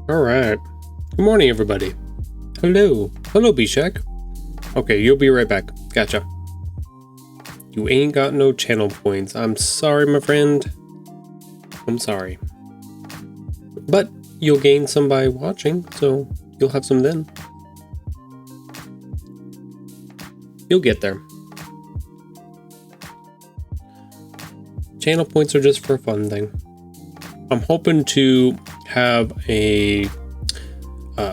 All right. Good morning, everybody. Hello. Hello, B-Shack. Okay, you'll be right back. Gotcha. You ain't got no channel points. I'm sorry, my friend. I'm sorry. But you'll gain some by watching, so you'll have some then. You'll get there. Channel points are just for a fun thing. I'm hoping to have a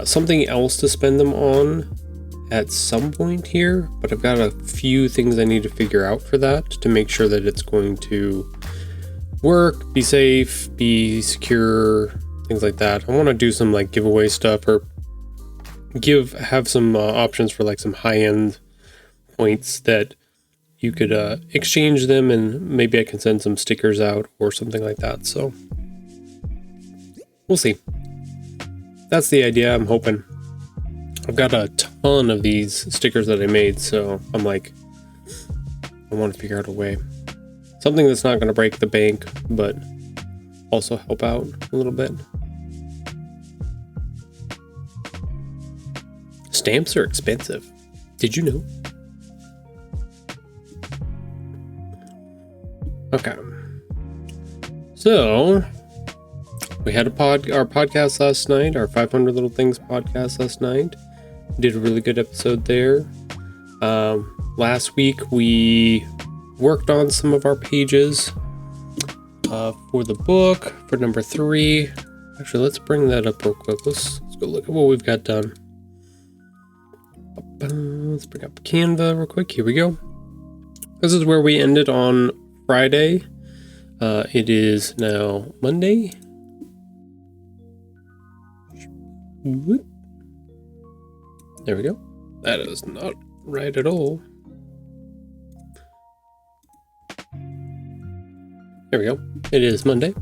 something else to spend them on at some point here, but I've got a few things I need to figure out for that to make sure that it's going to work, be safe, be secure, things like that. I want to do some like giveaway stuff, or have some options for like some high-end points that you could exchange them, and maybe I can send some stickers out or something like that. So we'll see. That's the idea. I'm hoping. I've got a ton of these stickers that I made, so I'm like, I want to figure out a way. Something that's not going to break the bank, but also help out a little bit. Stamps are expensive. Did you know? Okay. So, we had our podcast last night, our 500 Little Things podcast last night. Did a really good episode there. Last week we worked on some of our pages for the book for number 3. Actually, let's bring that up real quick. Let's go look at what we've got done. Let's bring up Canva real quick. Here we go. This is where we ended on Friday. It is now Monday. There we go. That is not right at all. There we go. It is Monday.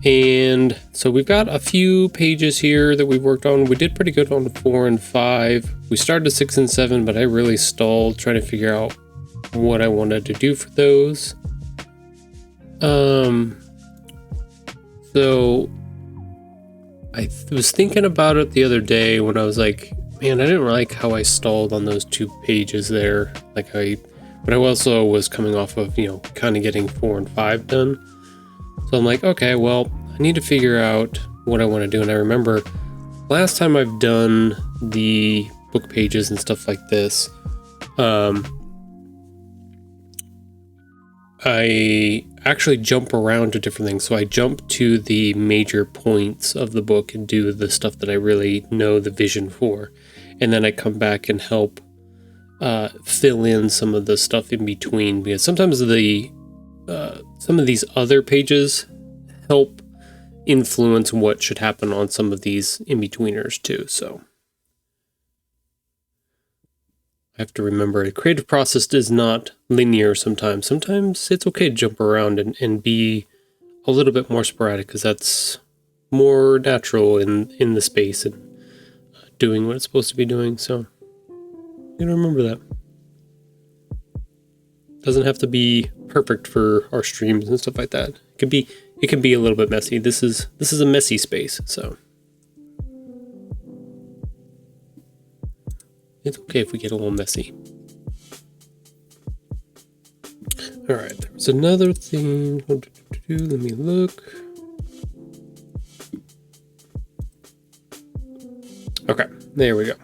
And so we've got a few pages here that we've worked on. We did pretty good on 4 and 5. We started 6 and 7, but I really stalled trying to figure out what I wanted to do for those. So I was thinking about it the other day when I was like, man, I didn't like how I stalled on those 2 pages there. But I also was coming off of, kind of getting 4 and 5 done. So I'm like, okay, well, I need to figure out what I want to do. And I remember last time I've done the book pages and stuff like this, I actually jump around to different things. So I jump to the major points of the book and do the stuff that I really know the vision for. And then I come back and help fill in some of the stuff in between, because sometimes some of these other pages help influence what should happen on some of these in-betweeners too. So I have to remember a creative process is not linear sometimes. Sometimes it's okay to jump around and be a little bit more sporadic, because that's more natural in the space and doing what it's supposed to be doing. So you gotta remember that. Doesn't have to be perfect for our streams and stuff like that. It can be a little bit messy. This is a messy space, so it's okay if we get a little messy. All right, there's another thing. Let me look. Okay, there we go.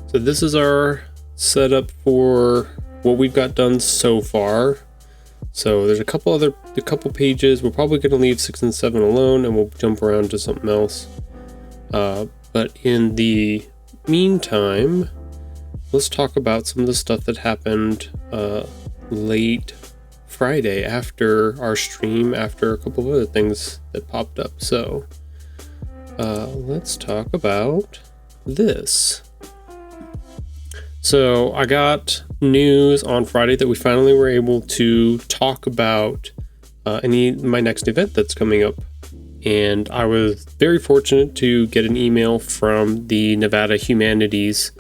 So this is our setup for what we've got done so far. So there's a couple pages. We're probably going to leave 6 and 7 alone, and we'll jump around to something else. But in the meantime, let's talk about some of the stuff that happened late Friday after our stream, after a couple of other things that popped up. So let's talk about this. So I got news on Friday that we finally were able to talk about my next event that's coming up. And I was very fortunate to get an email from the Nevada Humanities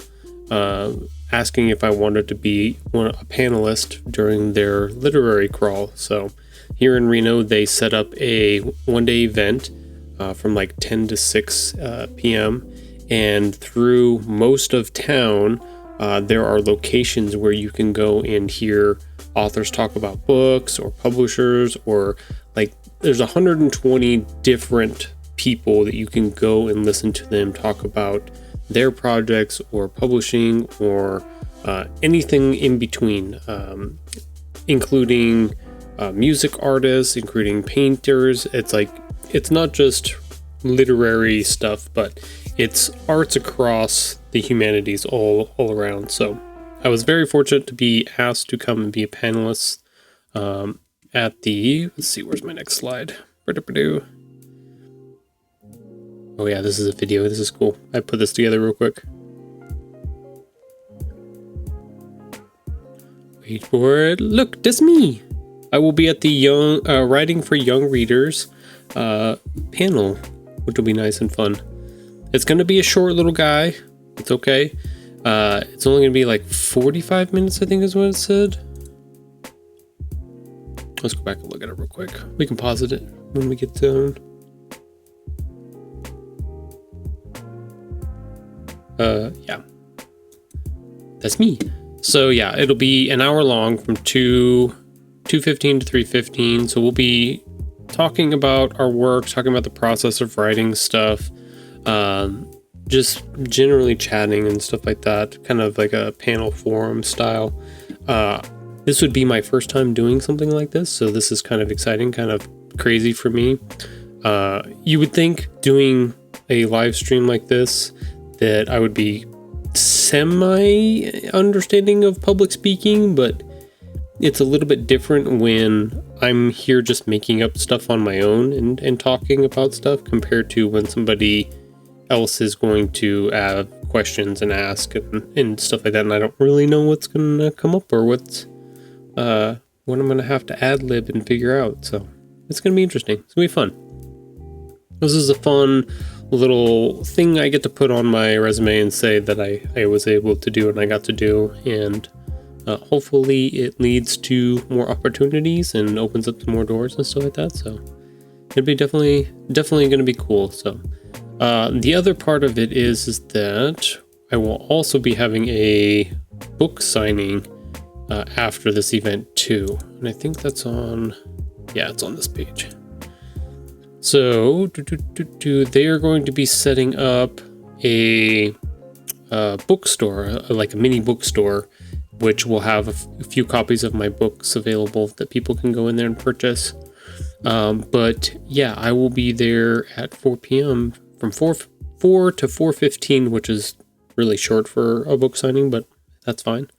asking if I wanted to be a panelist during their literary crawl. So here in Reno, they set up a one-day event from like 10 to 6 p.m. And through most of town, there are locations where you can go and hear authors talk about books or publishers, or like there's 120 different people that you can go and listen to them talk about their projects or publishing or anything in between, including music artists, including painters. It's not just literary stuff, but it's arts across the humanities all around. So I was very fortunate to be asked to come and be a panelist at the, let's see, where's my next slide? Oh yeah, this is a video. This is cool. I put this together real quick. Wait for it. Look, that's me. I will be at the young writing for young readers panel, which will be nice and fun. It's gonna be a short little guy. It's okay. It's only gonna be like 45 minutes, I think is what it said. Let's go back and look at it real quick. We can pause it when we get done. Yeah. That's me. So yeah, it'll be an hour long from 2:15 to 3:15. So we'll be talking about our work, talking about the process of writing stuff, just generally chatting and stuff like that, kind of like a panel forum style. This would be my first time doing something like this, so this is kind of exciting, kind of crazy for me. You would think doing a live stream like this that I would be semi-understanding of public speaking, but it's a little bit different when I'm here just making up stuff on my own and talking about stuff compared to when somebody else is going to have questions and ask and stuff like that, and I don't really know what's gonna come up or what I'm gonna have to ad-lib and figure out. So it's gonna be interesting. It's gonna be fun. This is a fun little thing I get to put on my resume and say that I was able to do and I got to do, and hopefully it leads to more opportunities and opens up to more doors and stuff like that. So it'd be definitely going to be cool. So the other part of it is that I will also be having a book signing after this event too, and I think that's on, yeah, it's on this page. So they are going to be setting up a bookstore, like a mini bookstore, which will have a few copies of my books available that people can go in there and purchase. But yeah, I will be there at 4 p.m. from 4 to 4:15, which is really short for a book signing, but that's fine.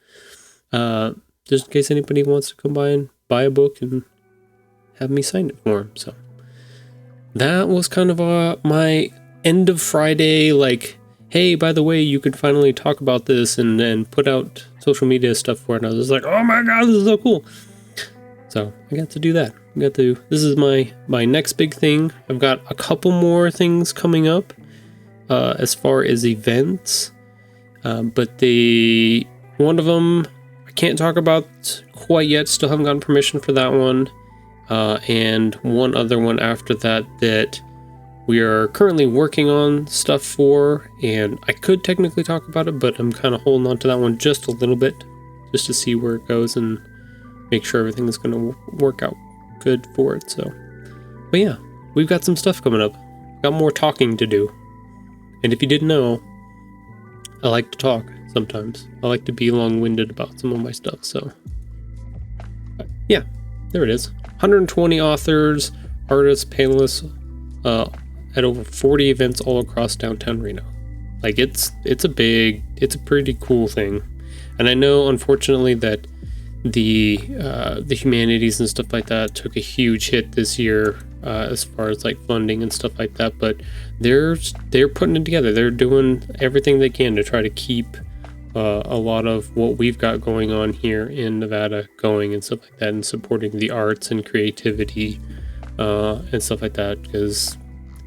Just in case anybody wants to come by and buy a book and have me sign it for them. So that was kind of my end of Friday, like, hey, by the way, you can finally talk about this and put out social media stuff for it. And I was like, oh my god, this is so cool. So I got to do that. This is my next big thing. I've got a couple more things coming up as far as events, but one of them I can't talk about quite yet. Still haven't gotten permission for that one. And one other one after that we are currently working on stuff for, and I could technically talk about it, but I'm kind of holding on to that one just a little bit, just to see where it goes and make sure everything is going to work out good for it. So, but yeah, we've got some stuff coming up. Got more talking to do. And if you didn't know, I like to talk sometimes. I like to be long-winded about some of my stuff. So, yeah, there it is. 120 authors, artists, panelists, at over 40 events all across downtown Reno. Like it's a pretty cool thing. And I know, unfortunately, that the humanities and stuff like that took a huge hit this year as far as like funding and stuff like that. But they're putting it together. They're doing everything they can to try to keep a lot of what we've got going on here in Nevada going and stuff like that, and supporting the arts and creativity and stuff like that. Because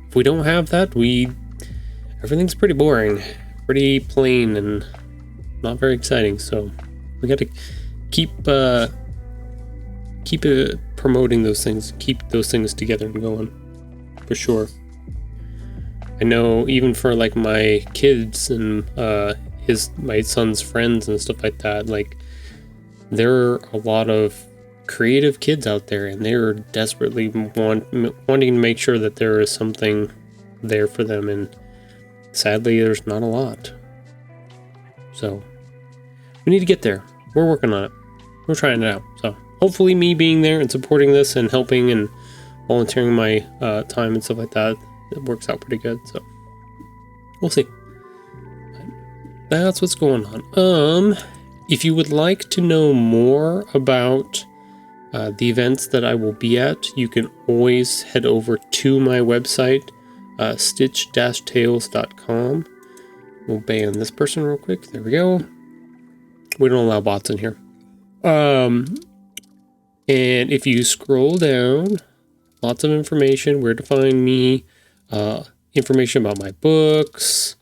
if we don't have that, everything's pretty boring, pretty plain, and not very exciting. So we got to keep promoting those things, keep those things together and going, for sure. I know even for like my kids and my son's friends and stuff like that, like there are a lot of creative kids out there, and they're desperately wanting to make sure that there is something there for them, and sadly there's not a lot. So we need to get there. We're working on it. We're trying it out. So hopefully me being there and supporting this and helping and volunteering my time and stuff like that, it works out pretty good. So we'll see. That's what's going on. If you would like to know more about the events that I will be at, you can always head over to my website, stitch-tales.com. We'll ban this person real quick. There we go. We don't allow bots in here. And if you scroll down, lots of information, where to find me, information about my books.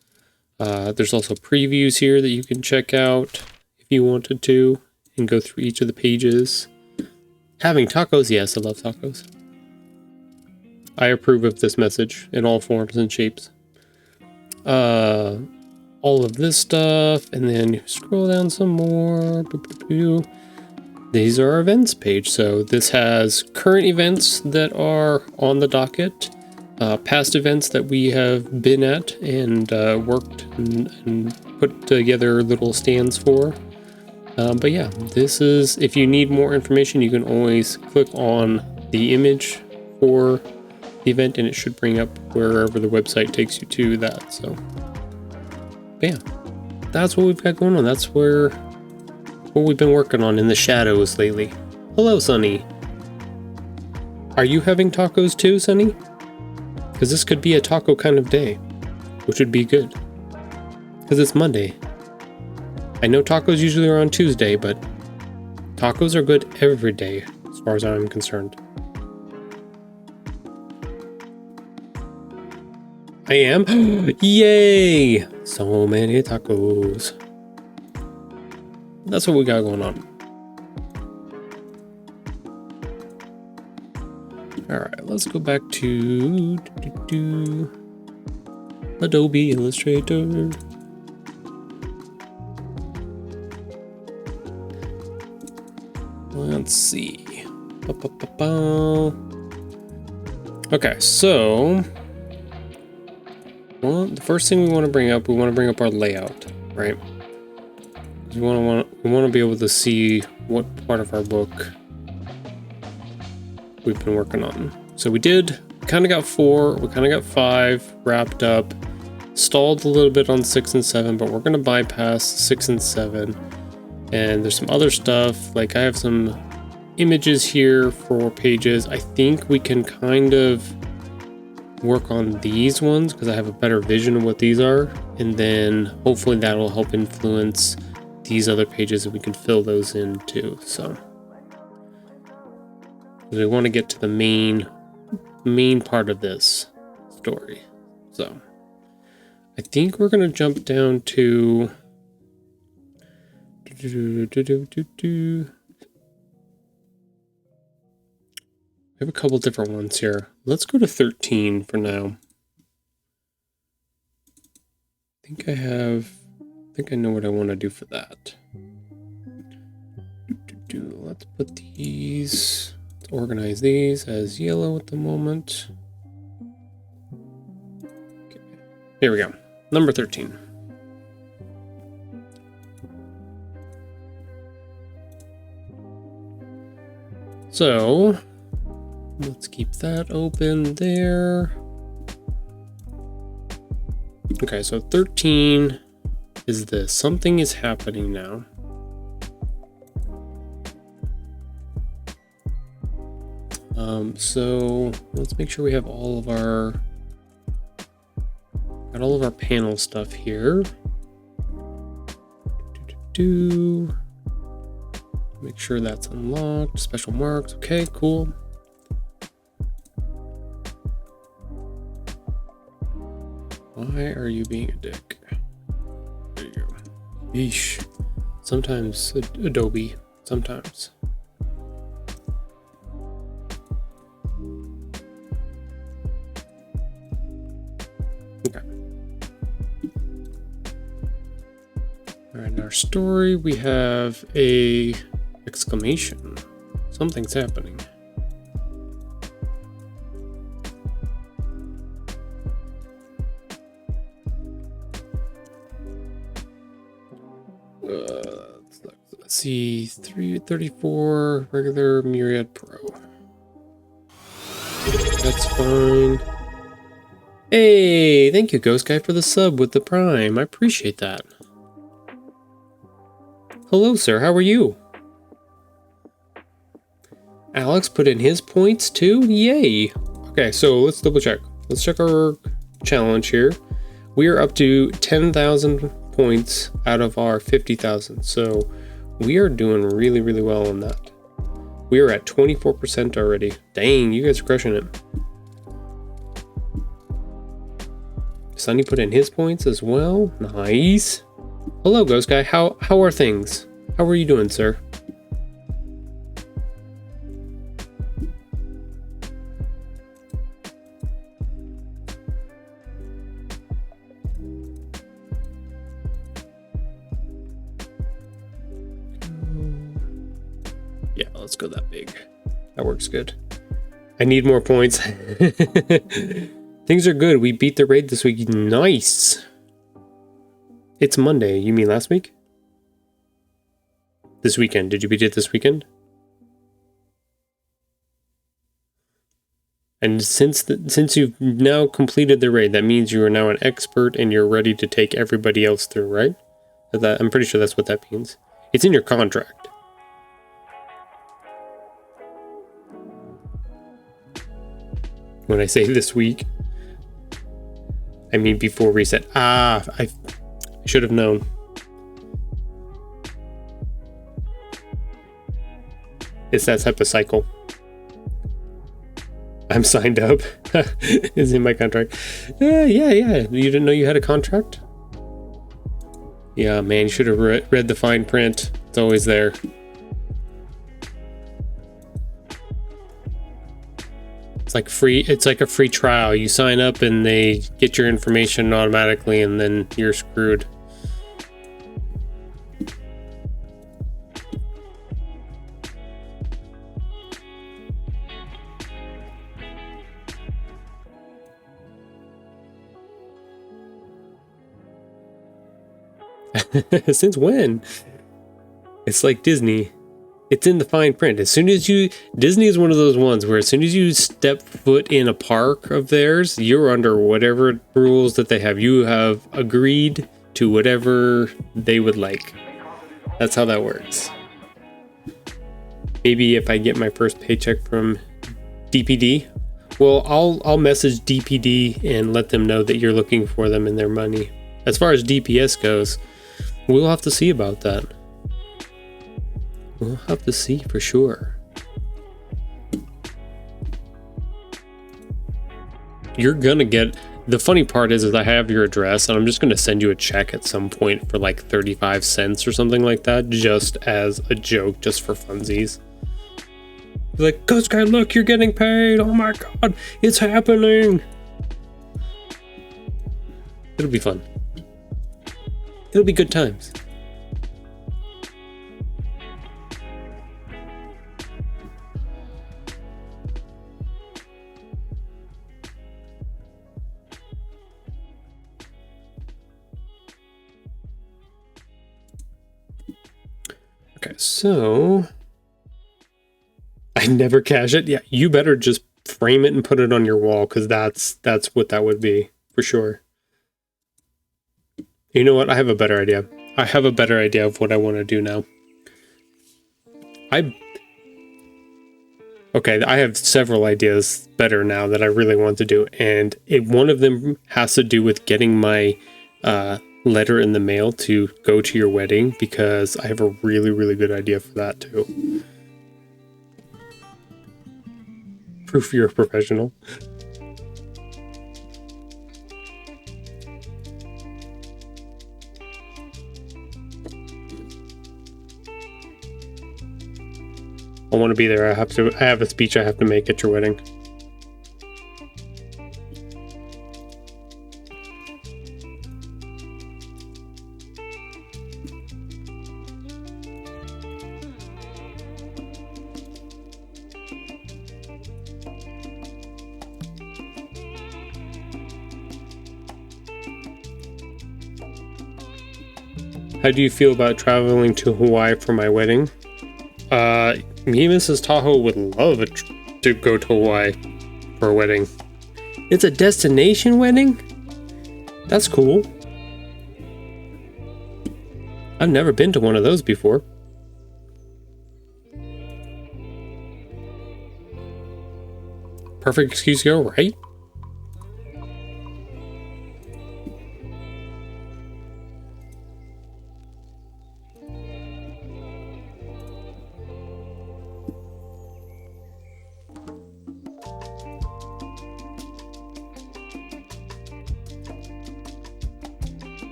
There's also previews here that you can check out if you wanted to and go through each of the pages. Having tacos, yes, I love tacos. I approve of this message in all forms and shapes. All of this stuff, and then scroll down some more. These are our events page. So this has current events that are on the docket, past events that we have been at and worked and put together little stands for. But yeah, this is, if you need more information, you can always click on the image for the event and it should bring up wherever the website takes you to that. So yeah, that's what we've got going on. That's what we've been working on in the shadows lately. Hello, Sunny. Are you having tacos too, Sunny? Because this could be a taco kind of day, which would be good. Because it's Monday. I know tacos usually are on Tuesday, but tacos are good every day, as far as I'm concerned. I am? Yay! So many tacos. That's what we got going on. Alright, let's go back to Adobe Illustrator. Let's see. Okay, so well, the first thing we want to bring up our layout, right? We want to be able to see what part of our book we've been working on. So we kind of got 4, we kind of got 5 wrapped up, stalled a little bit on 6 and 7, but we're going to bypass 6 and 7. And there's some other stuff, like I have some images here for pages. I think we can kind of work on these ones because I have a better vision of what these are. And then hopefully that'll help influence these other pages and we can fill those in too. So we want to get to the main part of this story. So I think we're going to jump down to we have a couple different ones here. Let's go to 13 for now. I think I know what I want to do for that. Let's put these, let's organize these as yellow at the moment. Okay. Here we go. Number 13. So let's keep that open there. Okay, so 13 is this. Something is happening now. So let's make sure we have all of our panel stuff here. Make sure that's unlocked. Special marks. Okay, cool. Why are you being a dick? There you go. Yeesh. Sometimes Adobe. Sometimes. Okay. Alright, in our story we have a exclamation. Something's happening. Let's see, 334 regular Myriad Pro. That's fine. Hey, thank you, Ghost Guy, for the sub with the Prime. I appreciate that. Hello, sir. How are you? Alex put in his points too. Yay. Okay, so let's double check. Let's check our challenge here. We are up to 10,000 points out of our 50,000. So we are doing really, really well on that. We are at 24% already. Dang, you guys are crushing it. Sunny put in his points as well. Nice. Hello, Ghost Guy. How are things? How are you doing, sir? Yeah, let's go that big. That works good. I need more points. Things are good. We beat the raid this week. Nice. It's Monday. You mean last week? This weekend. Did you beat it this weekend? And since you've now completed the raid, that means you are now an expert and you're ready to take everybody else through, right? I'm pretty sure that's what that means. It's in your contract. When I say this week, I mean before reset. Ah, I should have known. It's that type of cycle. I'm signed up. It's in my contract. Yeah. You didn't know you had a contract? Yeah, man, you should have read the fine print. It's always there. It's like a free trial. You sign up and they get your information automatically and then you're screwed. Since when? It's like Disney. It's in the fine print. Disney is one of those ones where as soon as you step foot in a park of theirs, you're under whatever rules that they have. You have agreed to whatever they would like. That's how that works. Maybe if I get my first paycheck from DPD, well, I'll message DPD and let them know that you're looking for them and their money. As far as DPS goes, we'll have to see about that. We'll have to see for sure. You're gonna get... The funny part is I have your address and I'm just gonna send you a check at some point for like 35 cents or something like that, just as a joke, just for funsies. You're like, Ghost Guy, look, you're getting paid. Oh my god, it's happening. It'll be fun. It'll be good times. Okay, so I never cash it. Yeah, you better just frame it and put it on your wall, because that's what that would be for sure. You know what? I have a better idea. I have a better idea of what I want to do now. I have several ideas better now that I really want to do, and one of them has to do with getting my letter in the mail to go to your wedding, because I have a really, really good idea for that too. Proof you're a professional. I want to be there. I have a speech I have to make at your wedding. How do you feel about traveling to Hawaii for my wedding? Me and Mrs. Tahoe would love to go to Hawaii for a wedding. It's a destination wedding? That's cool. I've never been to one of those before. Perfect excuse to go, right?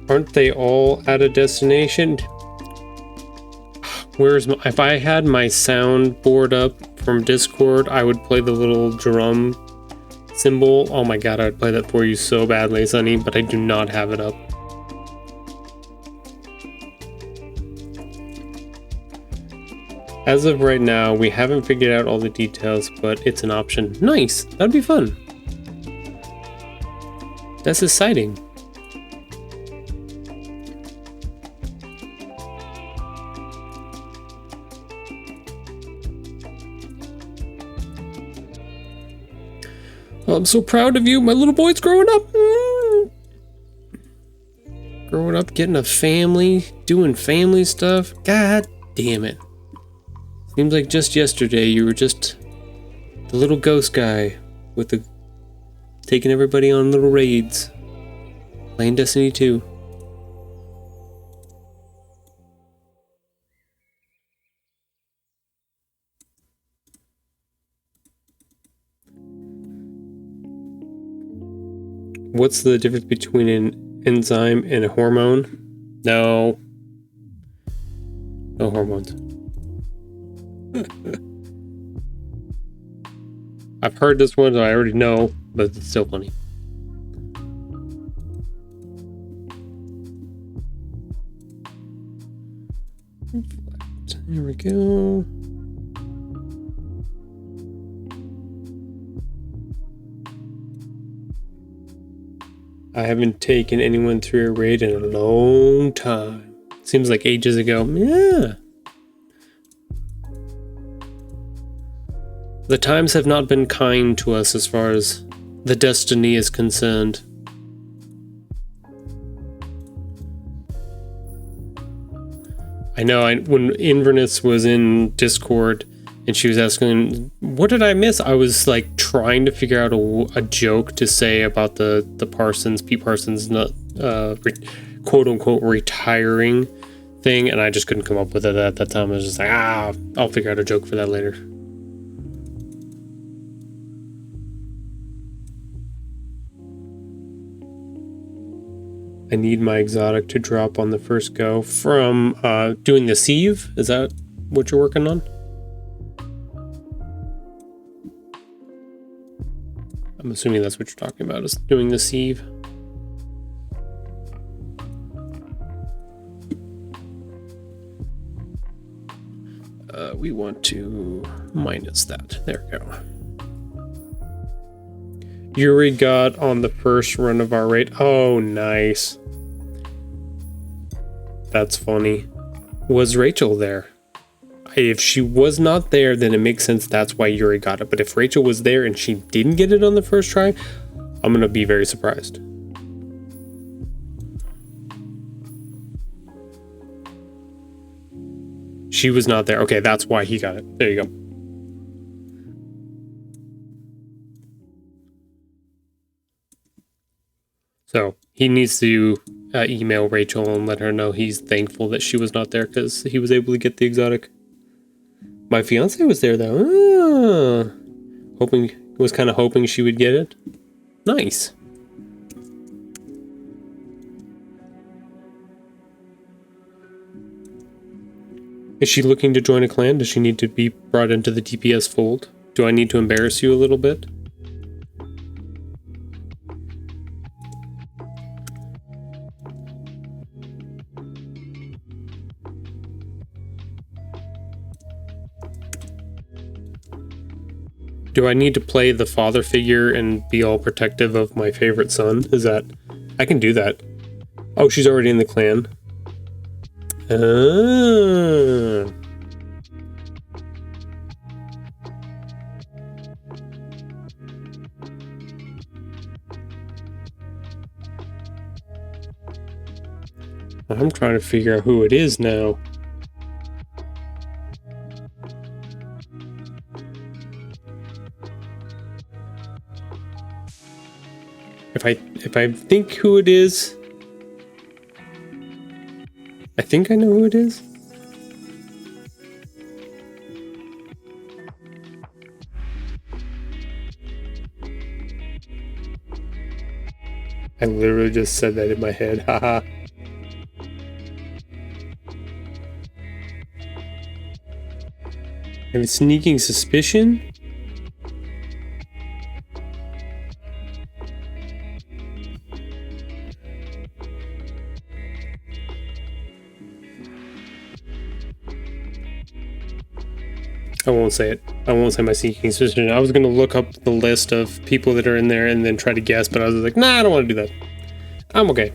Aren't they all at a destination? If I had my soundboard up from Discord, I would play the little drum symbol. Oh my god, I'd play that for you so badly, Sunny, but I do not have it up. As of right now, we haven't figured out all the details, but it's an option. Nice! That'd be fun. That's exciting. I'm so proud of you. My little boy's growing up. Growing up, getting a family, doing family stuff. God damn it. Seems like just yesterday you were just the little ghost guy with the taking everybody on little raids. Playing Destiny 2. What's the difference between an enzyme and a hormone? No. No hormones. I've heard this one, so I already know, but it's still funny. Here we go. I haven't taken anyone through a raid in a long time. Seems like ages ago. Yeah. The times have not been kind to us as far as the Destiny is concerned. I know when Inverness was in Discord and she was asking, what did I miss? I was like trying to figure out a joke to say about the Pete Parsons not quote unquote retiring thing, and I just couldn't come up with it at that time. I was just like, I'll figure out a joke for that later. I need my exotic to drop on the first go from doing the sieve. Is that what you're working on? I'm assuming that's what you're talking about, is doing the sieve. We want to minus that. There we go. Yuri got on the first run of our raid. Oh, nice. That's funny. Was Rachel there? If she was not there, then it makes sense that's why Yuri got it. But if Rachel was there and she didn't get it on the first try, I'm gonna be very surprised. She was not there. Okay, that's why he got it. There you go. So he needs to email Rachel and let her know he's thankful that she was not there because he was able to get the exotic. My fiance was there though. Was kind of hoping she would get it. Nice. Is she looking to join a clan? Does she need to be brought into the DPS fold? Do I need to embarrass you a little bit? Do I need to play the father figure and be all protective of my favorite son? Is that... I can do that. Oh, she's already in the clan. Ah. I'm trying to figure out who it is now. If I think who it is, I think I know who it is. I literally just said that in my head, haha. I have a sneaking suspicion? I won't say it. I won't say my sneaking suspicion. I was going to look up the list of people that are in there and then try to guess, but I was like, nah, I don't want to do that. I'm okay.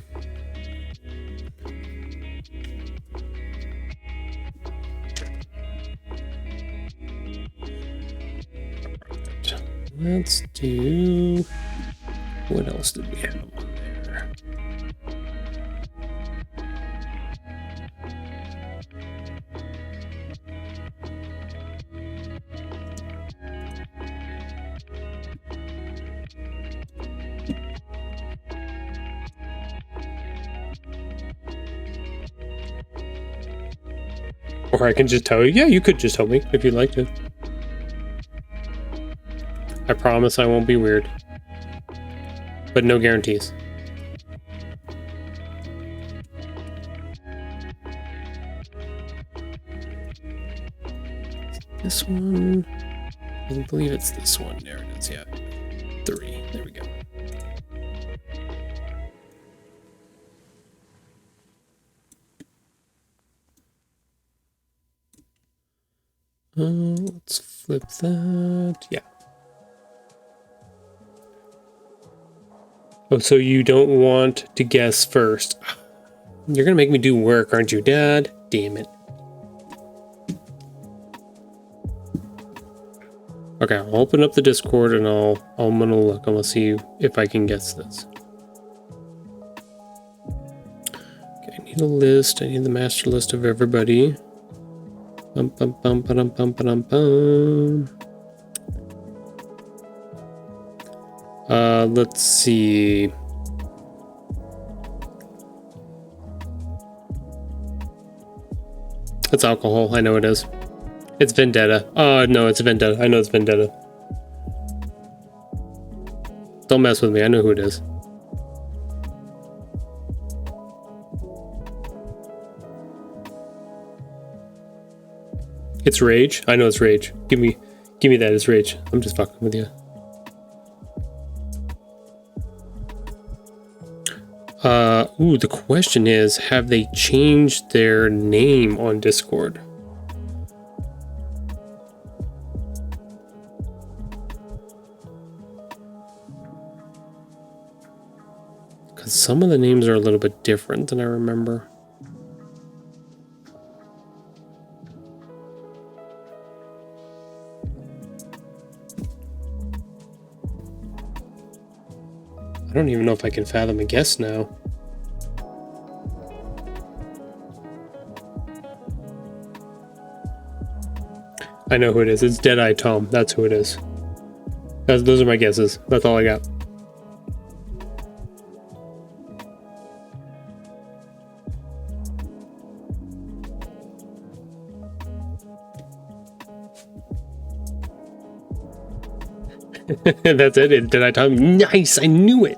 Let's do... What else did we have on there? Or I can just tell you. Yeah, you could just tell me if you'd like to. I promise I won't be weird. But no guarantees. This one... I believe it's this one. There it is, yeah. 3. There we go. Let's flip that. Yeah. Oh, so you don't want to guess first. You're gonna make me do work, aren't you, Dad? Damn it. Okay, I'll open up the Discord and I'm gonna look. I'm gonna see if I can guess this. Okay, I need a list. I need the master list of everybody. Bum bum bum bum bum bum bum. Let's see. It's alcohol. I know it is. It's Vendetta. Oh, no, it's Vendetta. I know it's Vendetta. Don't mess with me. I know who it is. It's Rage. I know it's Rage. Give me that. It's Rage. I'm just fucking with you. Ooh, the question is, have they changed their name on Discord? Because some of the names are a little bit different than I remember. I don't even know if I can fathom a guess now. I know who it is. It's Deadeye Tom. That's who it is. Those are my guesses. That's all I got. That's it. Deadeye Tom. Nice. I knew it.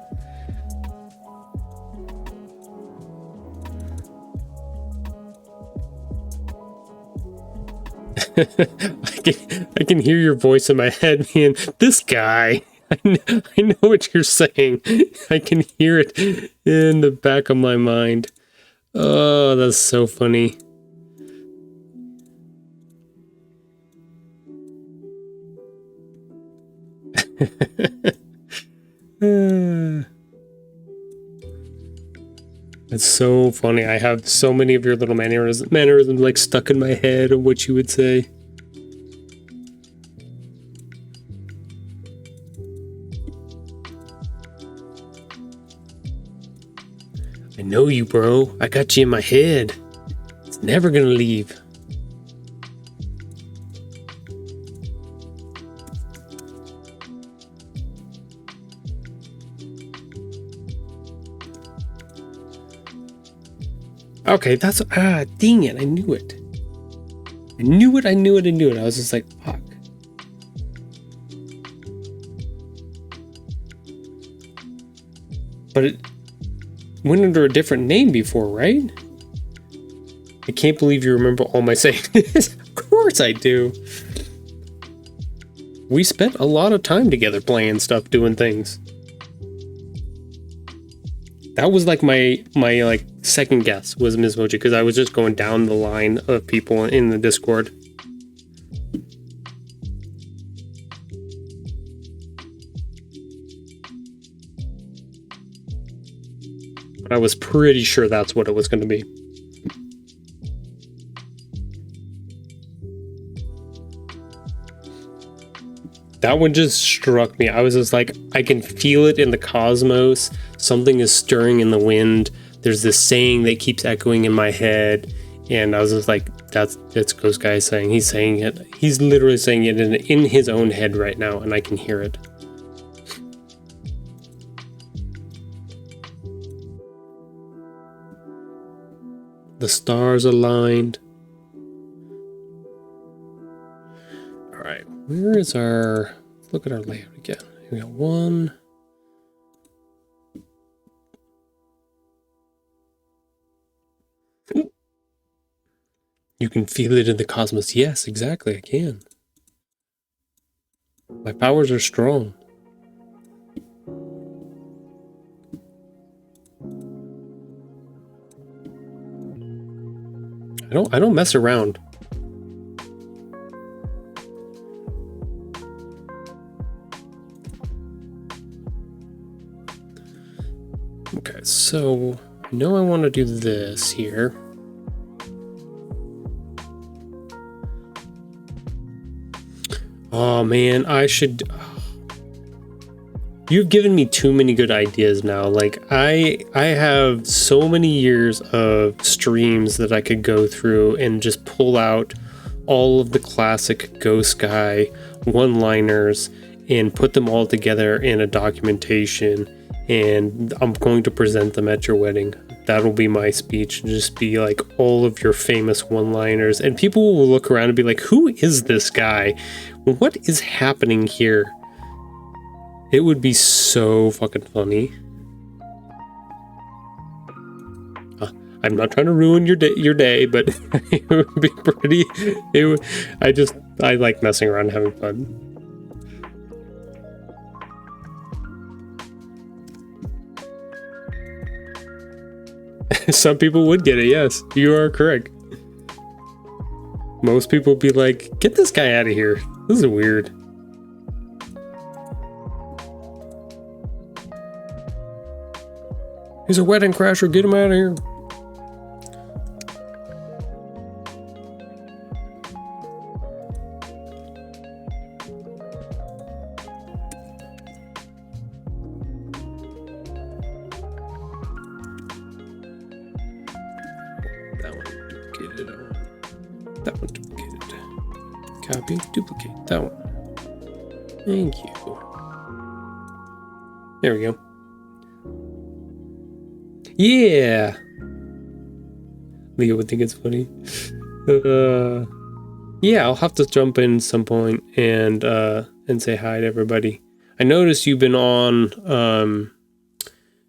I can hear your voice in my head, man. This guy. I know what you're saying. I can hear it in the back of my mind. Oh, that's so funny. It's so funny. I have so many of your little mannerisms like stuck in my head of what you would say. I know you, bro. I got you in my head. It's never gonna leave. Okay, that's... dang it. I knew it. I knew it. I was just like, fuck. But it went under a different name before, right? I can't believe you remember all my sayings. Of course I do. We spent a lot of time together playing stuff, doing things. That was like my like second guess was Ms. Moji, because I was just going down the line of people in the Discord. But I was pretty sure that's what it was going to be. That one just struck me. I was just like, I can feel it in the cosmos. Something is stirring in the wind. There's this saying that keeps echoing in my head. And I was just like, that's Ghost Guy saying. He's saying it. He's literally saying it in his own head right now, and I can hear it. The stars aligned. All right, where is our... Look at our layout again. We got one. You can feel it in the cosmos. Yes, exactly, I can. My powers are strong. I don't mess around. Okay, so I know I want to do this here. Oh man, I should... You've given me too many good ideas now. Like, I have so many years of streams that I could go through and just pull out all of the classic Ghost Guy one-liners and put them all together in a documentation, and I'm going to present them at your wedding. That'll be my speech. Just be like all of your famous one-liners, and people will look around and be like, who is this guy? What is happening here? It would be so fucking funny. I'm not trying to ruin your day, but it would be pretty. I like messing around and having fun. Some people would get it, yes. You are correct. Most people would be like, get this guy out of here. This is weird. He's a wedding crasher. Get him out of here. That one duplicated. That one duplicated. Copy, duplicate that one. Thank you. There we go. Yeah. Leo would think it's funny. Yeah, I'll have to jump in some point and say hi to everybody. I noticed you've been on.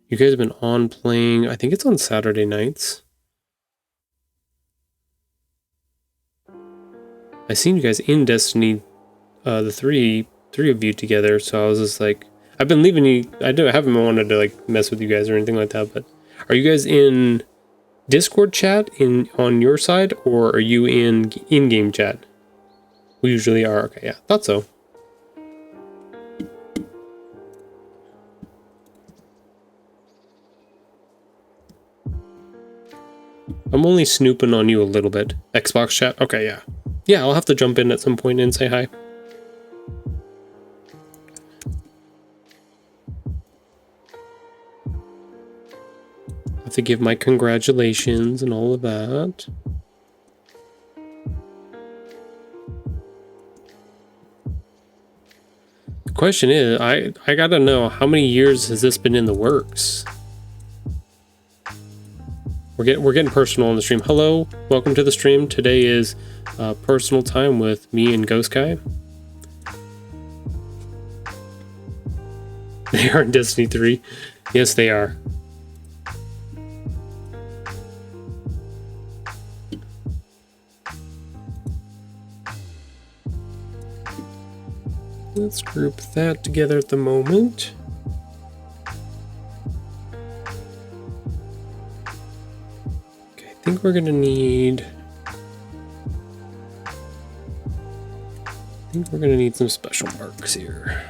You guys have been on playing. I think it's on Saturday nights. I seen you guys in Destiny, the three of you together. So I was just like, I've been leaving you. I haven't wanted to like mess with you guys or anything like that, but. Are you guys in Discord chat on your side, or are you in in-game chat? We usually are. Okay, yeah, thought so. I'm only snooping on you a little bit. Xbox chat? Okay, yeah. Yeah, I'll have to jump in at some point and say hi. I have to give my congratulations and all of that. The question is, I gotta know, how many years has this been in the works? We're getting personal on the stream. Hello, welcome to the stream. Today is personal time with me and Ghost Guy. They are in Destiny 3. Yes, they are. Let's group that together at the moment. Okay, I think we're gonna need... some special marks here.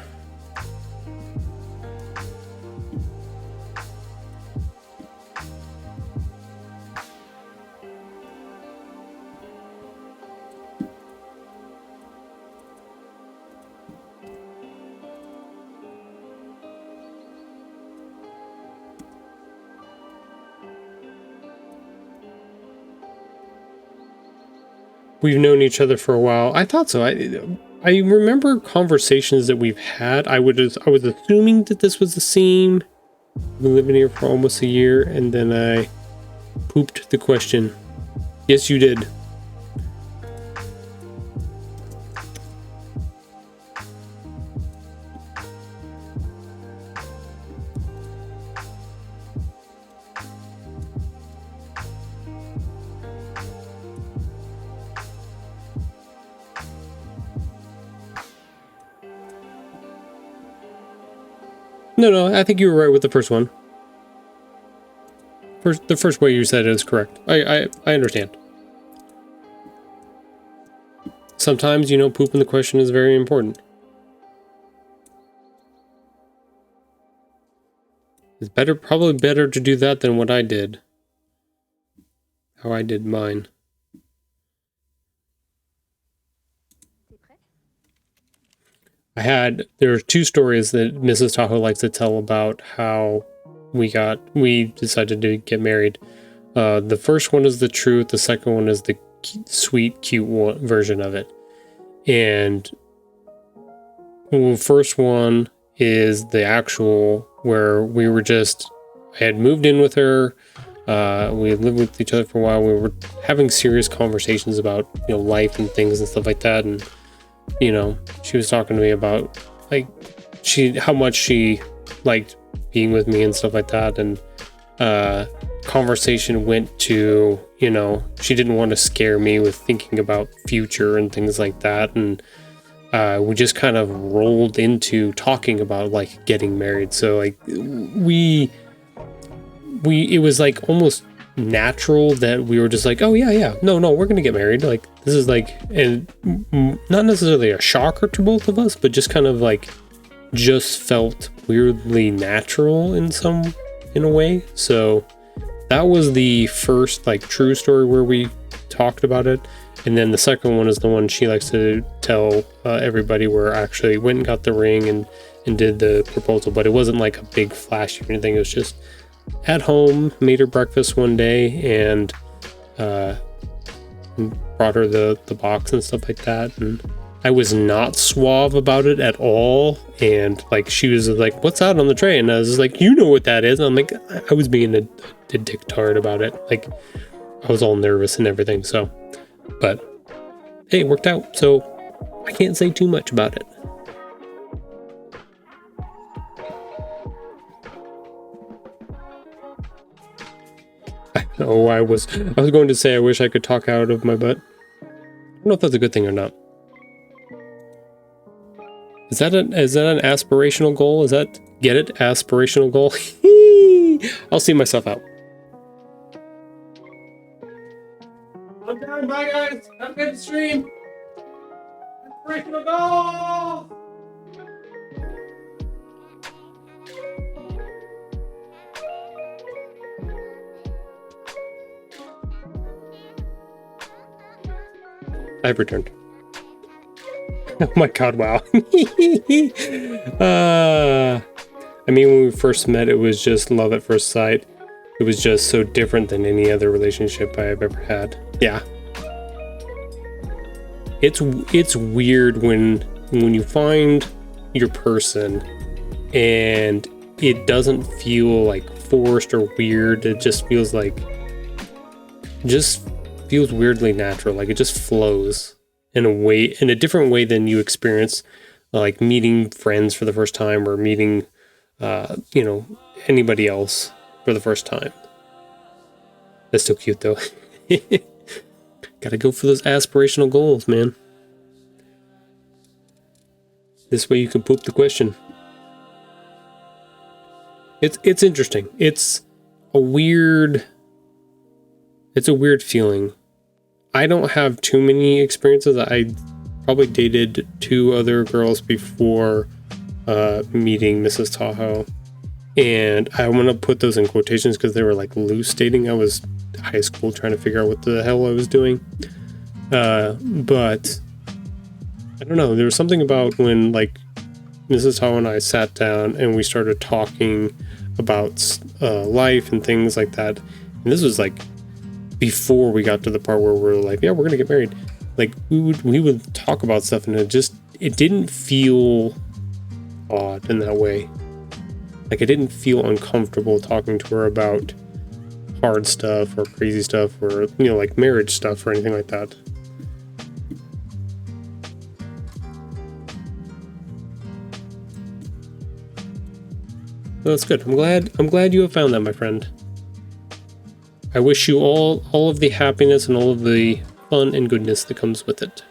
We've known each other for a while. I thought so. I remember conversations that we've had. I was assuming that this was the same. I've been living here for almost a year, and then I pooped the question. Yes, you did. No, I think you were right with the first one. The first way you said it is correct. I understand. Sometimes, pooping the question is very important. It's probably better to do that than what I did. How I did mine. There are two stories that Mrs. Tahoe likes to tell about how we decided to get married. The first one is the truth. The second one is the sweet, cute version of it. And the first one is the actual where I had moved in with her. We had lived with each other for a while. We were having serious conversations about, life and things and stuff like that. And, she was talking to me about how much she liked being with me and stuff like that. And, conversation went to, she didn't want to scare me with thinking about future and things like that. And, we just kind of rolled into talking about getting married. So it was almost natural that we were just oh yeah, no, we're gonna get married. This is and not necessarily a shocker to both of us, but just kind of just felt weirdly natural in a way. So that was the first true story where we talked about it. And then the second one is the one she likes to tell everybody, where I actually went and got the ring and did the proposal. But it wasn't a big flash or anything. It was just at home, made her breakfast one day, and brought her the box and stuff like that. And I was not suave about it at all. And she was what's that on the tray? And I was you know what that is. And I'm I was being a dicktard about it. I was all nervous and everything. So, but hey, it worked out. So I can't say too much about it. Oh, I was going to say I wish I could talk out of my butt. I don't know if that's a good thing or not. Is that an aspirational goal? Get it? Aspirational goal? I'll see myself out. I'm done. Bye, guys. Have a good stream. Aspirational goal! I've returned. Oh my god, wow. I mean, when we first met, it was just love at first sight. It was just so different than any other relationship I've ever had. Yeah. It's weird when you find your person and it doesn't feel like forced or weird. It just feels weirdly natural. Like it just flows in a different way than you experience, like meeting friends for the first time or meeting, anybody else for the first time. That's still cute though. Gotta go for those aspirational goals, man. This way you can poop the question. It's interesting. It's a weird feeling. I don't have too many experiences. I probably dated 2 other girls before meeting Mrs. Tahoe. And I want to put those in quotations because they were like loose dating. I was high school trying to figure out what the hell I was doing. But I don't know. There was something about when like Mrs. Tahoe and I sat down and we started talking about life and things like that. And this was like before we got to the part where we're like, yeah, we're gonna get married. Like we would talk about stuff and it didn't feel odd in that way. Like I didn't feel uncomfortable talking to her about hard stuff or crazy stuff or, like marriage stuff or anything like that. So that's good. I'm glad you have found that, my friend. I wish you all of the happiness and all of the fun and goodness that comes with it.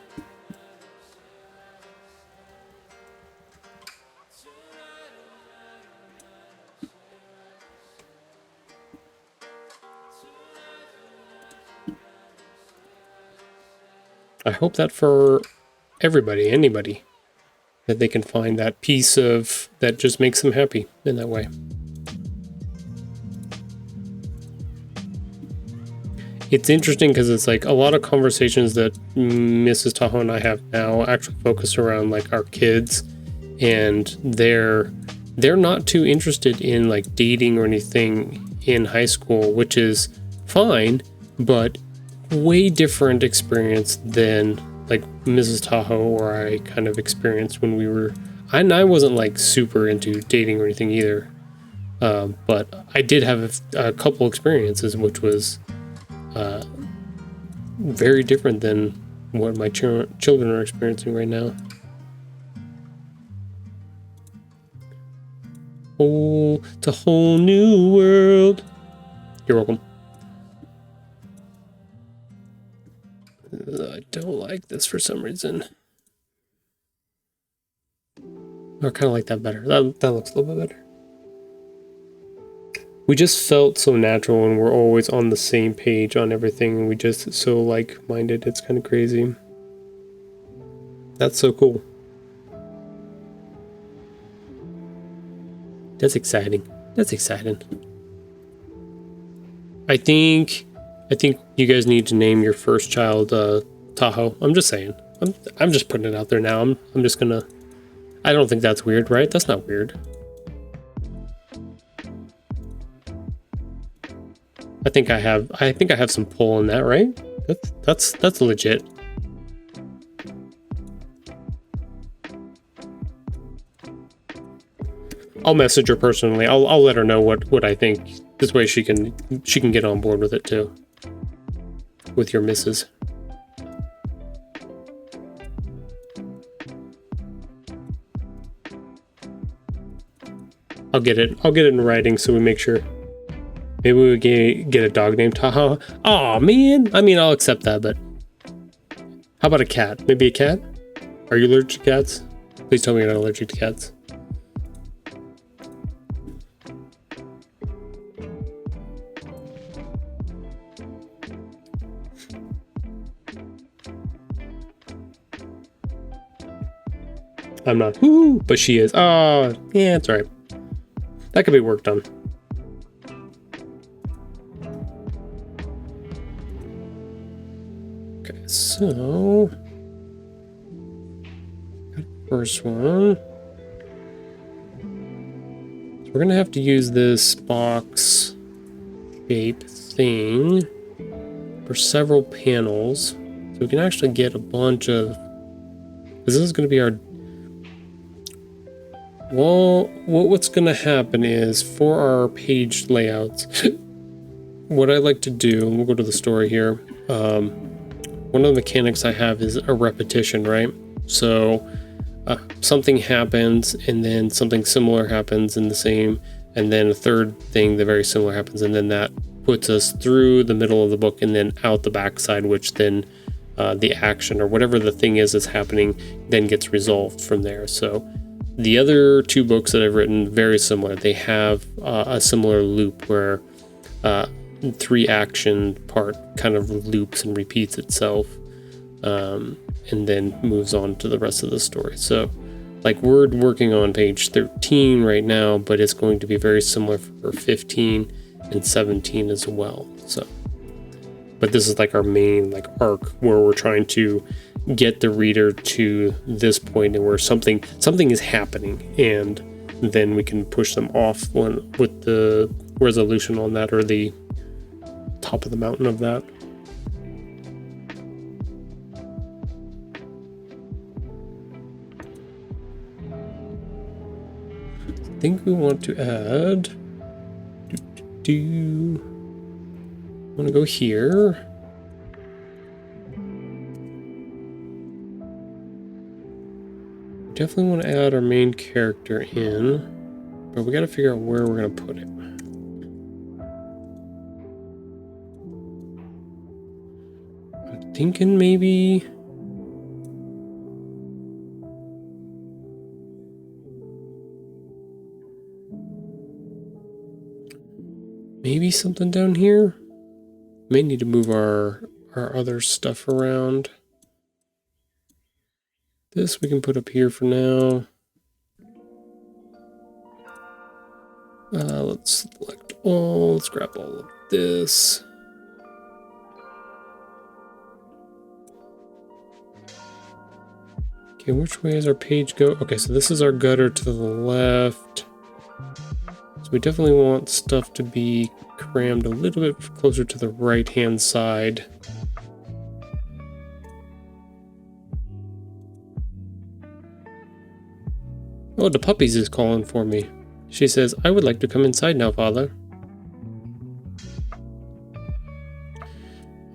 I hope that for anybody, that they can find that piece that just makes them happy in that way. It's interesting because it's like a lot of conversations that Mrs. Tahoe and I have now actually focus around like our kids, and they're not too interested in like dating or anything in high school, which is fine, but way different experience than like Mrs. Tahoe or I kind of experienced when we were. I wasn't like super into dating or anything either, but I did have a couple experiences, which was very different than what my children are experiencing right now. Oh, it's a whole new world. You're welcome. I don't like this for some reason. I kind of like that better. That looks a little bit better. We just felt so natural and we're always on the same page on everything, and we just so like-minded. It's kind of crazy. That's so cool. That's exciting. That's exciting. I think you guys need to name your first child Tahoe. I'm just saying. I'm just putting it out there now. I'm just gonna. I don't think that's weird, right? That's not weird. I think I have some pull in that, right? That's legit. I'll message her personally. I'll let her know what I think. This way she can get on board with it too. With your missus. I'll get it in writing so we make sure. Maybe we get a dog named Tahoe. Oh man, I mean I'll accept that, but how about a cat? Maybe a cat? Are you allergic to cats? Please tell me you're not allergic to cats. I'm not. Woo, but she is. Oh, yeah, it's alright. That could be worked on. Okay, so So, first one. So we're gonna have to use this box shape thing for several panels. So we can actually get a bunch of, because this is gonna be our, well, what's gonna happen is for our page layouts, what I like to do, and we'll go to the story here, one of the mechanics I have is a repetition, right? So something happens and then something similar happens in the same, and then a third thing that very similar happens, and then that puts us through the middle of the book and then out the backside, which then the action or whatever the thing is that's happening then gets resolved from there. So the other two books that I've written, very similar. They have a similar loop where 3 action part kind of loops and repeats itself, and then moves on to the rest of the story. So like we're working on page 13 right now, but it's going to be very similar for 15 and 17 as well. So, but this is like our main like arc where we're trying to get the reader to this point and where something is happening, and then we can push them off with the resolution on that, or the top of the mountain of that. I think we want to add, want to go here. Definitely want to add our main character in, but we got to figure out where we're going to put it. I'm thinking maybe something down here. May need to move our other stuff around. This we can put up here for now. Let's select all. Let's grab all of this. Okay, which way does our page go? Okay, so this is our gutter to the left. So we definitely want stuff to be crammed a little bit closer to the right-hand side. Oh, the puppies is calling for me. She says, "I would like to come inside now, Father."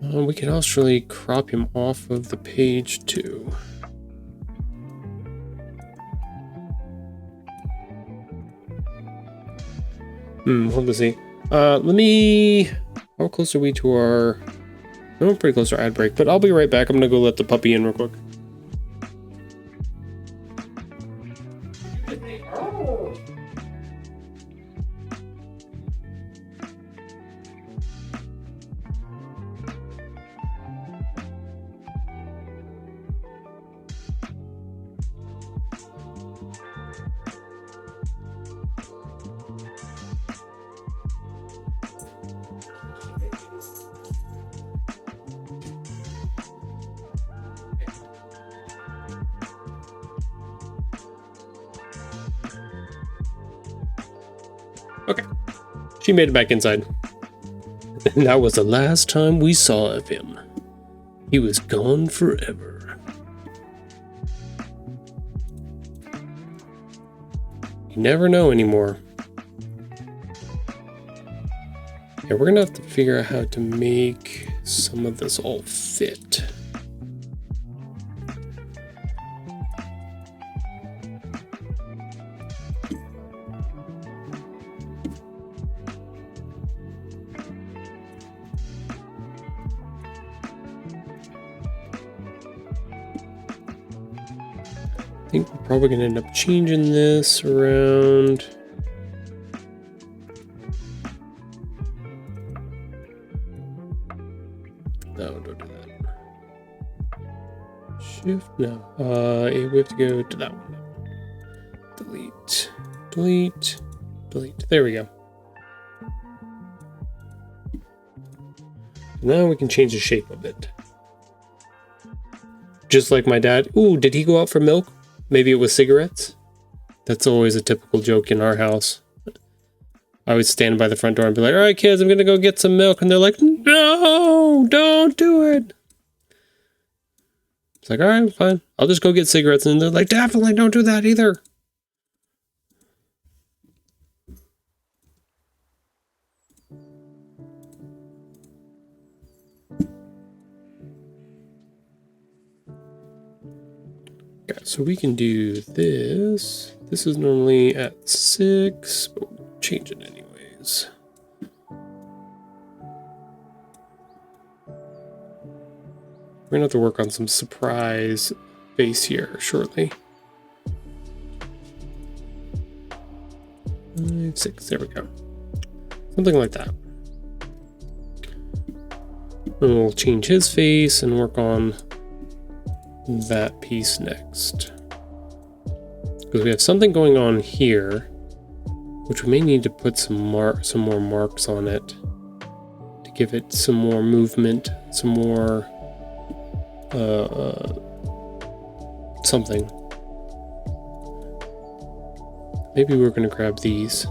We can actually crop him off of the page too. Hold to see. How close are we to our... No, pretty close to our ad break, but I'll be right back. I'm gonna go let the puppy in real quick. Okay, she made it back inside. And that was the last time we saw of him. He was gone forever. You never know anymore. Yeah, we're gonna have to figure out how to make some of this all fit. I think we're probably gonna end up changing this around. No, don't do that. Shift, no. We have to go to that one. Delete, delete, delete. There we go. Now we can change the shape of it. just like my dad. Ooh, did he go out for milk? Maybe it was cigarettes. That's always a typical joke in our house. I would stand by the front door and be like, all right, kids, I'm going to go get some milk. And they're like, no, don't do it. It's like, all right, fine. I'll just go get cigarettes. And they're like, definitely don't do that either. Okay, so we can do this. This is normally at 6, but we'll change it anyways. We're gonna have to work on some surprise face here shortly. 5, 6, there we go. Something like that. And we'll change his face and work on that piece next. Because we have something going on here, which we may need to put some more marks on it to give it some more movement, some more something. Maybe we're gonna grab these.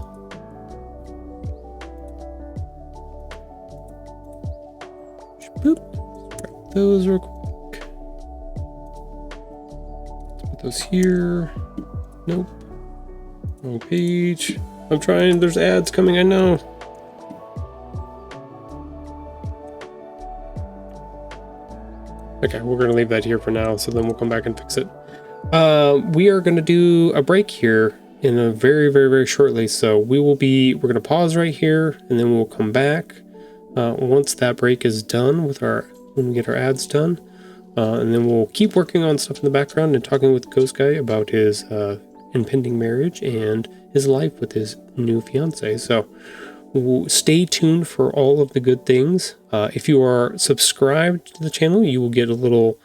Boop. Grab those real quick. Put those here. Nope. Wrong page. I'm trying. There's ads coming. I know. Okay, we're going to leave that here for now, so then we'll come back and fix it. We are going to do a break here in a very, very, very shortly. So we're going to pause right here, and then we'll come back once that break is done when we get our ads done. And then we'll keep working on stuff in the background and talking with Ghost Guy about his impending marriage and his life with his new fiance. So stay tuned for all of the good things. If you are subscribed to the channel, you will get a little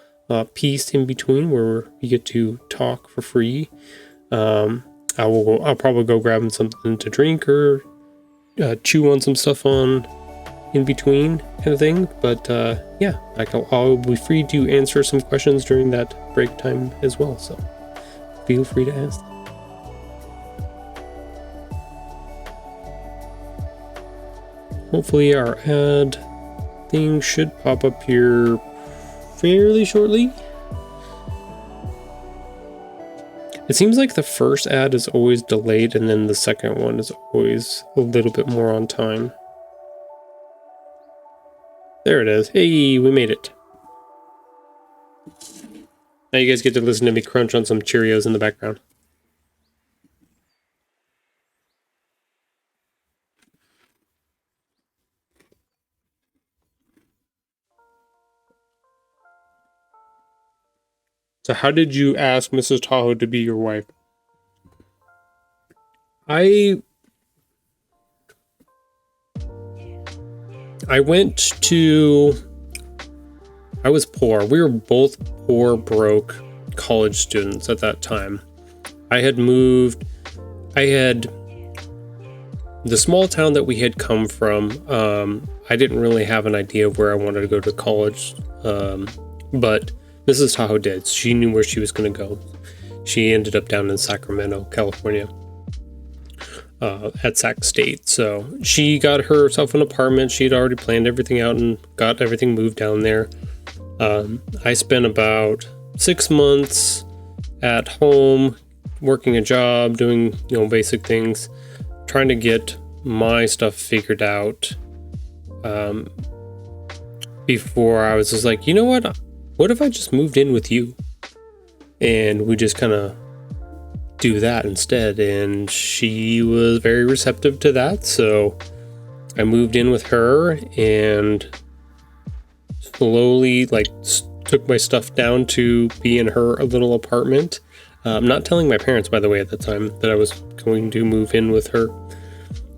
piece in between where you get to talk for free. I'll probably go grab something to drink or chew on some stuff on in between kind of thing. But yeah, I'll be free to answer some questions during that break time as well. So feel free to ask them. Hopefully our ad thing should pop up here fairly shortly. It seems like the first ad is always delayed and then the second one is always a little bit more on time. There it is. Hey, we made it. Now you guys get to listen to me crunch on some Cheerios in the background. So how did you ask Mrs. Tahoe to be your wife? I was poor. We were both poor, broke college students at that time. The small town that we had come from, I didn't really have an idea of where I wanted to go to college, but Mrs. Tahoe did. She knew where she was going to go. She ended up down in Sacramento, California, at Sac State. So she got herself an apartment. She had already planned everything out and got everything moved down there. I spent about 6 months at home, working a job, doing, basic things, trying to get my stuff figured out. Before I was just like, you know what if I just moved in with you and we just kind of do that instead? And she was very receptive to that. So I moved in with her and slowly took my stuff down to be in her little apartment. I'm not telling my parents, by the way, at the time that I was going to move in with her.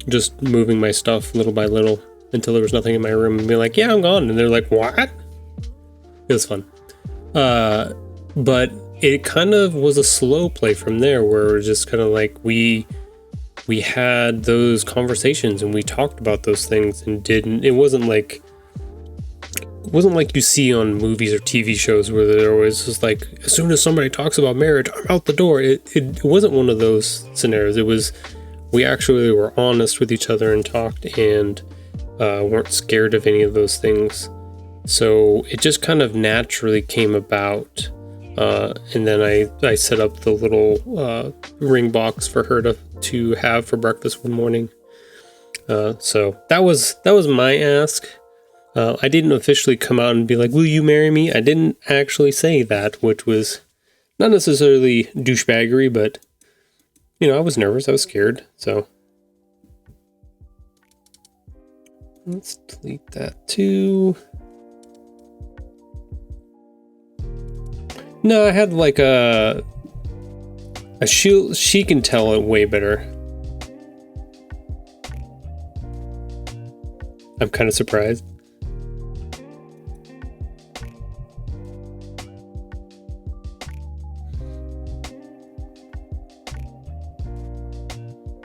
Just moving my stuff little by little until there was nothing in my room and be like, yeah, I'm gone. And they're like, what? It was fun. But it kind of was a slow play from there where it was just kind of like we had those conversations and we talked about those things and it wasn't like wasn't like you see on movies or TV shows where they're always just like, as soon as somebody talks about marriage, I'm out the door. It wasn't one of those scenarios. It was, we actually were honest with each other and talked and weren't scared of any of those things. So it just kind of naturally came about. And then I set up the little ring box for her to have for breakfast one morning. So that was my ask. I didn't officially come out and be like, will you marry me? I didn't actually say that, which was not necessarily douchebaggery, but, you know, I was nervous. I was scared. So let's delete that too. No, I had like she can tell it way better. I'm kind of surprised.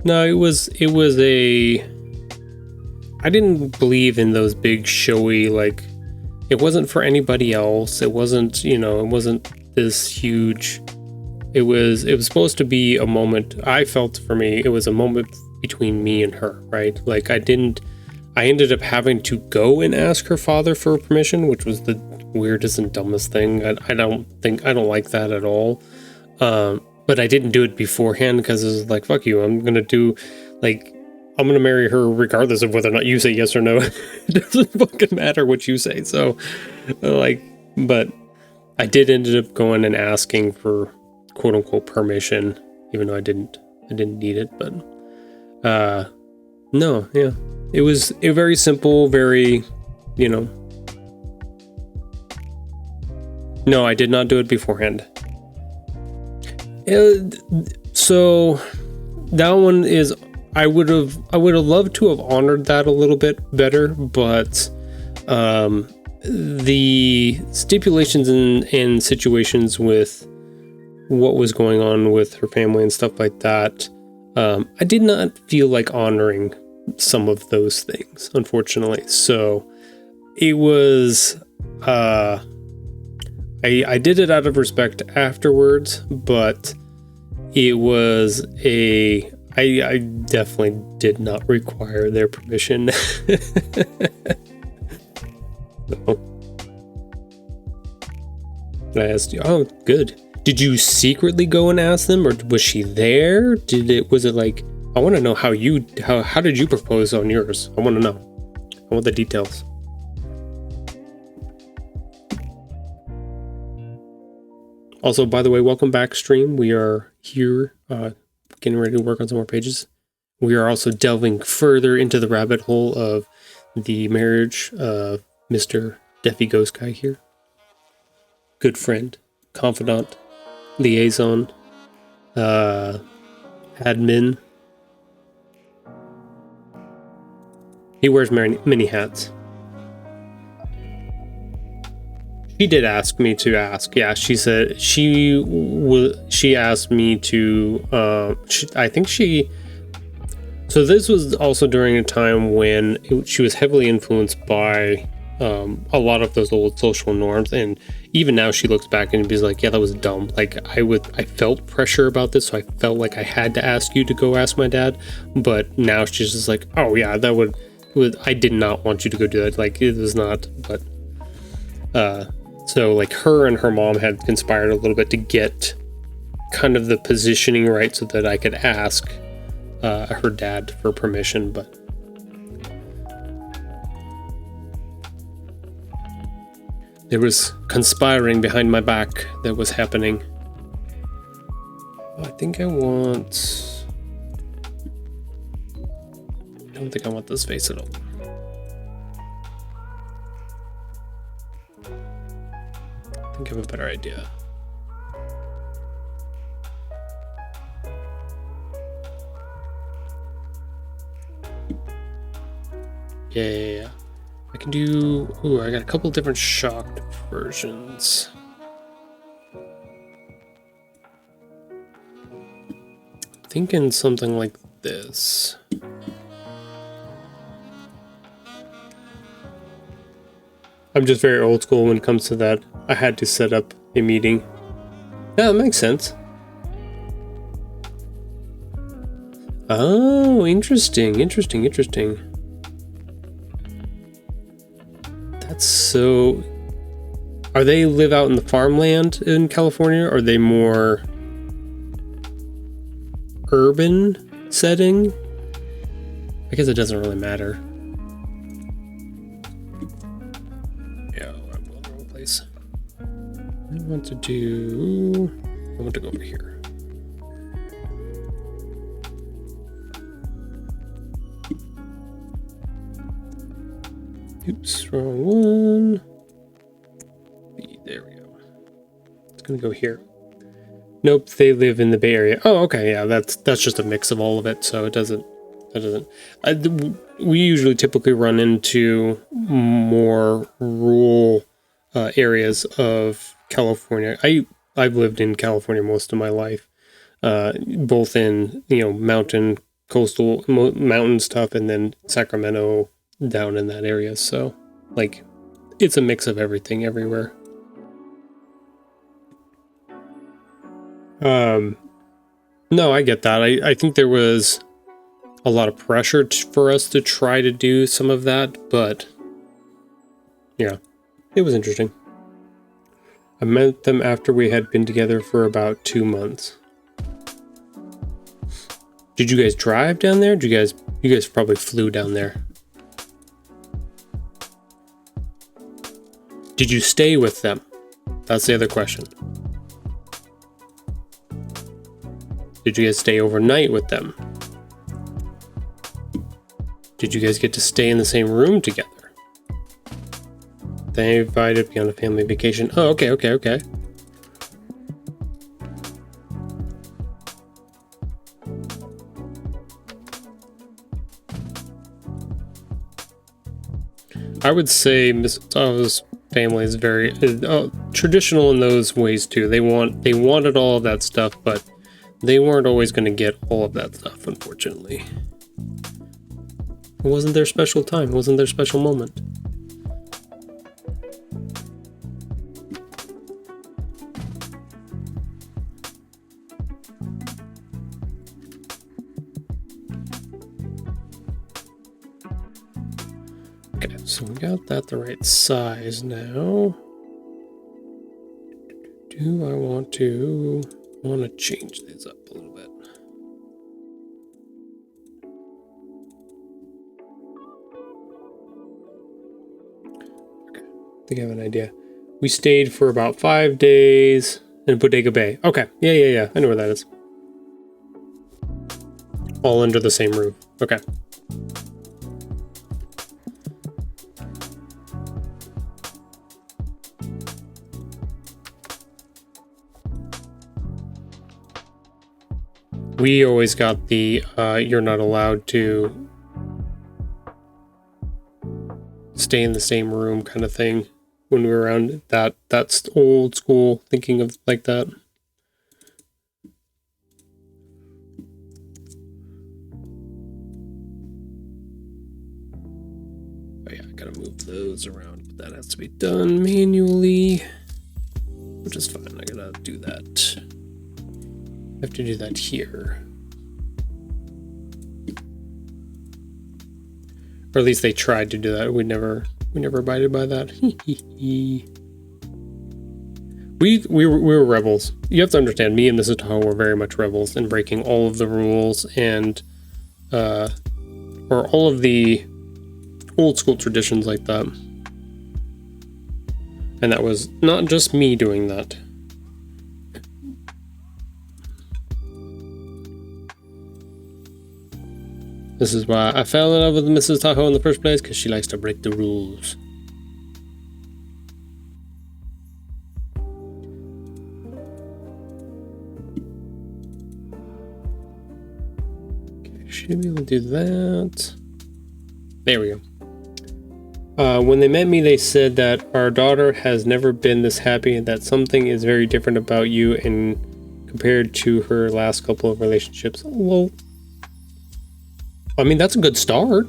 No, it was I didn't believe in those big showy, like, it wasn't for anybody else. It wasn't, you know, it wasn't this huge. It was supposed to be a moment. I felt, for me, it was a moment between me and her, right? Like, I ended up having to go and ask her father for permission, which was the weirdest and dumbest thing. I don't like that at all. But I didn't do it beforehand because it was like, fuck you, I'm going to marry her regardless of whether or not you say yes or no. It doesn't fucking matter what you say. So, but I did end up going and asking for quote unquote permission, even though I didn't need it. But, no, yeah, it was a very simple, very, you know, no, I did not do it beforehand. So that one is, I would have loved to have honored that a little bit better, but the stipulations and situations with what was going on with her family and stuff like that, I did not feel like honoring some of those things, unfortunately. So it was, I did it out of respect afterwards, but it was I definitely did not require their permission. So, I asked you, oh, good. Did you secretly go and ask them, or was she there? Was it like, I want to know how did you propose on yours? I want to know. I want the details. Also, by the way, welcome back, stream. We are here getting ready to work on some more pages. We are also delving further into the rabbit hole of the marriage of Mr. Deafy Ghost Guy here. Good friend, confidant, liaison, admin. He wears many hats. She did ask me to ask. Yeah, she said she asked me to. So this was also during a time when she was heavily influenced by a lot of those old social norms, and even now she looks back and is like, "Yeah, that was dumb." Like I felt pressure about this, so I felt like I had to ask you to go ask my dad. But now she's just like, "Oh yeah, I did not want you to go do that. Like, it was not." But so like her and her mom had conspired a little bit to get kind of the positioning right so that I could ask her dad for permission, but there was conspiring behind my back that was happening. I think I don't think I want this face at all. I think I have a better idea. Yeah. I can do... Ooh, I got a couple different shocked versions. Thinking something like this. I'm just very old school when it comes to that. I had to set up a meeting. Yeah, that makes sense. Oh, interesting. That's so... Are they live out in the farmland in California? Or are they more urban setting? I guess it doesn't really matter. Yeah, I'm going the wrong place. I want to go over here. Oops, wrong one. There we go. It's gonna go here. Nope, they live in the Bay Area. Oh, okay, yeah, that's just a mix of all of it, so it doesn't. We usually typically run into more rural areas of California. I've lived in California most of my life, both in mountain, coastal, mountain stuff, and then Sacramento down in that area. So, like, it's a mix of everything everywhere. No, I get that. I think there was a lot of pressure for us to try to do some of that, but yeah, it was interesting. I met them after we had been together for about 2 months. Did you guys drive down there? You guys probably flew down there. Did you stay with them? That's the other question. Did you guys stay overnight with them? Did you guys get to stay in the same room together? They invited me on a family vacation. Oh, okay. I would say Mrs. Tahoe's family is very traditional in those ways too. They wanted all of that stuff, but they weren't always going to get all of that stuff, unfortunately. It wasn't their special time. It wasn't their special moment. Okay, so we got that the right size now. Do I want to change these up a little bit? Okay, I think I have an idea. We stayed for about 5 days in Bodega Bay. Okay, yeah. I know where that is. All under the same roof. Okay. We always got the you're not allowed to stay in the same room kind of thing when we were around. That's old school thinking of like that. Oh yeah, I gotta move those around, but that has to be done manually, which is fine. I gotta do that. I have to do that here. Or at least they tried to do that. We never abided by that. we were rebels. You have to understand, me and Mrs. Tahoe were very much rebels in breaking all of the rules and or all of the old school traditions like that. And that was not just me doing that. This is why I fell in love with Mrs. Tahoe in the first place, because she likes to break the rules. Okay, should be able to do that. There we go. When they met me, they said that our daughter has never been this happy and that something is very different about you and compared to her last couple of relationships. Well, I mean, that's a good start.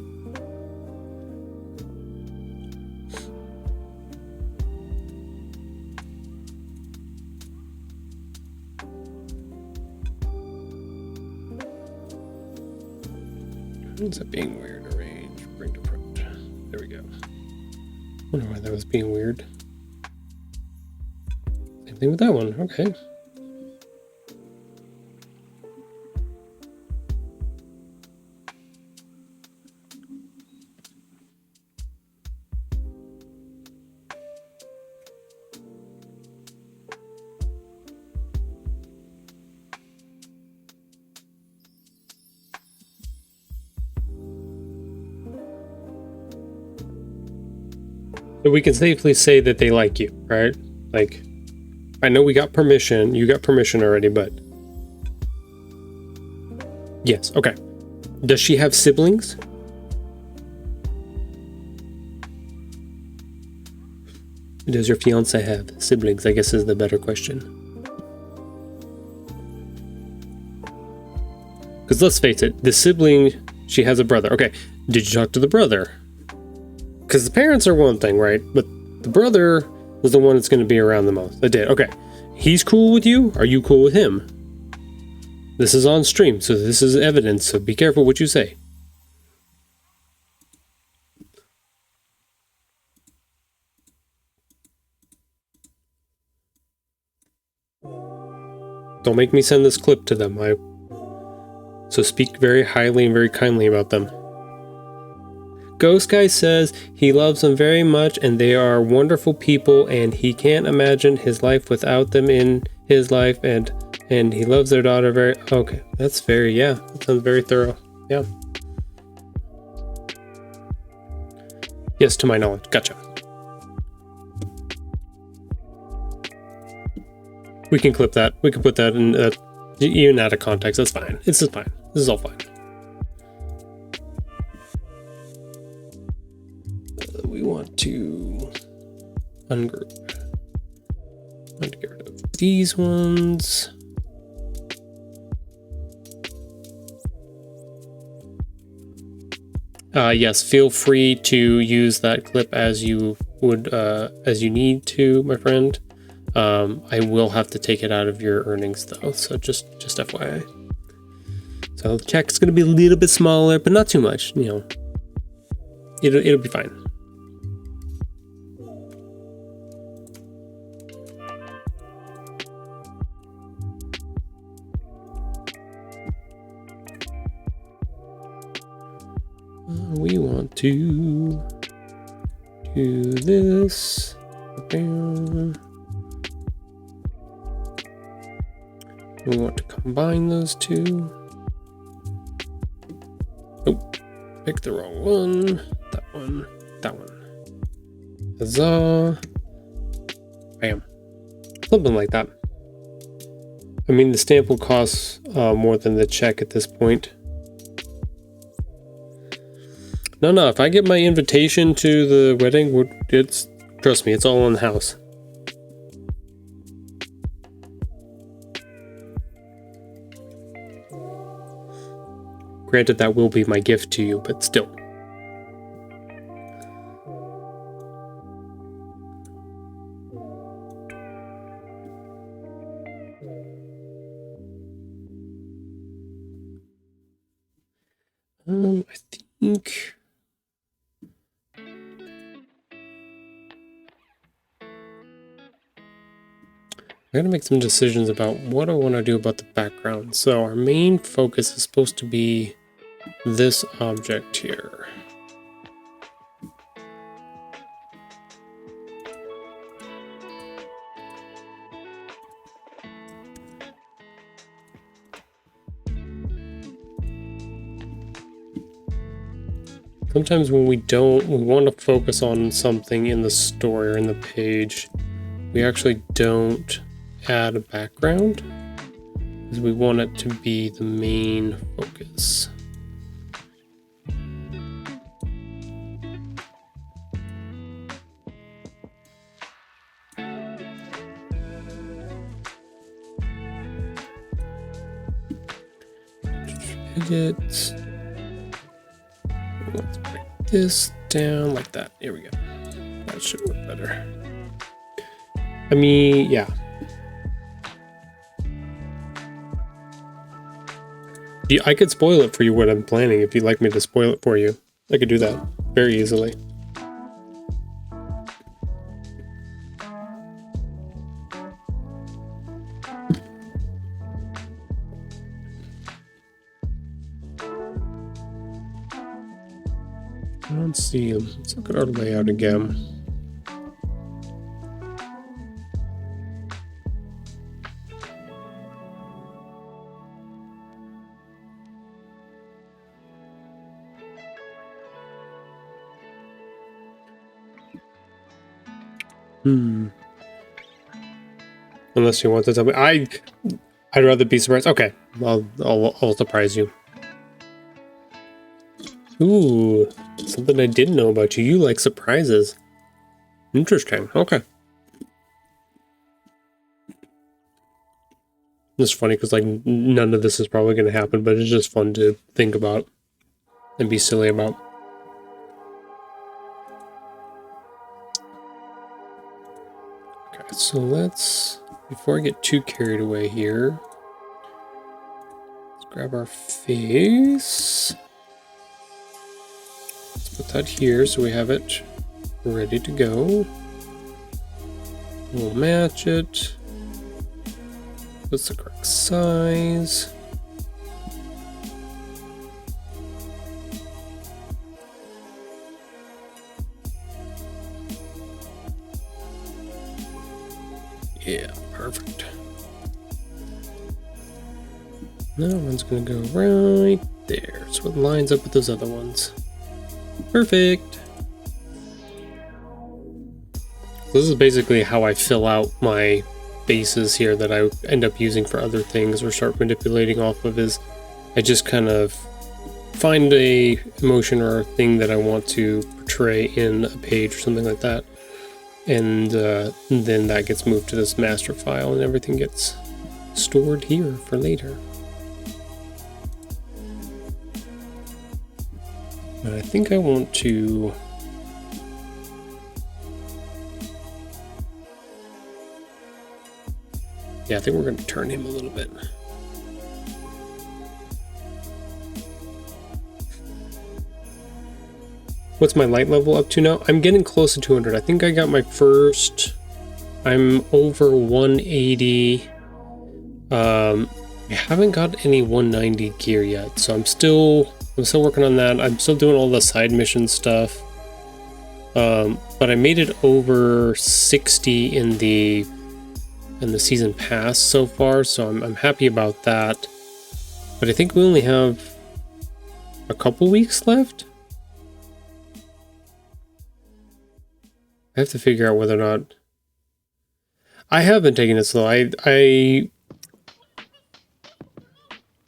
Is that being weird? Arrange, bring to front. There we go. Wonder why that was being weird. Same thing with that one. Okay. So we can safely say that they like you, right? Like, I know we got permission. You got permission already, but... Yes, okay. Does she have siblings? Does your fiance have siblings? I guess is the better question. Because let's face it, the sibling, she has a brother. Okay, did you talk to the brother? Because the parents are one thing, right? But the brother was the one that's going to be around the most. I did. Okay. He's cool with you? Are you cool with him? This is on stream, so this is evidence, so be careful what you say. Don't make me send this clip to them. So speak very highly and very kindly about them. Ghost Guy says he loves them very much and they are wonderful people and he can't imagine his life without them in his life and he loves their daughter very... Okay, that's very... Yeah, that sounds very thorough. Yeah. Yes, to my knowledge. Gotcha. We can clip that. We can put that in even out of context. That's fine. This is fine. This is all fine. We want to ungroup. I want to get rid of these ones. Yes, feel free to use that clip as you would, as you need to, my friend. I will have to take it out of your earnings though, so just FYI. So the check's gonna be a little bit smaller, but not too much. You know, it'll be fine. We want to do this. We want to combine those two. Oh, pick the wrong one. That one. That one. Huzzah. Bam. Something like that. I mean, the stamp will cost more than the check at this point. No, if I get my invitation to the wedding, trust me, it's all in the house. Granted, that will be my gift to you, but still. I think... I gotta make some decisions about what I want to do about the background. So our main focus is supposed to be this object here. Sometimes when we want to focus on something in the story or in the page, we actually don't add a background because we want it to be the main focus. Edit. Let's break this down like that. Here we go. That should work better. I mean, yeah. I could spoil it for you what I'm planning if you'd like me to spoil it for you. I could do that very easily. Let's see. Let's look at our layout again. Unless you want to tell me, I'd rather be surprised. Okay, I'll surprise you. Ooh, something I didn't know about you. You like surprises. Interesting. Okay. It's funny because like none of this is probably going to happen, but it's just fun to think about and be silly about. Okay, so let's, before I get too carried away here, let's grab our face. Let's put that here so we have it ready to go. We'll match it. What's the correct size? Yeah, perfect. That one's gonna go right there, so it lines up with those other ones. Perfect. This is basically how I fill out my bases here that I end up using for other things or start manipulating off of. Is I just kind of find a emotion or a thing that I want to portray in a page or something like that, and then that gets moved to this master file and everything gets stored here for later. But I think I want to I think we're going to turn him a little bit. What's my light level up to now? I'm getting close to 200. I think I got my first. I'm over 180. I haven't got any 190 gear yet, so I'm still working on that. I'm still doing all the side mission stuff. But I made it over 60 in the season pass so far, so I'm happy about that. But I think we only have a couple weeks left. I have to figure out whether or not I have been taking it slow. I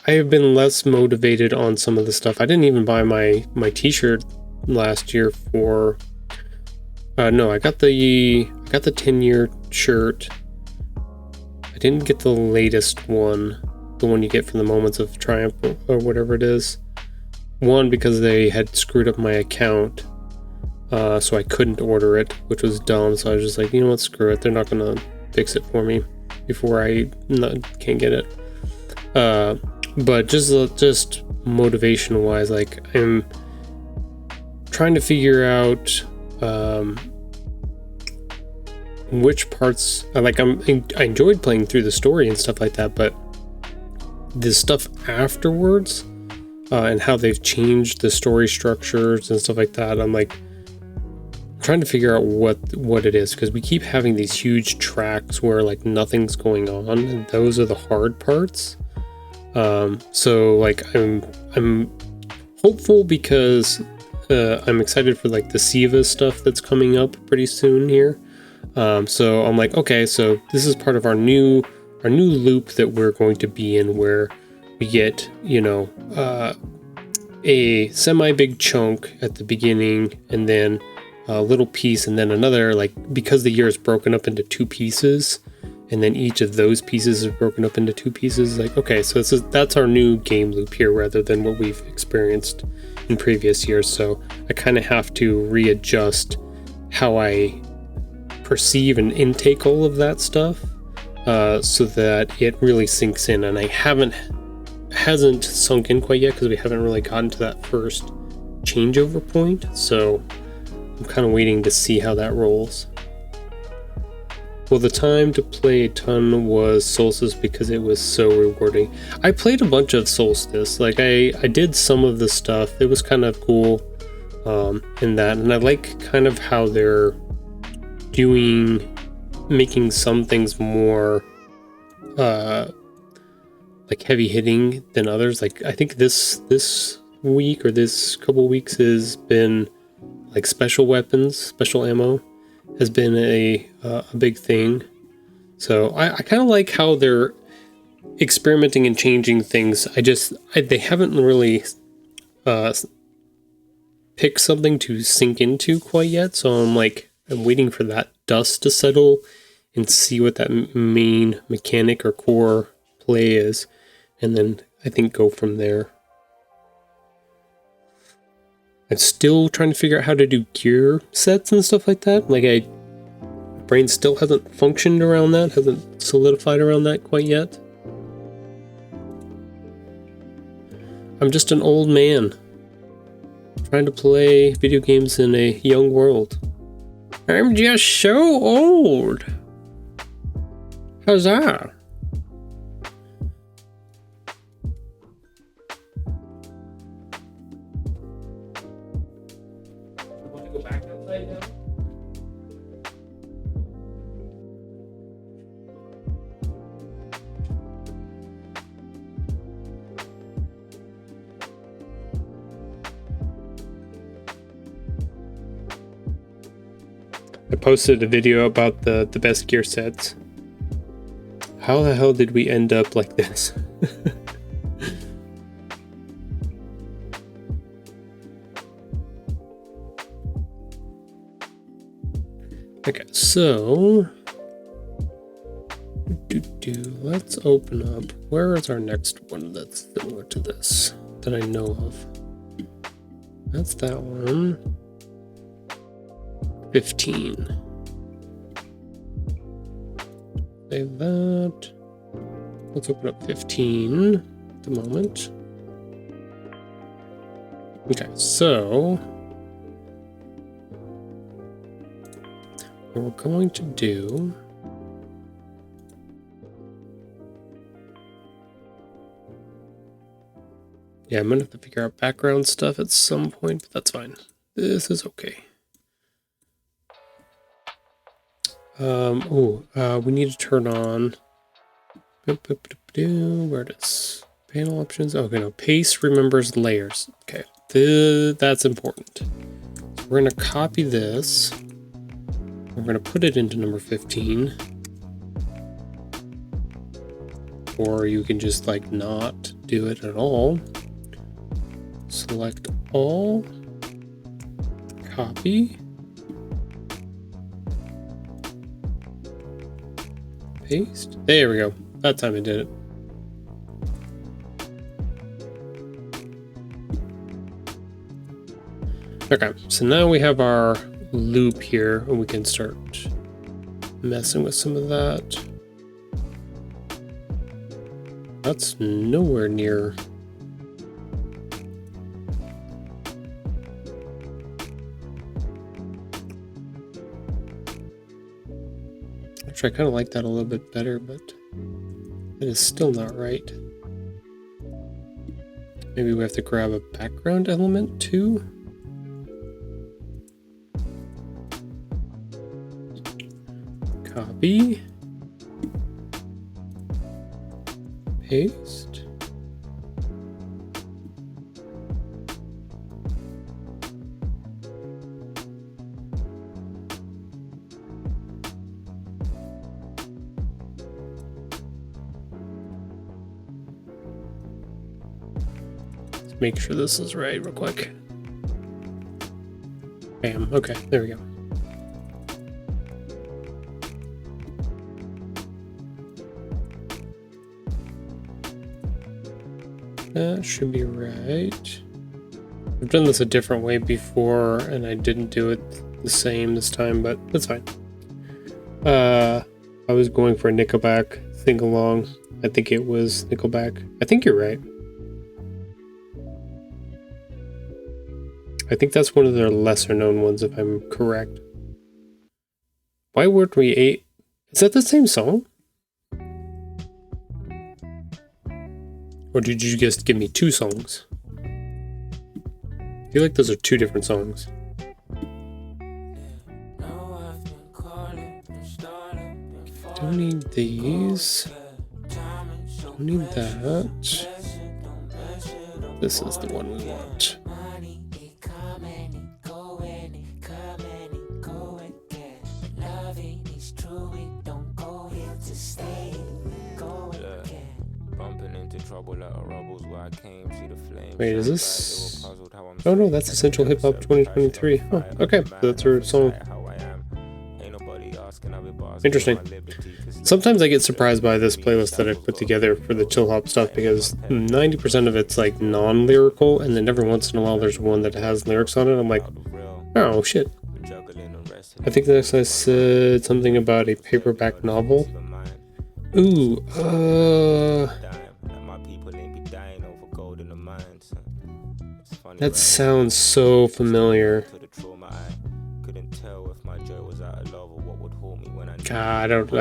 have been less motivated on some of the stuff. I didn't even buy my t-shirt last year for no, I got the 10-year shirt. I didn't get the latest one, the one you get from the Moments of Triumph or whatever it is. One, because they had screwed up my account, so I couldn't order it, which was dumb. So I was just like, you know what, screw it. They're not gonna fix it for me before I can't get it. But just motivation-wise, like I'm trying to figure out which parts I enjoyed playing through the story and stuff like that, but the stuff afterwards and how they've changed the story structures and stuff like that, I'm like trying to figure out what it is, because we keep having these huge tracks where like nothing's going on, and those are the hard parts. So like I'm hopeful because I'm excited for like the Siva stuff that's coming up pretty soon here. So I'm like, okay, so this is part of our new loop that we're going to be in, where we get, you know, a semi-big chunk at the beginning, and then a little piece, and then another, like, because the year is broken up into two pieces, and then each of those pieces is broken up into two pieces. Like, okay, so that's our new game loop here, rather than what we've experienced in previous years. So I kind of have to readjust how I perceive and intake all of that stuff, so that it really sinks in. And I haven't hasn't sunk in quite yet because we haven't really gotten to that first changeover point. So I'm kind of waiting to see how that rolls. Well, the time to play a ton was Solstice because it was so rewarding. I played a bunch of Solstice. Like I did some of the stuff. It was kind of cool in that, and I like kind of how they're making some things more like heavy hitting than others. Like I think this week or this couple weeks has been like special weapons, special ammo has been a big thing. So I kind of like how they're experimenting and changing things. They haven't really picked something to sink into quite yet. So I'm waiting for that dust to settle and see what that main mechanic or core play is, and then I think go from there. I'm still trying to figure out how to do gear sets and stuff like that. My brain still hasn't functioned around that, hasn't solidified around that quite yet. I'm just an old man trying to play video games in a young world. I'm just so old. Huzzah! I posted a video about the best gear sets. How the hell did we end up like this? Okay, so let's open up. Where is our next one that's similar to this that I know of? That's that one. 15. Save that. Let's open up 15 at the moment. Okay, so what we're going to do I'm gonna have to figure out background stuff at some point, but that's fine. This is okay. We need to turn on where it is. Panel options. Okay, no, pace remembers layers. Okay, that's important. So we're gonna copy this. We're gonna put it into number 15. Or you can just not do it at all. Select all, copy, paste. There we go. That time I did it. Okay, so now we have our loop here, and we can start messing with some of that. That's nowhere near. Actually, I kind of like that a little bit better, but it is still not right. Maybe we have to grab a background element too. Copy. Paste. Let's make sure this is right real quick. Bam. Okay, there we go. That should be right. I've done this a different way before, and I didn't do it the same this time, but that's fine. I was going for a Nickelback sing-along. I think it was Nickelback. I think you're right. I think that's one of their lesser known ones, if I'm correct. Why weren't we 8? Is that the same song? Or did you just give me 2 songs? I feel like those are 2 different songs. Don't need these. Don't need that. This is the one we want. Wait, is this? Oh no, that's Essential Hip Hop 2023. Oh, okay, that's her song. Interesting. Sometimes I get surprised by this playlist that I put together for the chill hop stuff because 90% of it's like non-lyrical, and then every once in a while there's one that has lyrics on it. I'm like, oh shit. I think the next I said something about a paperback novel. Ooh, that sounds so familiar. God, I don't know.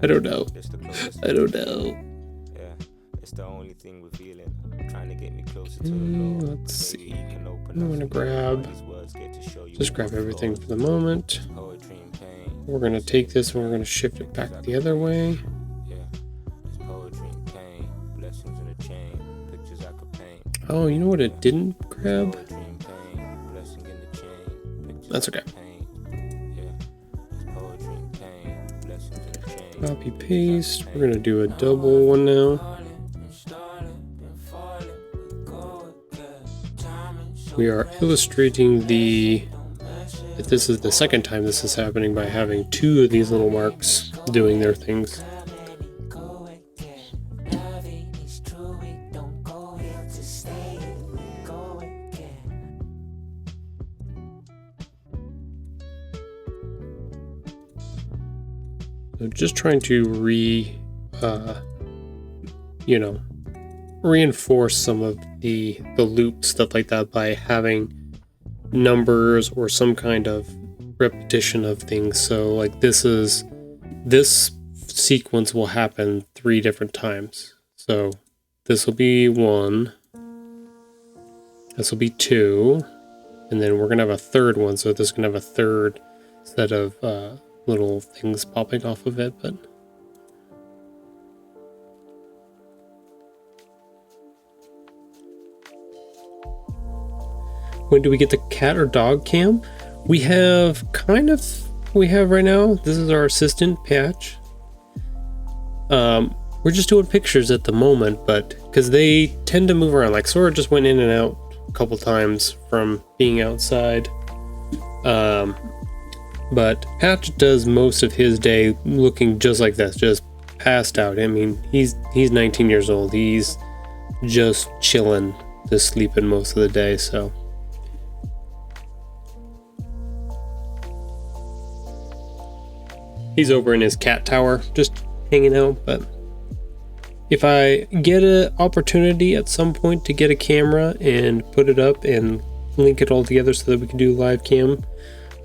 I don't know. Let's see. I'm gonna just grab everything for the moment. We're gonna take this and we're gonna shift it back the other way. Oh, you know what it didn't grab? That's okay. Copy paste. We're gonna do a double one now. We are illustrating if this is the second time this is happening by having 2 of these little marks doing their things. So just trying to reinforce some of the loop stuff like that by having numbers or some kind of repetition of things. So like this sequence will happen 3 different times. So this will be 1, this will be 2, and then we're gonna have a third one. So this is gonna have a third set of little things popping off of it, but when do we get the cat or dog cam? We have right now. This is our assistant Patch. We're just doing pictures at the moment, but because they tend to move around, like Sora just went in and out a couple times from being outside. But Patch does most of his day looking just like this, just passed out. I mean, he's 19 years old. He's just chilling, just sleeping most of the day, so. He's over in his cat tower, just hanging out, but if I get an opportunity at some point to get a camera and put it up and link it all together so that we can do live cam,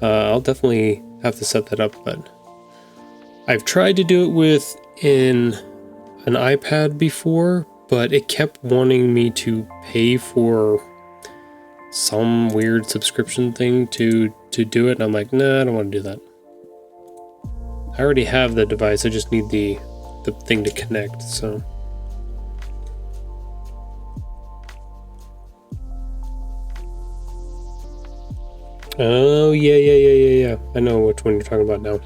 I'll definitely have to set that up. But I've tried to do it with an iPad before, but it kept wanting me to pay for some weird subscription thing to do it, and I'm like, nah, I don't want to do that. I already have the device, I just need the thing to connect, so. Oh, yeah. I know which one you're talking about now.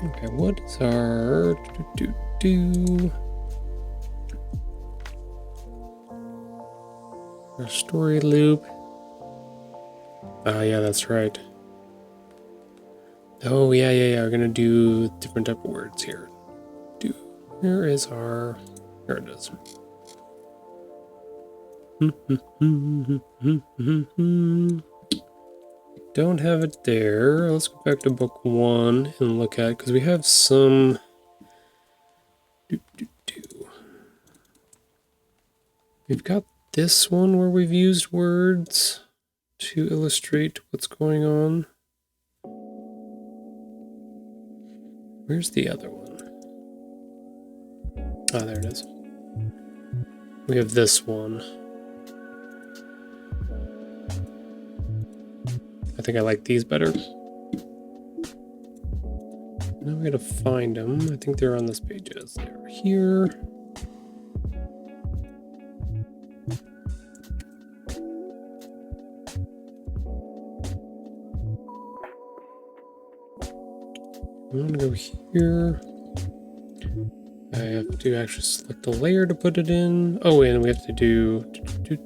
Okay, what is our our story loop? Ah, yeah, that's right. Oh, yeah. We're gonna do different type of words here. Here it is. don't have it there. Let's go back to book 1 and look at, because we have some. We've got this one where we've used words to illustrate what's going on. Where's the other one? Ah, there it is. We have this one. I think I like these better. Now we gotta find them. I think they're on this page. Yes, they're here. I'm gonna go here. I have to actually select a layer to put it in. Oh, and we have to do. We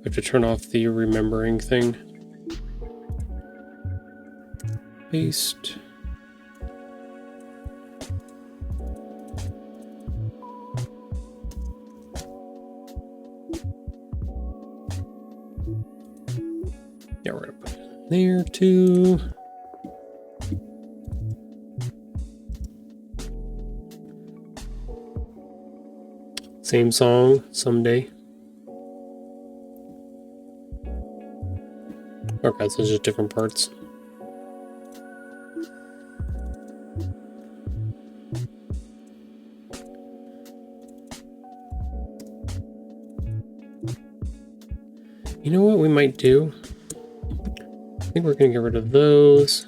have to turn off the remembering thing. Paste. Yeah, we're gonna put it in there too. Same song, Someday. Okay, so it's just different parts. You know what we might do? I think we're gonna get rid of those.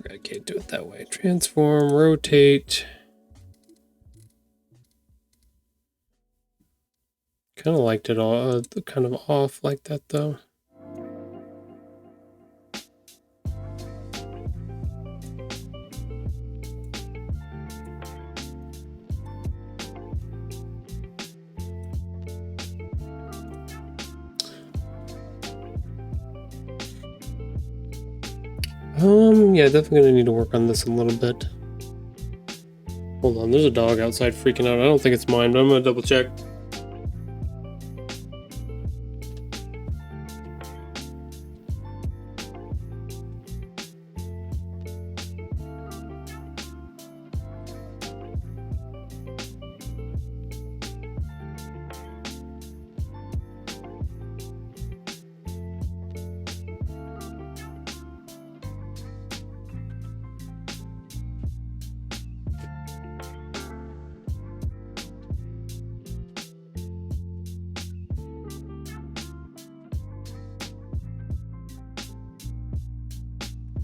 I can't do it that way. Transform, rotate. Kind of liked it all, kind of off like that though. Yeah, definitely gonna need to work on this a little bit. Hold on, there's a dog outside freaking out. I don't think it's mine, but I'm gonna double check.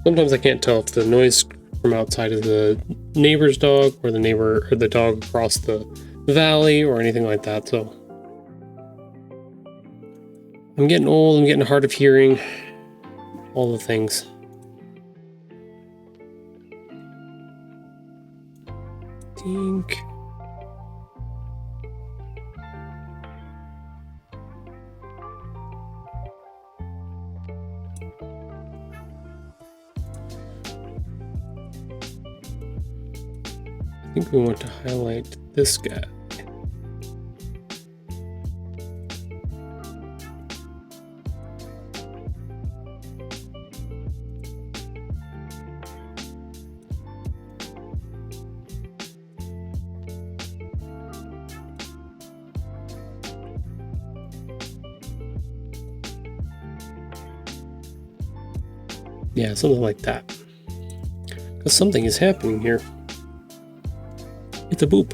Sometimes I can't tell if the noise from outside is the neighbor's dog or the dog across the valley or anything like that. So I'm getting old, I'm getting hard of hearing, all the things. Dink. I think we want to highlight this guy. Yeah, something like that. Because something is happening here. It's a boop.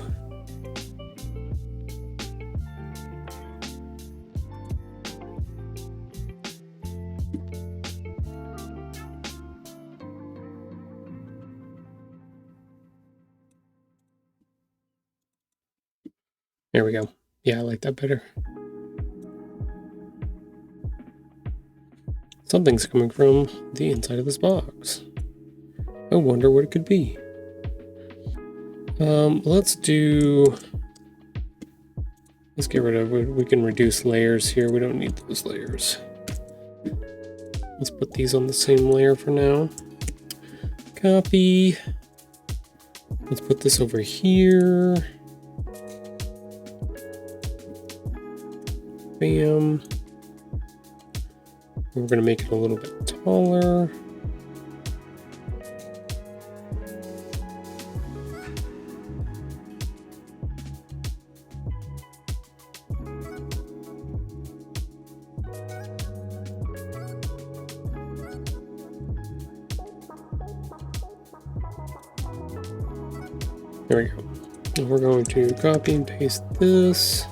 There we go. Yeah, I like that better. Something's coming from the inside of this box. I wonder what it could be. Let's get rid of, we can reduce layers here. We don't need those layers. Let's put these on the same layer for now. Copy. Let's put this over here. Bam. We're going to make it a little bit taller. There we go. And we're going to copy and paste this.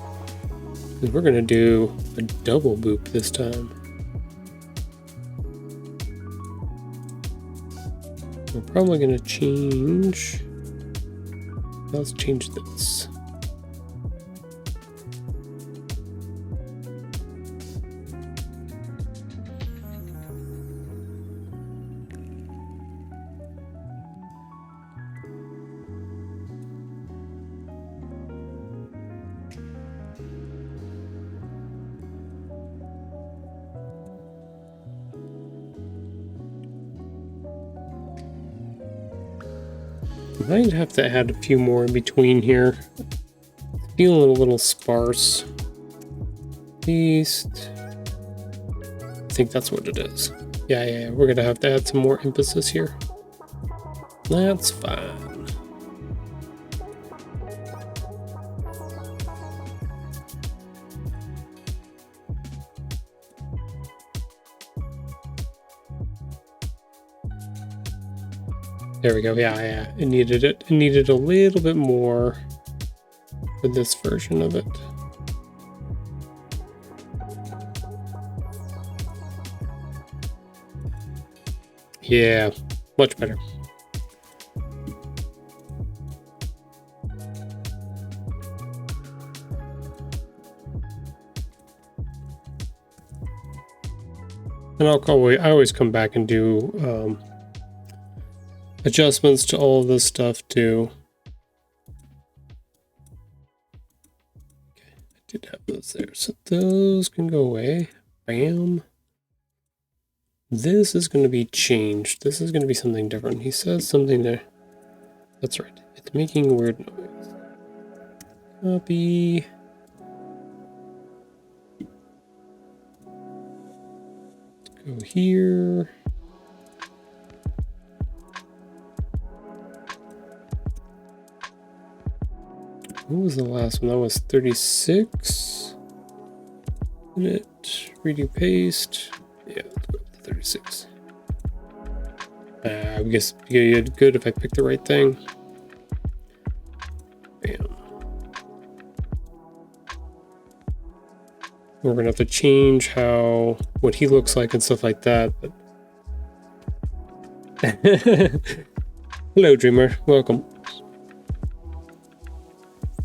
And we're going to do a double boop this time. We're probably going to change. Let's change this. Might have to add a few more in between here. Feeling a little sparse. Paste. I think that's what it is. Yeah. We're gonna have to add some more emphasis here. That's fine. There we go. Yeah. It needed it. It needed a little bit more for this version of it. Yeah, much better. And I always come back and do adjustments to all of this stuff too. Okay, I did have those there, so those can go away. Bam. This is going to be changed. This is going to be something different. He says something there. That's right. It's making a weird noise. Copy. Let's go here. What was the last one? That was 36. Minute. Redo paste. Yeah, let's go up to 36. I guess it'd be good if I picked the right thing. Bam. We're gonna have to change what he looks like and stuff like that. But hello, Dreamer. Welcome.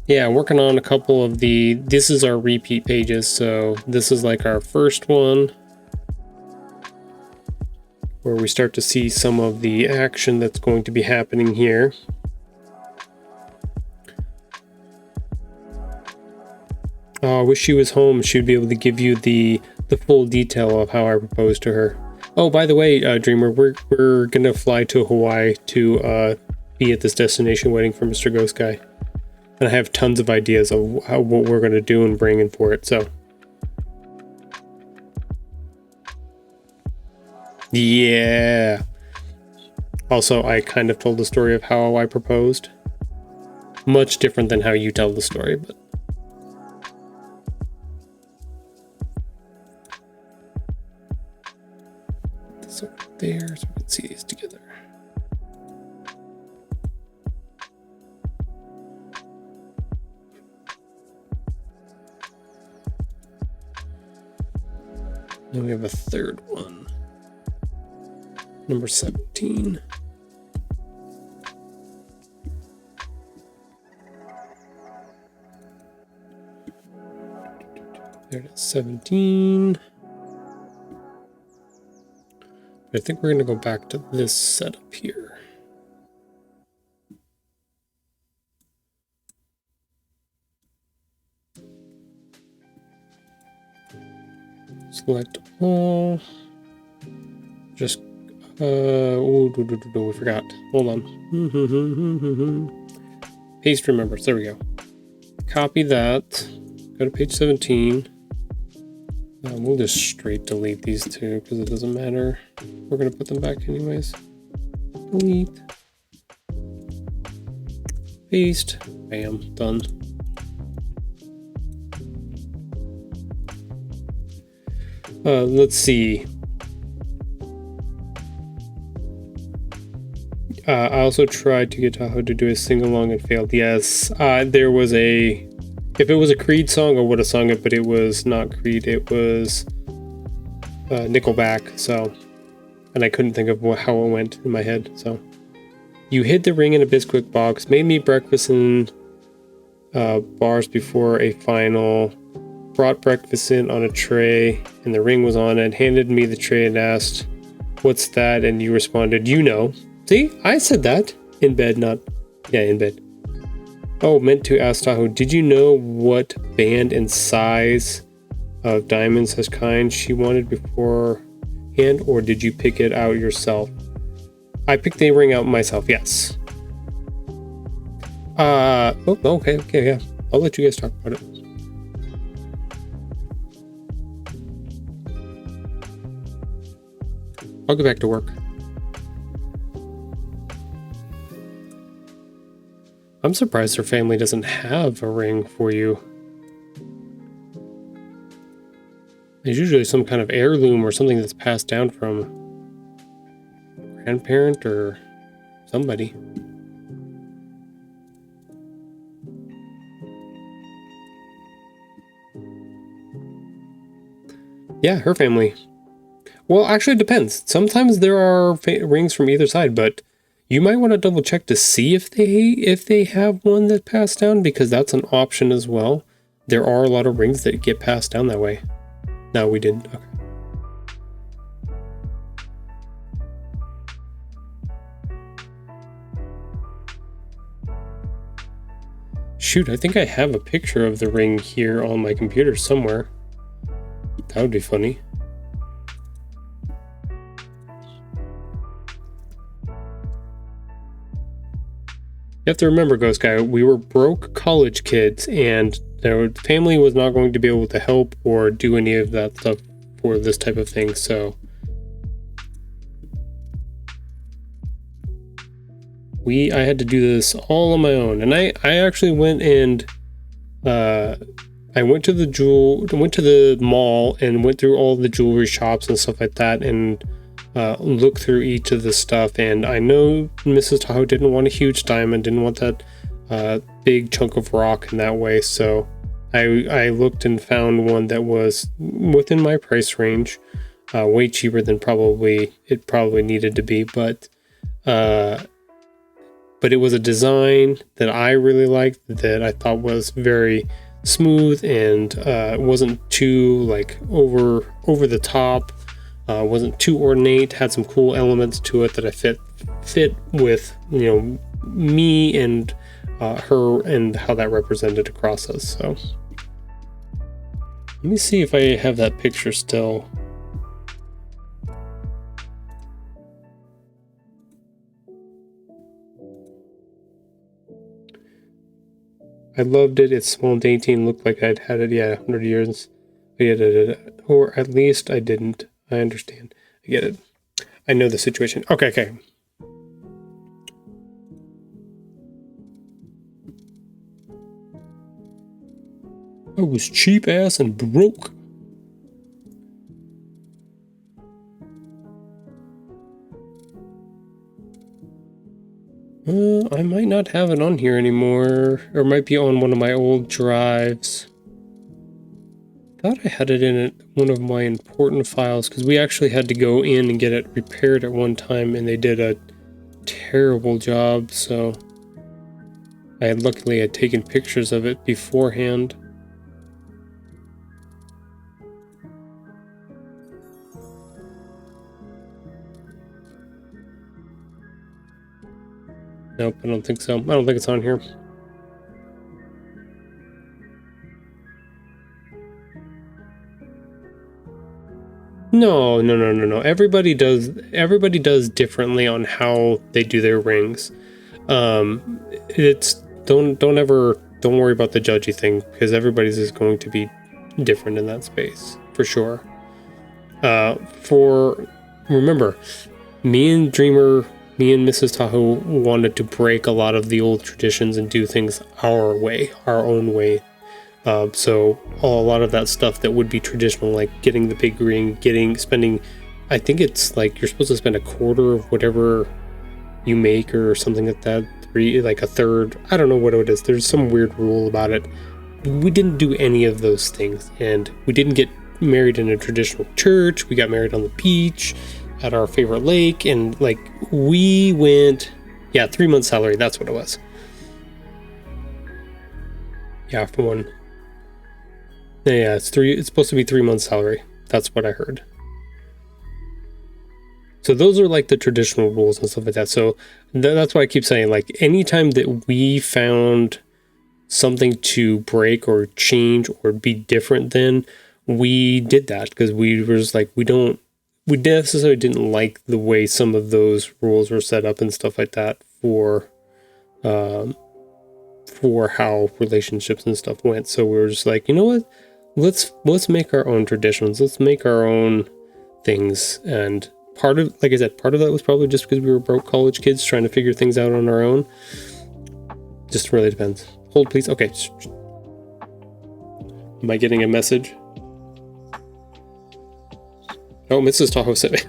Yeah, I'm working on a couple of this is our repeat pages, so this is like our first one where we start to see some of the action that's going to be happening here. Oh, I wish she was home. She'd be able to give you the full detail of how I proposed to her. Oh, by the way, Dreamer, we're gonna fly to Hawaii to be at this destination waiting for Mr. Ghost Guy. And I have tons of ideas of what we're going to do and bring in for it, so. Yeah. Also, I kind of told the story of how I proposed. Much different than how you tell the story, but. This over there so we can see these together. Then we have a third one. Number 17. There it is, 17. I think we're going to go back to this setup here. Select all. Just, we forgot. Hold on. Paste remembers. There we go. Copy that. Go to page 17. We'll just straight delete these two because it doesn't matter. We're going to put them back anyways. Delete. Paste. Bam. Done. Let's see. I also tried to get Tahoe to do a sing-along and failed. Yes, there was a... If it was a Creed song, I would have sung it, but it was not Creed. It was Nickelback, so... And I couldn't think of how it went in my head, so... You hid the ring in a Bisquick box, made me breakfast in bars before a final, brought breakfast in on a tray, and the ring was on it, handed me the tray and asked, "What's that?" And you responded, "You know." See, I said that. In bed, not... Yeah, in bed. Oh, meant to ask Tahoe, did you know what band and size of diamonds as kind she wanted beforehand, or did you pick it out yourself? I picked the ring out myself, yes. Okay, yeah. I'll let you guys talk about it. I'll get back to work. I'm surprised her family doesn't have a ring for you. There's usually some kind of heirloom or something that's passed down from a grandparent or somebody. Yeah, her family. Well, actually it depends. Sometimes there are rings from either side, but you might want to double check to see if they have one that passed down, because that's an option as well. There are a lot of rings that get passed down that way. No, we didn't. Okay. Shoot, I think I have a picture of the ring here on my computer somewhere. That would be funny. You have to remember, Ghost Guy, we were broke college kids, and their family was not going to be able to help or do any of that stuff for this type of thing, so... I had to do this all on my own, and I actually went and... I went to the mall and went through all the jewelry shops and stuff like that, and looked through each of the stuff. And I know Mrs. Tahoe didn't want a huge diamond, didn't want that big chunk of rock in that way. So I looked and found one that was within my price range, way cheaper than it probably needed to be, but it was a design that I really liked, that I thought was very smooth and wasn't too like over the top, wasn't too ornate, had some cool elements to it that I fit with, you know, me and her and how that represented across us. So let me see if I have that picture still. I loved it. It's small and dainty and looked like I'd had it, 100 years. Or at least I didn't. I understand. I get it. I know the situation. Okay. I was cheap ass and broke. I might not have it on here anymore, or it might be on one of my old drives. Thought I had it in one of my important files, because we actually had to go in and get it repaired at one time, and they did a terrible job, so I had luckily had taken pictures of it beforehand. Nope, I don't think so. I don't think it's on here. No. Everybody does differently on how they do their rings. It's don't worry about the judgy thing, because everybody's is going to be different in that space for sure. Remember, me and Mrs. Tahoe wanted to break a lot of the old traditions and do things our own way. So a lot of that stuff that would be traditional, like getting the big ring, spending, I think it's like you're supposed to spend a quarter of whatever you make or something like that, like a third. I don't know what it is. There's some weird rule about it. We didn't do any of those things, and we didn't get married in a traditional church. We got married on the beach at our favorite lake, and like we went, 3 months salary. That's what it was. Yeah, for one. Yeah, it's supposed to be 3 months salary. That's what I heard. So those are like the traditional rules and stuff like that. So that's why I keep saying, like, anytime that we found something to break or change or be different than, we did that, because we were just like, we necessarily didn't like the way some of those rules were set up and stuff like that for how relationships and stuff went. So we were just like, you know what? Let's make our own traditions. Let's make our own things. And part of that was probably just because we were broke college kids trying to figure things out on our own. Just really depends. Hold, please. Okay. Am I getting a message? Oh, Mrs. Tahoe sent me.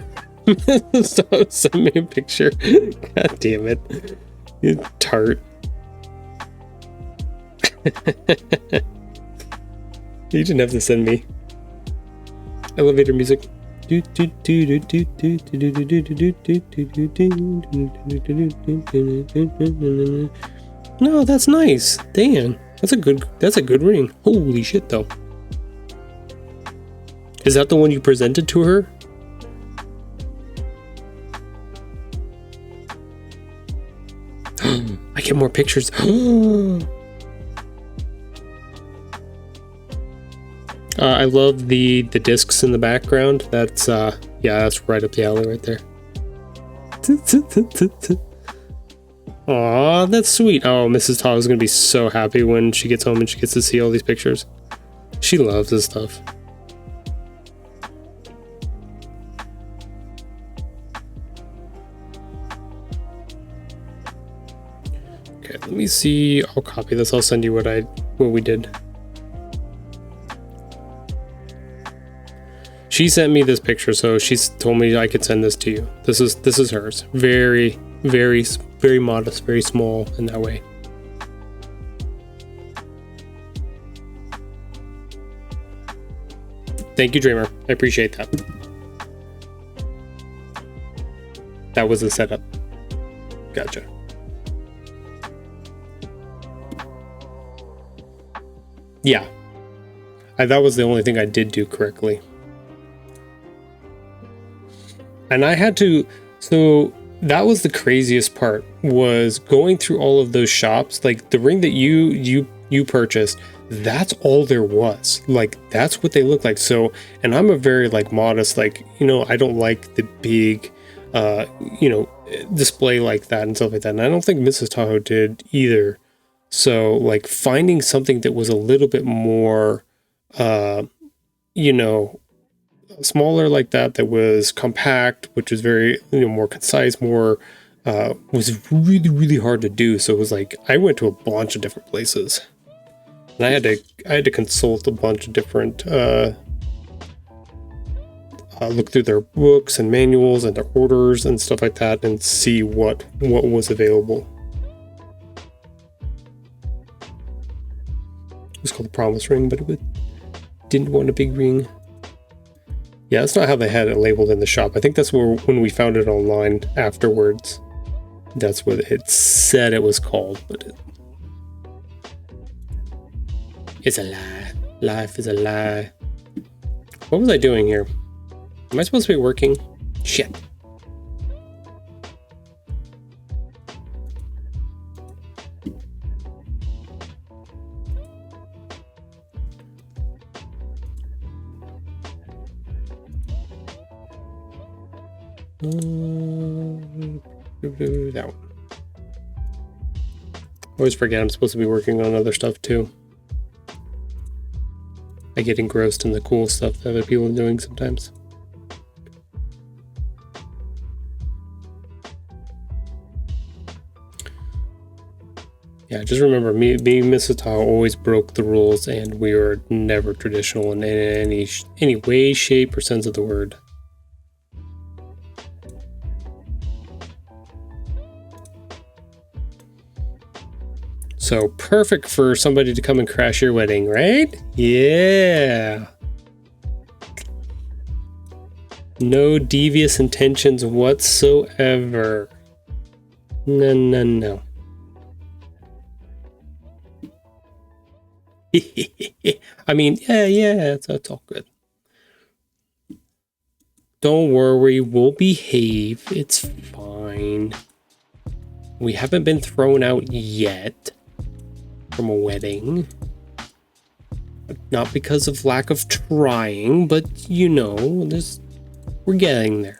Mrs. Tahoe sent me a picture. God damn it. You tart. You didn't have to send me. Elevator music. No, that's nice. Damn. That's a good ring. Holy shit, though. Is that the one you presented to her? I get more pictures. I love the discs in the background. That's that's right up the alley right there. Aw, that's sweet. Oh, Mrs. Tahoe is gonna be so happy when she gets home and she gets to see all these pictures. She loves this stuff. Okay, let me see. I'll copy this. I'll send you what we did. She sent me this picture, so she's told me I could send this to you. This is hers. Very, very, very modest, very small in that way. Thank you, Dreamer. I appreciate that. That was the setup. Gotcha. Yeah. That was the only thing I did do correctly. And I had to, so that was the craziest part, was going through all of those shops. Like the ring that you purchased, that's all there was. Like that's what they look like. So, and I'm a very like modest, like, I don't like the big, display like that and stuff like that. And I don't think Mrs. Tahoe did either. So like finding something that was a little bit more, smaller like that was compact, which was very more concise, more was really, really hard to do. So it was like I went to a bunch of different places, and I had to consult a bunch of different look through their books and manuals and their orders and stuff like that, and see what was available. It was called the promise ring, but it didn't want a big ring. Yeah, that's not how they had it labeled in the shop. I think that's when we found it online afterwards. That's what it said it was called, but it's a lie. Life is a lie. What was I doing here? Am I supposed to be working? Shit. That one. Always forget I'm supposed to be working on other stuff too. I get engrossed in the cool stuff that other people are doing sometimes. Yeah, just remember, me and Mrs. Tahoe always broke the rules, and we were never traditional in any way, shape, or sense of the word. So perfect for somebody to come and crash your wedding, right? Yeah. No devious intentions whatsoever. No, no, no. I mean, yeah, it's all good. Don't worry, we'll behave. It's fine. We haven't been thrown out yet from a wedding. Not because of lack of trying, but you know, we're getting there.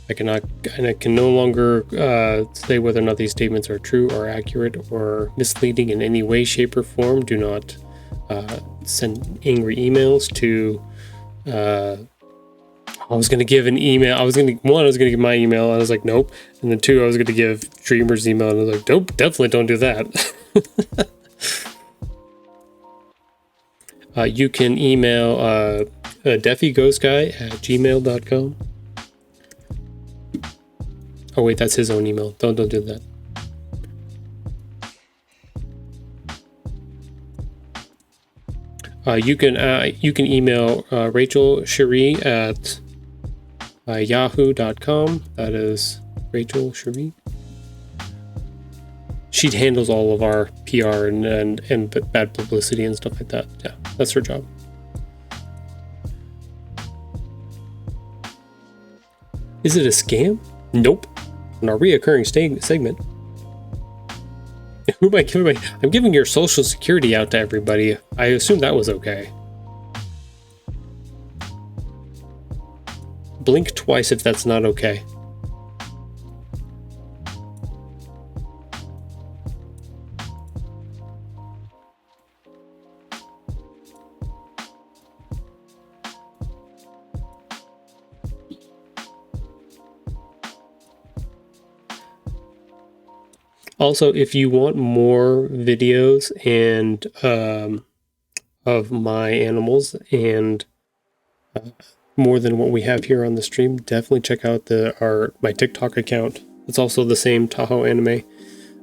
I can no longer say whether or not these statements are true or accurate or misleading in any way, shape, or form. Do not send angry emails to. I was gonna give an email. I was gonna give my email. And I was like, nope. And then 2, I was gonna give Dreamer's email, and I was like, nope, definitely don't do that. You can email DeffyGhostGuy@gmail.com. Oh wait, that's his own email. Don't do that. You can email Rachel Cherie at yahoo.com. That is Rachel Cherie. She handles all of our PR and bad publicity and stuff like that. Yeah, that's her job. Is it a scam? Nope. On our reoccurring segment. Who am I giving? I'm giving your social security out to everybody. I assume that was okay. Blink twice if that's not okay. Also, if you want more videos and of my animals and more than what we have here on the stream, definitely check out my TikTok account. It's also the same Tahoe Anime.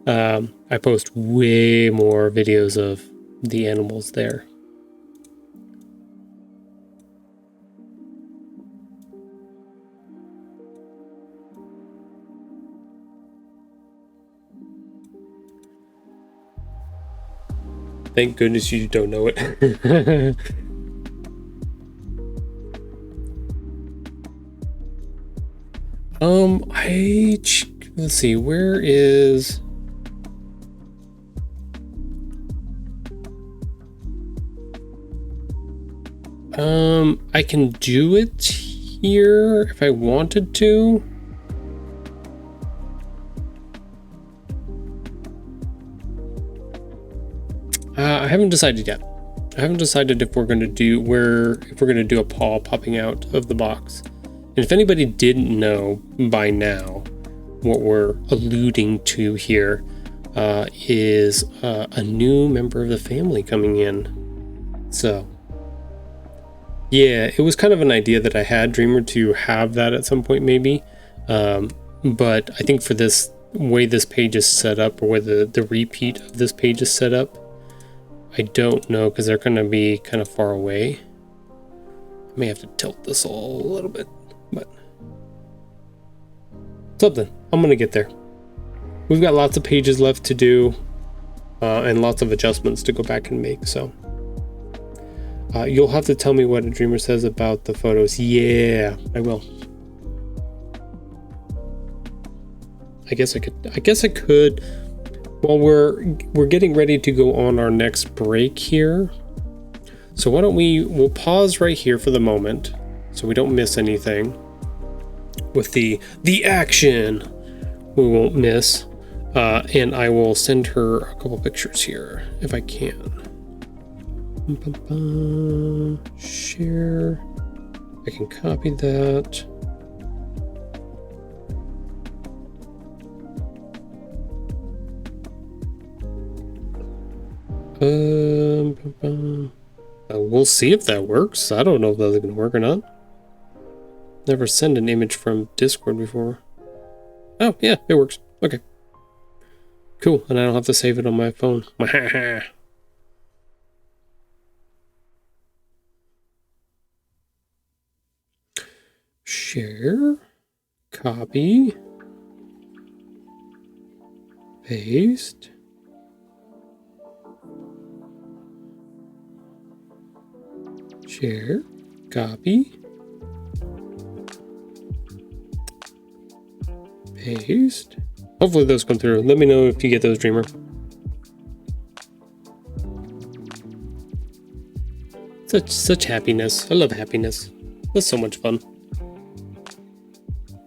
I post way more videos of the animals there. Thank goodness you don't know it. Let's see, where is... I can do it here if I wanted to. I haven't decided yet. I haven't decided if we're going to do a paw popping out of the box. And if anybody didn't know by now, what we're alluding to here is a new member of the family coming in. So, yeah, it was kind of an idea that I had, Dreamer, to have that at some point maybe. But I think for this way this page is set up, or where the repeat of this page is set up, I don't know, because they're going to be kind of far away. I may have to tilt this all a little bit, but something. I'm going to get there. we've got lots of pages left to do, and lots of adjustments to go back and make. So you'll have to tell me what a dreamer says about the photos. Yeah, I will. I guess I could. Well, we're getting ready to go on our next break here. So why don't we'll pause right here for the moment so we don't miss anything with the action we won't miss. And I will send her a couple pictures here if I can. Share. I can copy that. We'll see if that works. I don't know if that's gonna work or not. Never sent an image from Discord before. Oh yeah, it works. Okay. Cool, and I don't have to save it on my phone. Share, copy, paste. Share, copy, paste. Hopefully those come through. Let me know if you get those, Dreamer. Such happiness. I love happiness. That's so much fun.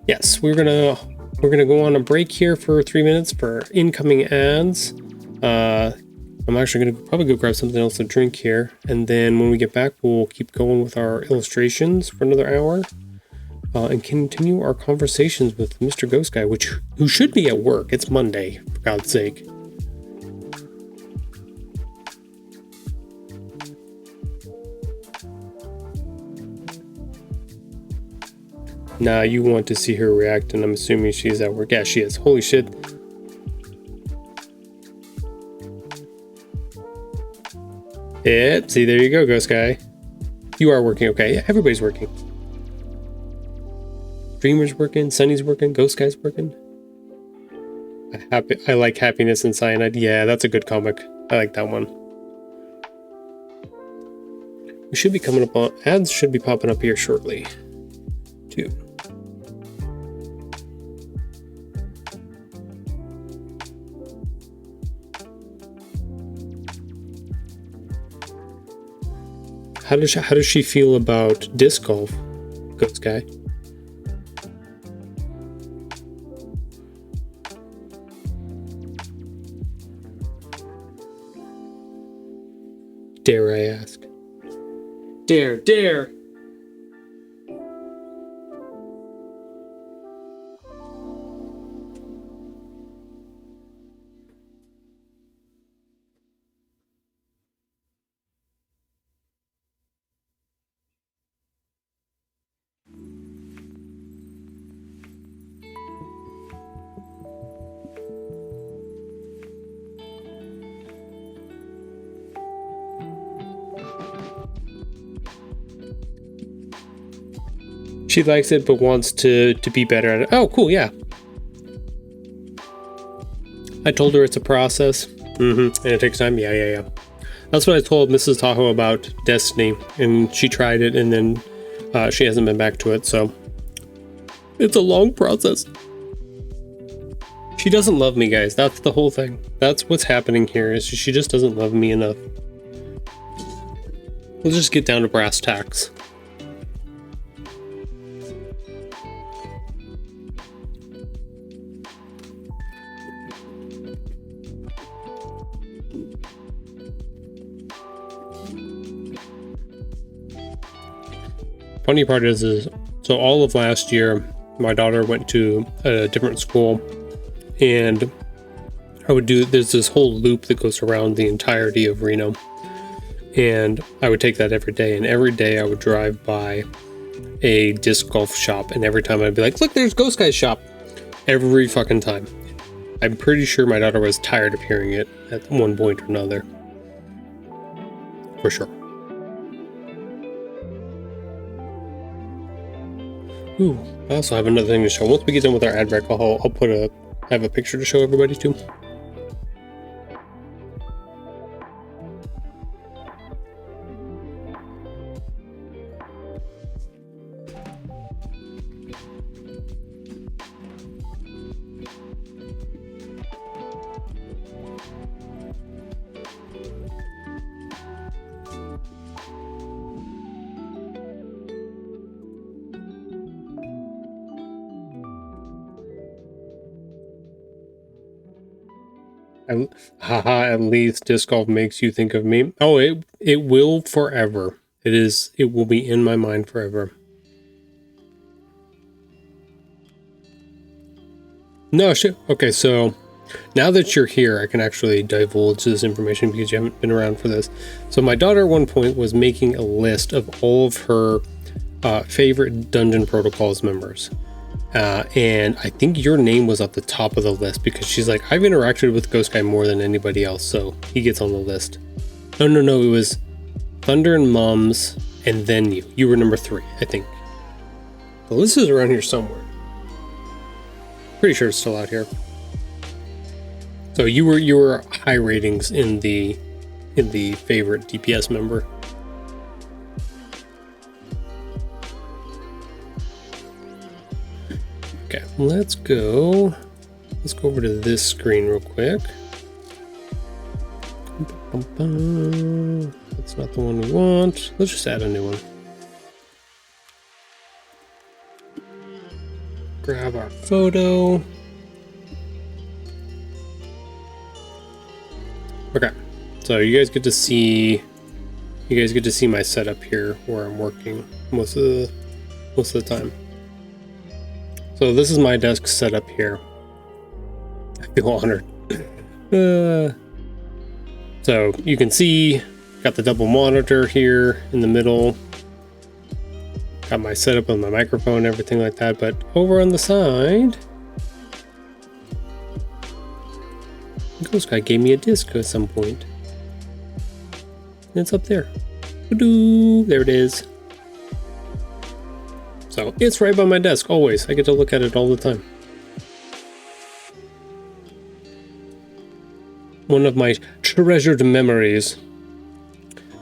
Yes, we're gonna go on a break here for 3 minutes for incoming ads. I'm actually gonna probably go grab something else to drink here, and then when we get back, we'll keep going with our illustrations for another hour, and continue our conversations with Mr. Ghost Guy, who should be at work. It's Monday, for God's sake. Nah, you want to see her react, and I'm assuming she's at work. Yeah, she is. Holy shit. Yep, see, there you go, Ghost Guy. You are working, okay. Yeah, everybody's working. Dreamer's working, Sunny's working, Ghost Guy's working. I like Happiness and Cyanide. Yeah, that's a good comic. I like that one. We should be coming up on... Ads should be popping up here shortly, too. How does she feel about disc golf, Ghost Guy? Dare I ask? Dare! She likes it, but wants to be better at it. Oh, cool, yeah. I told her it's a process. And it takes time. Yeah. That's what I told Mrs. Tahoe about Destiny, and she tried it, and then she hasn't been back to it, so it's a long process. She doesn't love me, guys. That's the whole thing. That's what's happening here, is she just doesn't love me enough. We'll just get down to brass tacks. Funny part is so all of last year, my daughter went to a different school, and there's this whole loop that goes around the entirety of Reno, and I would take that every day, and every day I would drive by a disc golf shop, and every time I'd be like, look, there's Ghost Guy's shop. Every fucking time. I'm pretty sure my daughter was tired of hearing it at one point or another. For sure. Ooh, I also have another thing to show. Once we get done with our ad break, I'll put a I have a picture to show everybody too. Haha, at least disc golf makes you think of me. Oh, it will forever. It will be in my mind forever. No, shit. Okay, so now that you're here, I can actually divulge this information because you haven't been around for this. So my daughter at one point was making a list of all of her favorite Dungeon Protocols members. And I think your name was at the top of the list because she's like, I've interacted with Ghost Guy more than anybody else, so he gets on the list. No, it was Thunder and Mums, and then you. You were number 3, I think. The list is around here somewhere. Pretty sure it's still out here. So you were high ratings in the favorite DPS member. Okay, let's go over to this screen real quick. That's not the one we want. Let's just add a new one. Grab our photo. Okay, so you guys get to see my setup here where I'm working most of the time. So this is my desk setup here. I feel honored. So you can see, got the double monitor here in the middle. Got my setup on my microphone, everything like that. But over on the side, Ghost Guy gave me a disc at some point. And it's up there. There it is. So it's right by my desk, always. I get to look at it all the time. One of my treasured memories.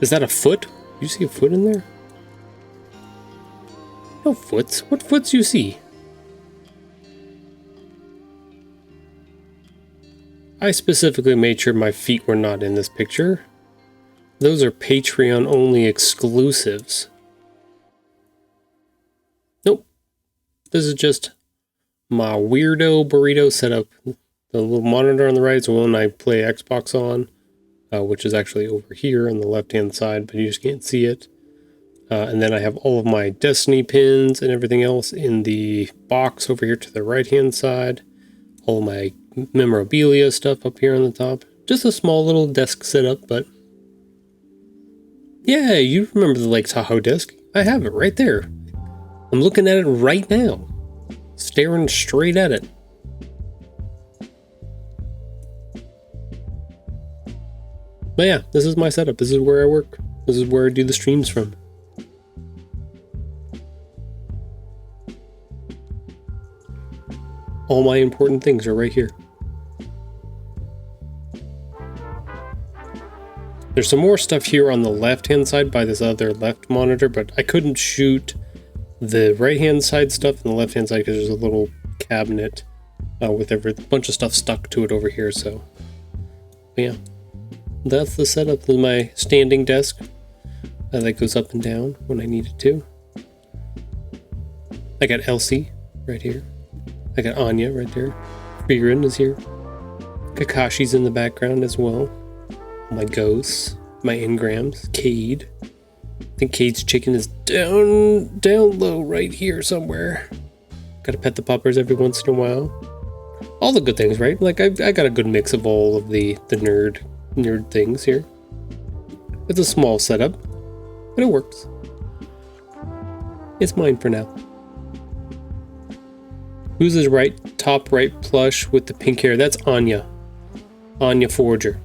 Is that a foot? You see a foot in there? No foots. What foots you see? I specifically made sure my feet were not in this picture. Those are Patreon only exclusives. Nope. This is just my weirdo burrito setup. The little monitor on the right is the one I play Xbox on, which is actually over here on the left-hand side, but you just can't see it. And then I have all of my Destiny pins and everything else in the box over here to the right-hand side. All my memorabilia stuff up here on the top. Just a small little desk setup, but yeah, you remember the Lake Tahoe desk. I have it right there. I'm looking at it right now. Staring straight at it. But yeah, this is my setup. This is where I work. This is where I do the streams from. All my important things are right here. There's some more stuff here on the left-hand side by this other left monitor, but I couldn't shoot the right-hand side stuff and the left-hand side because there's a little cabinet with a bunch of stuff stuck to it over here, so yeah. That's the setup of my standing desk that goes up and down when I need it to. I got Elsie right here. I got Anya right there. Frieren is here. Kakashi's in the background as well. My ghosts, my engrams, Cade. I think Cade's chicken is down low right here somewhere. Gotta pet the puppers every once in a while. All the good things, right? Like I got a good mix of all of the nerd things here. It's a small setup, but it works. It's mine for now. Who's this top right plush with the pink hair? That's Anya. Anya Forger.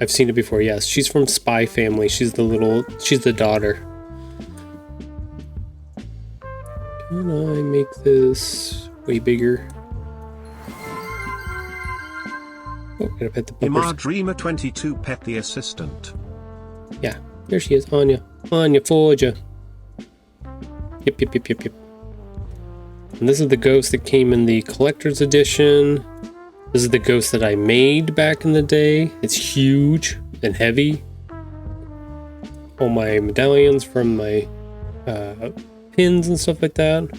I've seen it before, yes. She's from Spy Family. She's the daughter. Can I make this way bigger? Oh, gotta pet the puppers. Imadreamer22 pet the assistant. Yeah, there she is, Anya. Anya Forger. Yep. And this is the ghost that came in the collector's edition. This is the ghost that I made back in the day. It's huge and heavy. All my medallions from my pins and stuff like that.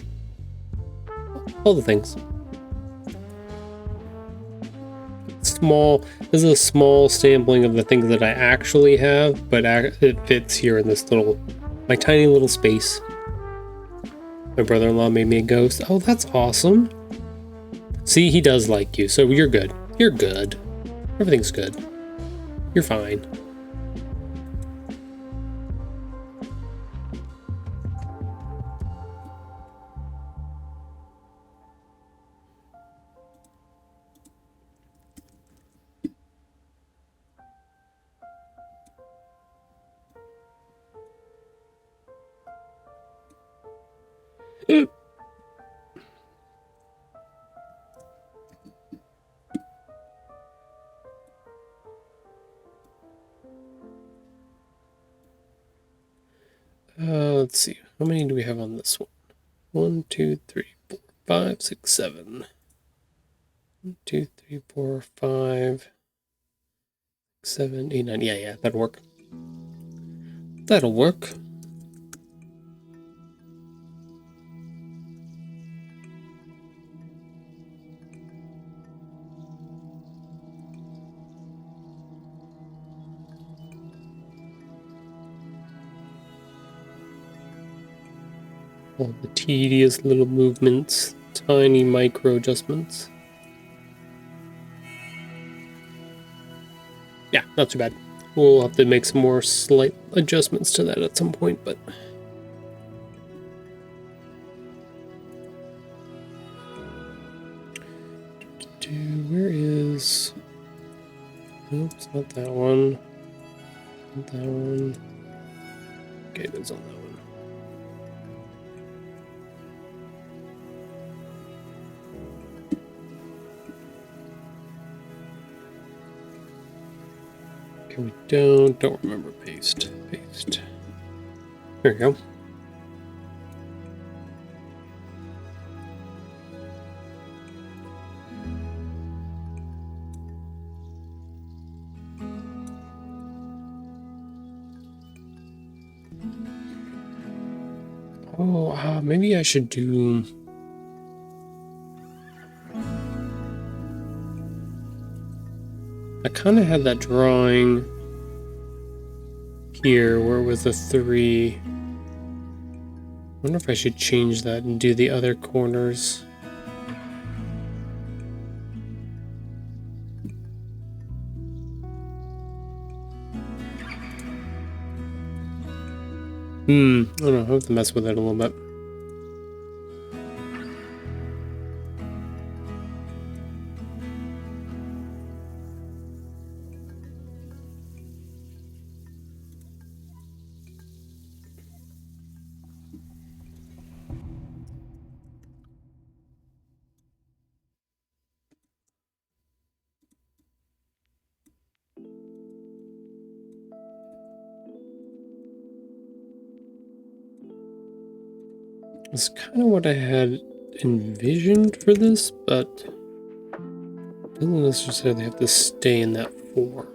All the things. Small. This is a small sampling of the things that I actually have, but it fits here in this my tiny little space. My brother-in-law made me a ghost. Oh, that's awesome. See, he does like you, so you're good. You're good. Everything's good. You're fine. Let's see. How many do we have on this one? 1, 2, 3, 4, 5, 6, 7. 1, 2, 3, 4, 5, 7, 8, 9. Yeah, that'll work. That'll work. All the tedious little movements, tiny micro adjustments. Yeah, not too bad. We'll have to make some more slight adjustments to that at some point, but... Where is... Nope, it's not that one. Not that one. Okay, it's on that one. Okay, we don't remember paste. There we go. Oh, maybe I should do... I kind of had that drawing here where it was a 3. I wonder if I should change that and do the other corners. I don't know, I have to mess with it a little bit. It's kind of what I had envisioned for this, but it doesn't necessarily have to stay in that form.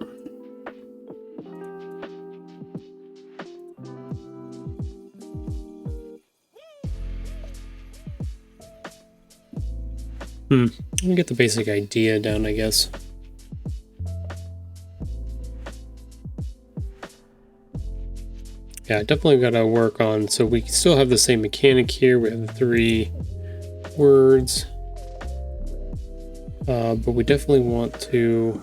Let me get the basic idea down, I guess. Yeah, definitely got to work on, so we still have the same mechanic here. We have the 3 words. But we definitely want to...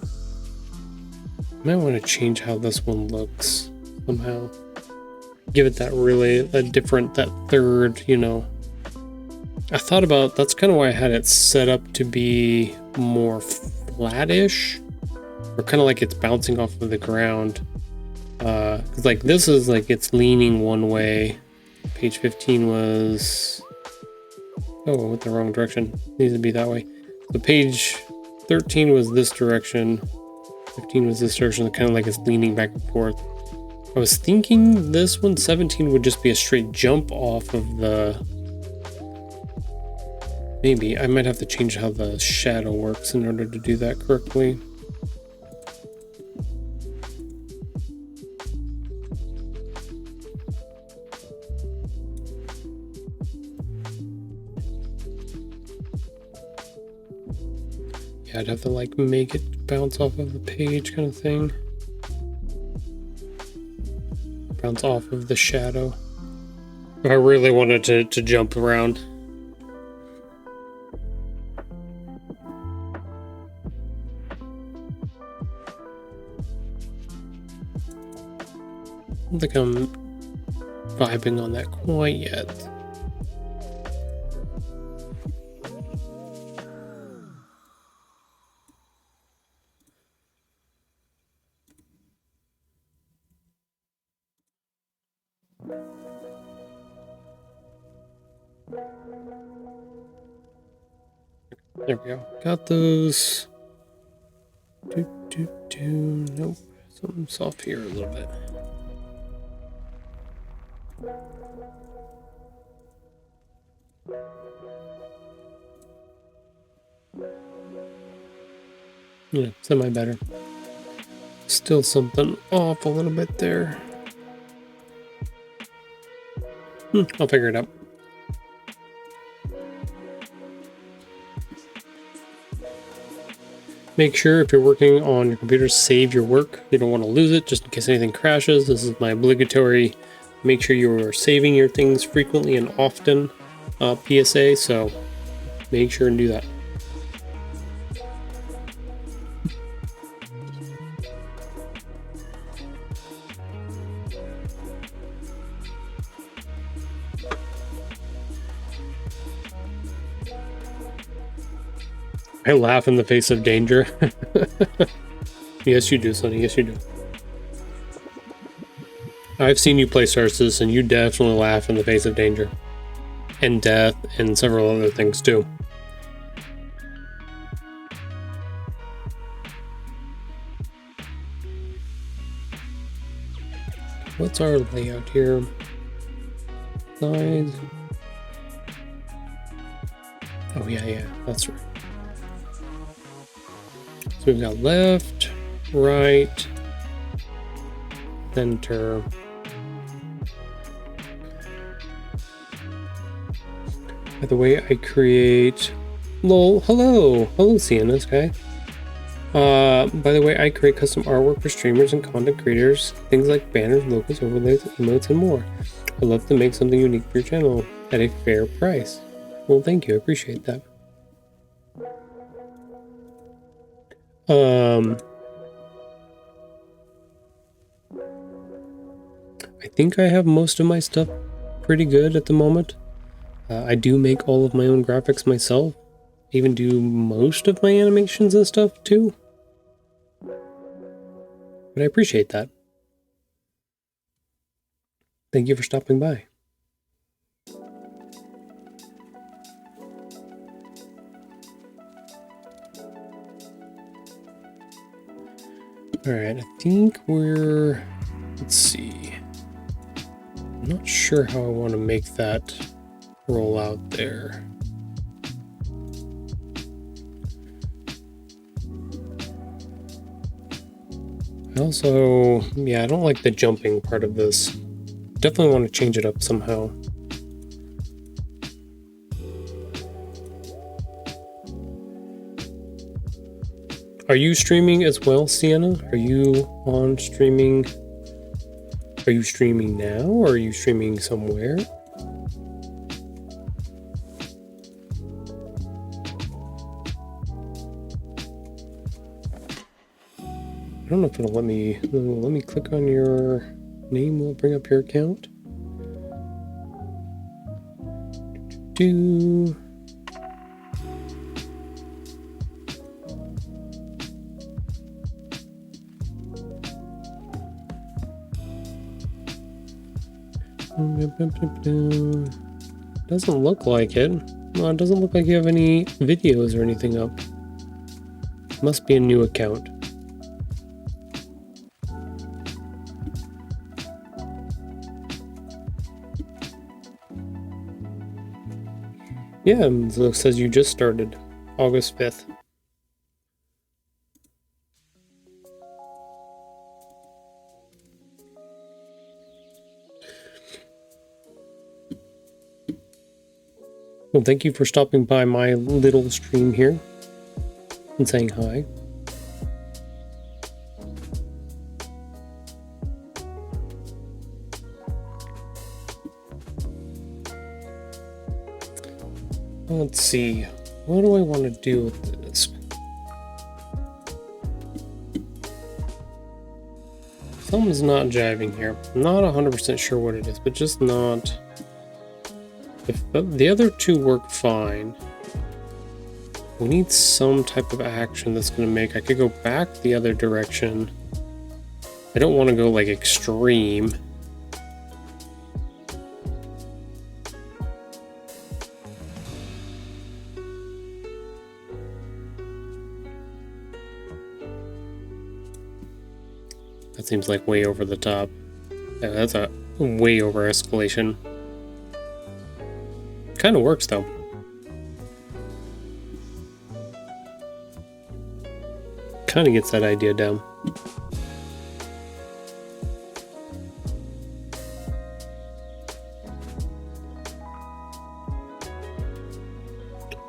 I might want to change how this one looks somehow. Give it that third, you know. I thought about, that's kind of why I had it set up to be more flattish. Or kind of like it's bouncing off of the ground. Cause like this is like it's leaning one way. Page 15 was... Oh, I went the wrong direction. It needs to be that way. The page 13 was this direction. 15 was this direction, kind of like it's leaning back and forth. I was thinking this one, 17, would just be a straight jump off of the... Maybe. I might have to change how the shadow works in order to do that correctly. Yeah, I'd have to like make it bounce off of the page kind of thing. Bounce off of the shadow. If I really wanted to jump around. I don't think I'm vibing on that quite yet. There we go. Got those. Nope. Something's off here a little bit. Yeah, semi better. Still something off a little bit there. I'll figure it out. Make sure if you're working on your computer, save your work. You don't want to lose it just in case anything crashes. This is my obligatory. Make sure you are saving your things frequently and often PSA, so make sure and do that. I laugh in the face of danger. Yes, you do, Sonny. Yes, you do. I've seen you play Star Citizen, and you definitely laugh in the face of danger. And death, and several other things, too. What's our layout here? Size. Oh, yeah, that's right. So we've got left, right, center. By the way, I create... Lol, hello! Hello, Sienna Sky. By the way, I create custom artwork for streamers and content creators. Things like banners, logos, overlays, emotes, and more. I'd love to make something unique for your channel at a fair price. Well, thank you. I appreciate that. I think I have most of my stuff pretty good at the moment. I do make all of my own graphics myself. Even do most of my animations and stuff too. But I appreciate that. Thank you for stopping by. Alright, I think we're... Let's see. I'm not sure how I want to make that roll out there. I also... Yeah, I don't like the jumping part of this. Definitely want to change it up somehow. Are you streaming as well, Sienna? Are you on streaming? Are you streaming now, or are you streaming somewhere? I don't know if it'll let me click on your name. Will it bring up your account? Do. Doesn't look like it. Well, it doesn't look like you have any videos or anything up. Must be a new account. Yeah, it says you just started. August 5th. Well, thank you for stopping by my little stream here and saying hi. Let's see. What do I want to do with this? Something's not jiving here. I'm not 100% sure what it is, but just not. If the other two work fine, we need some type of action that's going to make... I could go back the other direction. I don't want to go like extreme. That seems like way over the top. Yeah, that's a way over escalation. Kind of works though. Kind of gets that idea down.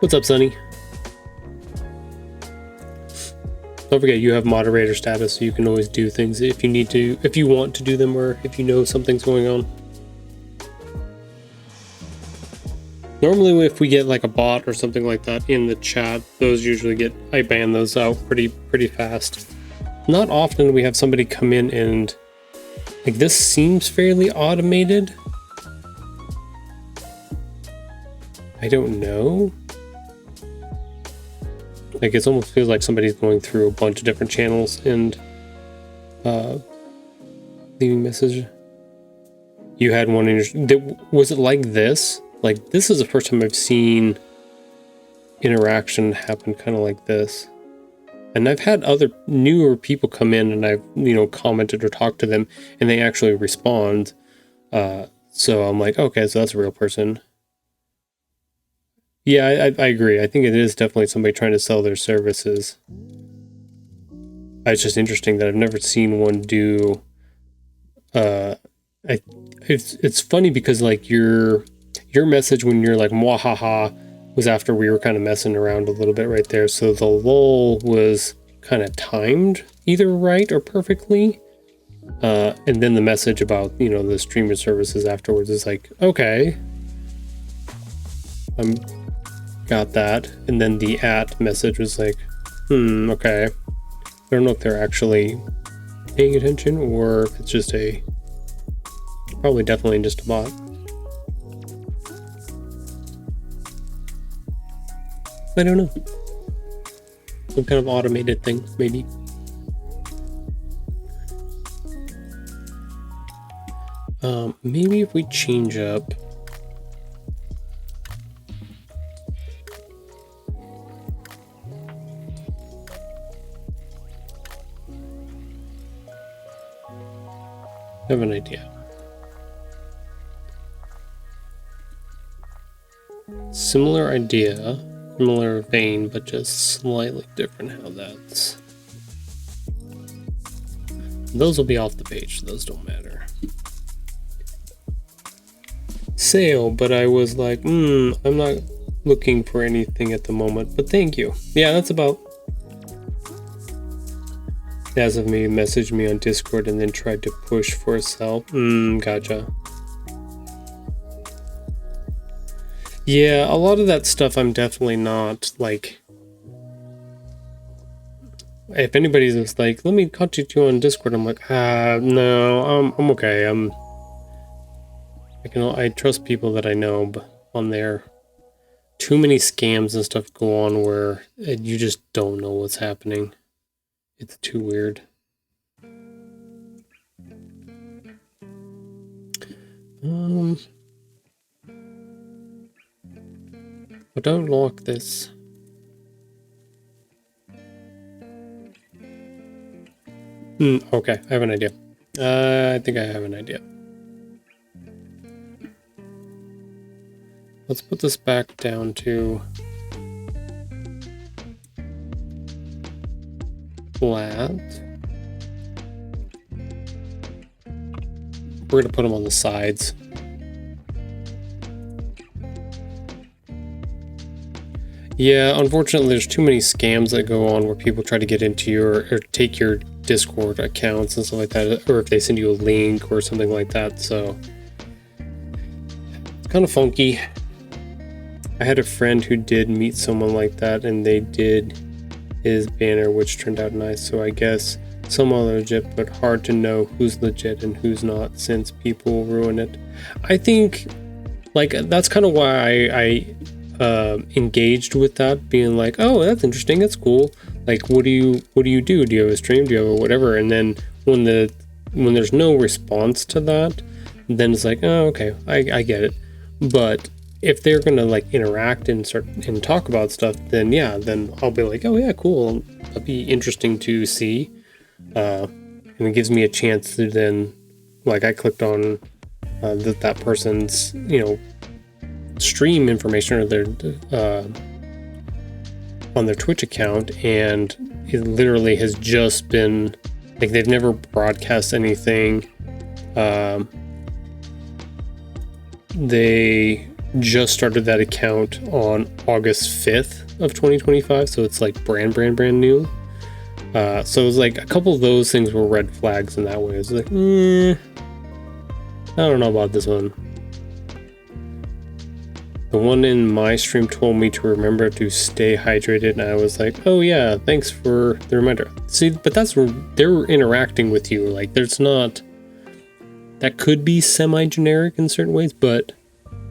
What's up, Sonny? Don't forget you have moderator status, so you can always do things if you need to, if you want to do them, or if you know something's going on. Normally if we get like a bot or something like that in the chat, those usually get, I ban those out pretty fast. Not often do we have somebody come in and, like, this seems fairly automated. I don't know. Like, it almost feels like somebody's going through a bunch of different channels and leaving message. You had one in your... Was it like this? Like, this is the first time I've seen interaction happen kind of like this. And I've had other newer people come in and I've, you know, commented or talked to them and they actually respond. So I'm like, okay, so that's a real person. Yeah, I agree. I think it is definitely somebody trying to sell their services. It's just interesting that I've never seen one do... It's funny because, like, your message when you're like, mwahaha, was after we were kind of messing around a little bit right there. So the lull was kind of timed either right or perfectly. And then the message about, you know, the streamer services afterwards is like, okay. Got that. And then the at message was like, okay. I don't know if they're actually paying attention or if it's just probably definitely just a bot. I don't know. Some kind of automated thing, maybe. Maybe if we change up... I have an idea. Similar idea, similar vein, but just slightly different how that's... Those will be off the page, so those don't matter. Sale, but I was like, I'm not looking for anything at the moment, but thank you. Yeah, that's about... As of me messaged me on Discord and then tried to push for a sell. Gotcha. Yeah, a lot of that stuff I'm definitely not, like... If anybody's just like, let me contact you on Discord, I'm like, no, I'm okay. I trust people that I know on there. Too many scams and stuff go on where you just don't know what's happening. It's too weird. But don't lock this. Okay, I have an idea. I think I have an idea. Let's put this back down to flat. We're gonna put them on the sides. Yeah, unfortunately, there's too many scams that go on where people try to get into your or take your Discord accounts and stuff like that, or if they send you a link or something like that. So it's kind of funky. I had a friend who did meet someone like that, and they did his banner, which turned out nice. So I guess some are legit, but hard to know who's legit and who's not since people ruin it. I think, like, that's kind of why I engaged with that, being like, oh, that's interesting, that's cool. Like, what do you do? Do you have a stream? Do you have a whatever? And then when there's no response to that, then it's like, oh, okay, I get it. But if they're gonna like interact and start and talk about stuff, then yeah, then I'll be like, oh yeah, cool. That'd be interesting to see. And it gives me a chance to then, like, I clicked on that person's, stream information or their on their Twitch account, and it literally has just been like they've never broadcast anything. They just started that account on August 5th of 2025, so it's like brand new. So it was like a couple of those things were red flags in that way. It's like, I don't know about this one. The one in my stream told me to remember to stay hydrated, and I was like, oh yeah, thanks for the reminder. See, but that's where they're interacting with you. Like, there's not, that could be semi-generic in certain ways, but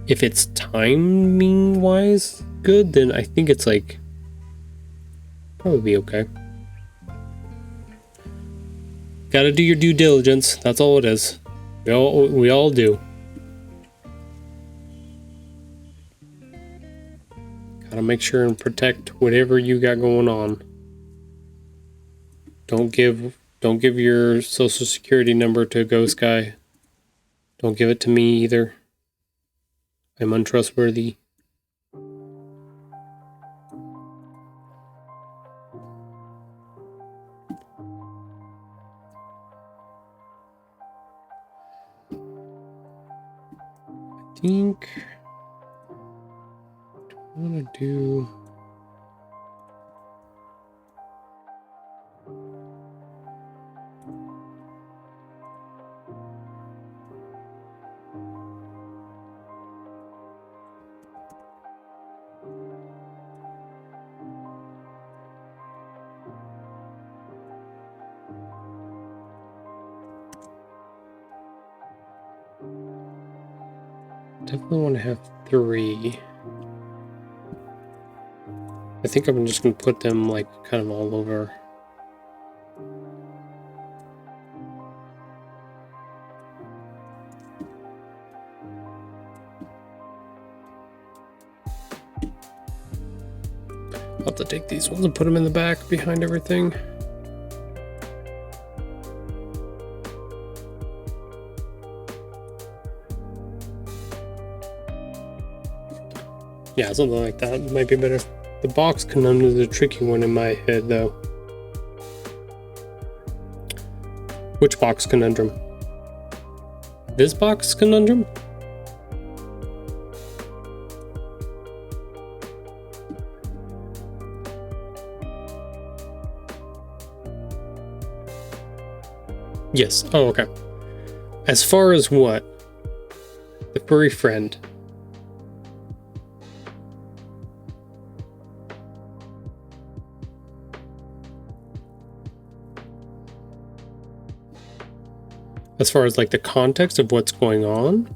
if it's timing wise good, then I think it's like probably be okay. Gotta do your due diligence. That's all it is. We all do. Gotta make sure and protect whatever you got going on. Don't give your social security number to a ghost guy. Don't give it to me either. I'm untrustworthy. I think I want to do definitely want to have 3. I think I'm just going to put them like kind of all over. I'll have to take these ones and put them in the back behind everything. Yeah, something like that might be better. The box conundrum is a tricky one in my head, though. Which box conundrum? This box conundrum? Yes. Oh, okay. As far as what? The furry friend. As far as like the context of what's going on?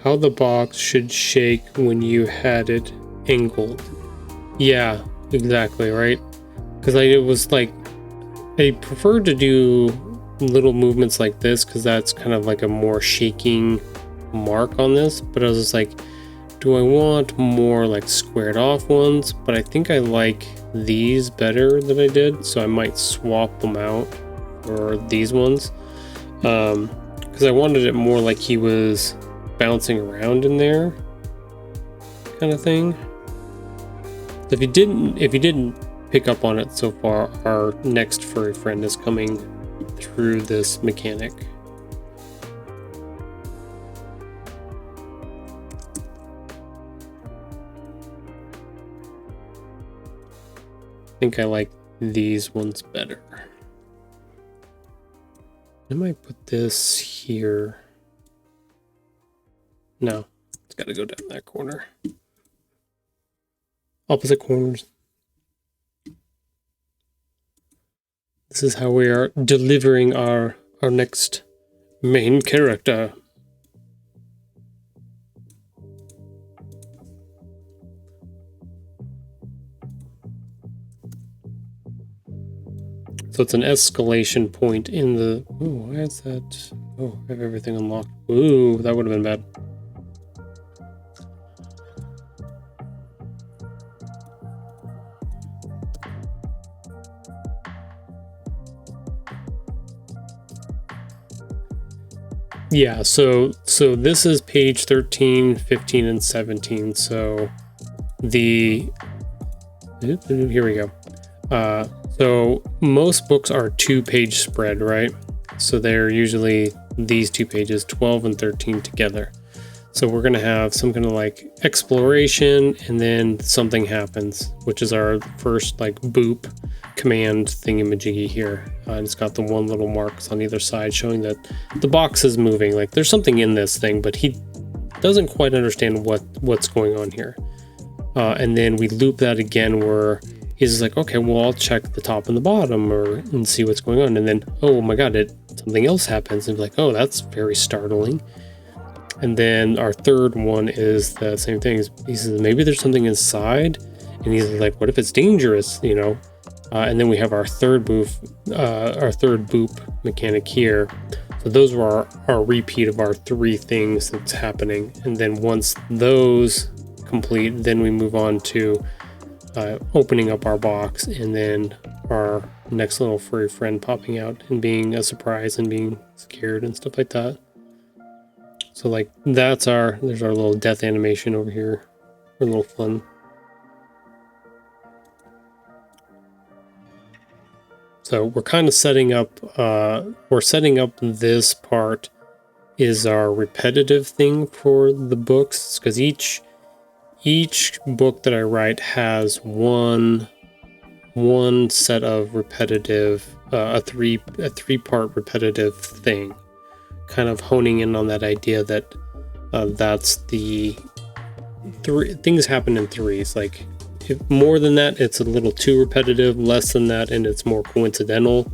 How the box should shake when you had it angled. Yeah, exactly, right? Because it was like, I prefer to do little movements like this because that's kind of like a more shaking mark on this. But I was just like, Do I want more like squared off ones? But I think I like these better than I did, so I might swap them out for these ones. Because I wanted it more like he was bouncing around in there, kind of thing. If you didn't pick up on it so far, our next furry friend is coming through this mechanic. I think I like these ones better. I might put this here. No, it's got to go down that corner. Opposite corners. This is how we are delivering our next main character. So it's an escalation point in the... Ooh, why is that? Oh, I have everything unlocked. Ooh, that would have been bad. Yeah, so this is page 13, 15, and 17. So here we go. So most books are 2-page spread, right? So they're usually these 2 pages, 12 and 13 together. So we're gonna have some kind of like exploration, and then something happens, which is our first like boop command thingamajiggy here. And it's got the one little marks on either side showing that the box is moving. Like there's something in this thing, but he doesn't quite understand what's going on here. And then we loop that again where he's like, okay, well, I'll check the top and the bottom and see what's going on. And then, oh my God, something else happens. And like, oh, that's very startling. And then our third one is the same thing. He says, maybe there's something inside. And he's like, what if it's dangerous, you know? And then we have our third boop mechanic here. So those were our repeat of our 3 things that's happening. And then once those complete, then we move on to opening up our box, and then our next little furry friend popping out and being a surprise and being scared and stuff like that. So like there's our little death animation over here. A little fun. So we're kind of setting up this part is our repetitive thing for the books, because each book that I write has one set of repetitive, a three-part repetitive thing, kind of honing in on that idea that that's the things happen in threes. Like if more than that, it's a little too repetitive. Less than that, and it's more coincidental.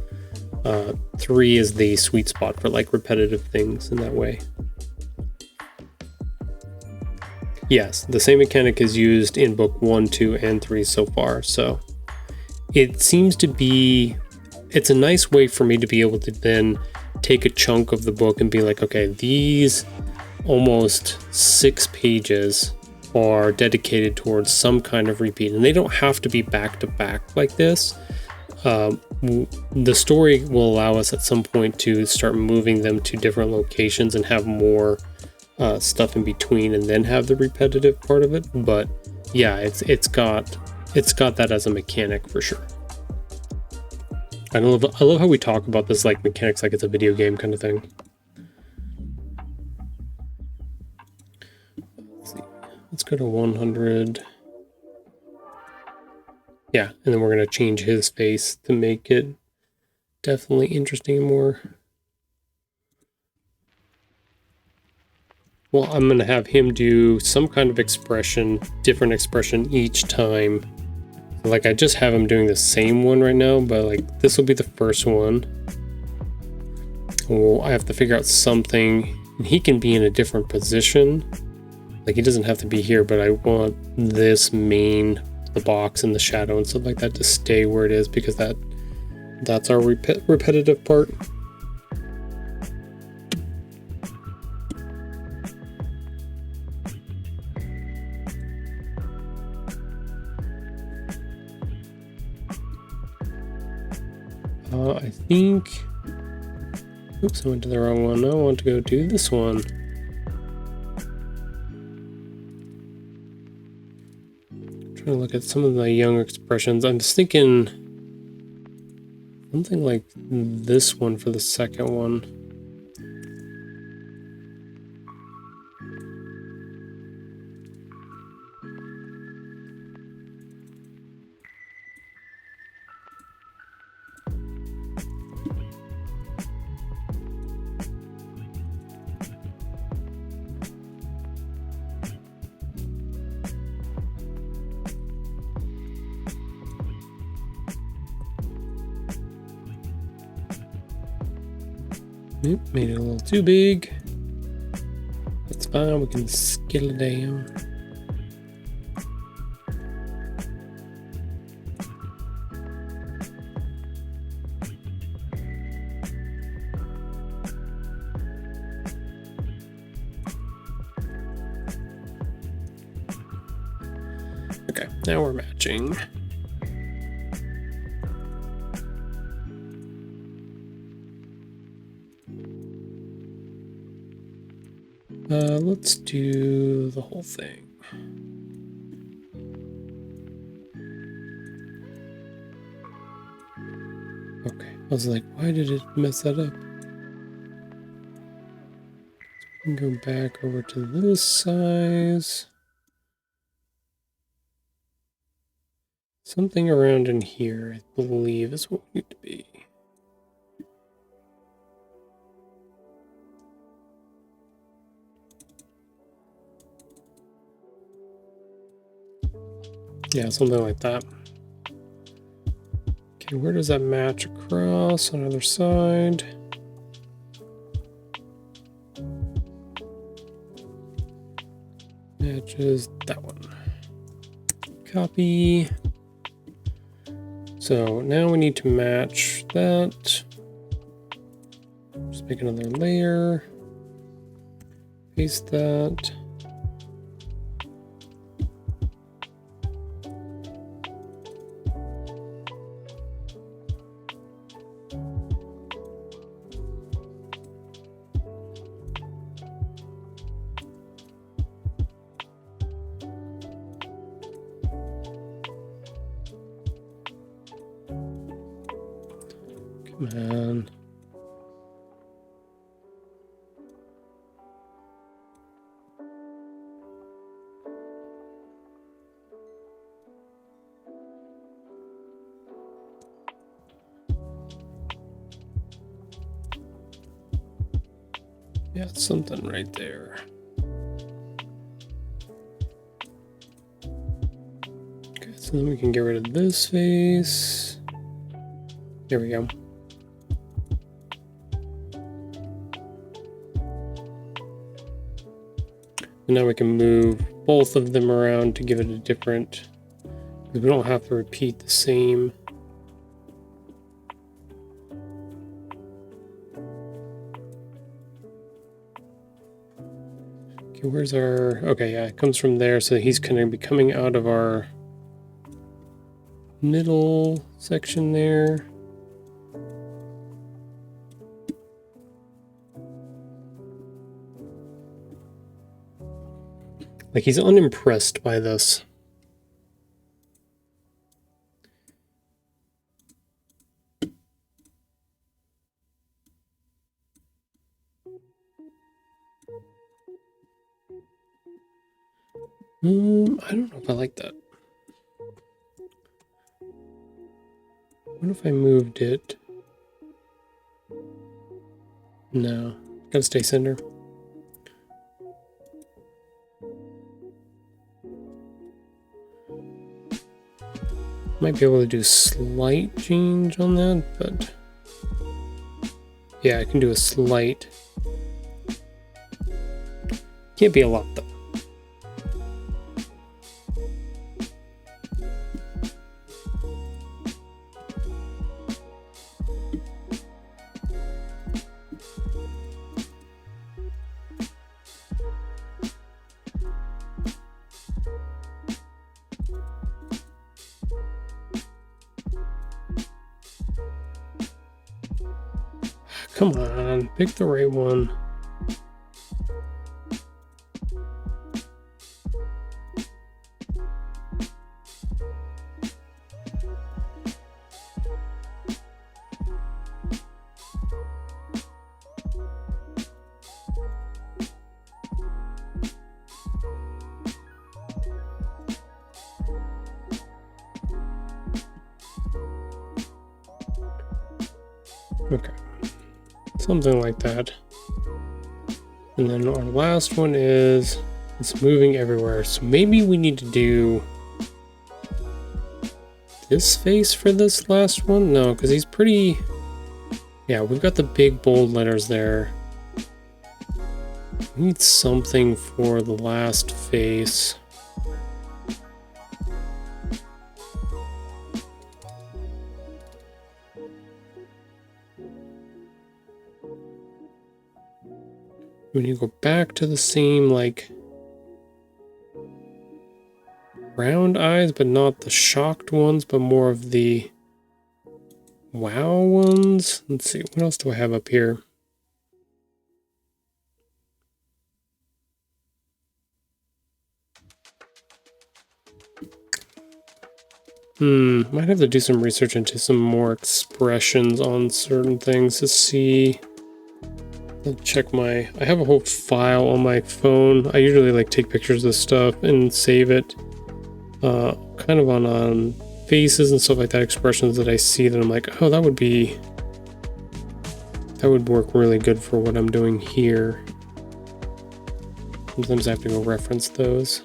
3 is the sweet spot for like repetitive things in that way. Yes, the same mechanic is used in book 1, 2, and 3 so far. So it seems to be, it's a nice way for me to be able to then take a chunk of the book and be like, okay, these almost 6 pages are dedicated towards some kind of repeat, and they don't have to be back to back like this. The story will allow us at some point to start moving them to different locations and have more stuff in between, and then have the repetitive part of it. But yeah, it's got that as a mechanic for sure. I love how we talk about this like mechanics like it's a video game kind of thing. Let's see. Let's go to 100. Yeah, and then we're gonna change his face to make it definitely interesting more. Well, I'm gonna have him do some kind of expression, different expression each time. Like I just have him doing the same one right now, but like this will be the first one. Well, I have to figure out something, and he can be in a different position. Like he doesn't have to be here, but I want this the box and the shadow and stuff like that to stay where it is, because that's our repetitive part. I think... Oops, I went to the wrong one. I want to go to this one. Trying to look at some of the young expressions. I'm just thinking something like this one for the second one. Oop, made it a little too big. That's fine, we can scale it down. Okay, now we're matching. Let's do the whole thing. Okay, I was like, why did it mess that up? So we can go back over to this size. Something around in here, I believe, is what we need to be. Yeah, something like that. Okay, where does that match across on the other side? Matches that one. Copy. So now we need to match that. Just make another layer. Paste that. Come on. Yeah, it's something right there. Okay, so then we can get rid of this face. There we go. And now we can move both of them around to give it a different, because we don't have to repeat the same. Okay, where's our, okay, yeah, it comes from there, so he's going to be coming out of our middle section there. Like, he's unimpressed by this. I don't know if I like that. What if I moved it? No, gotta stay center. Might be able to do a slight change on that, but yeah, I can do a slight. Can't be a lot though. Come on, pick the right one. Okay, something like that. And then our last one is, it's moving everywhere. So maybe we need to do this face for this last one? No, because he's pretty, yeah, we've got the big bold letters there. We need something for the last face. We need to go back to the same, like, round eyes, but not the shocked ones, but more of the wow ones. Let's see, what else do I have up here? Might have to do some research into some more expressions on certain things to see. I'll check I have a whole file on my phone. I usually like take pictures of stuff and save it. Kind of on faces and stuff like that, expressions that I see that I'm like, oh, that would work really good for what I'm doing here. Sometimes I have to go reference those.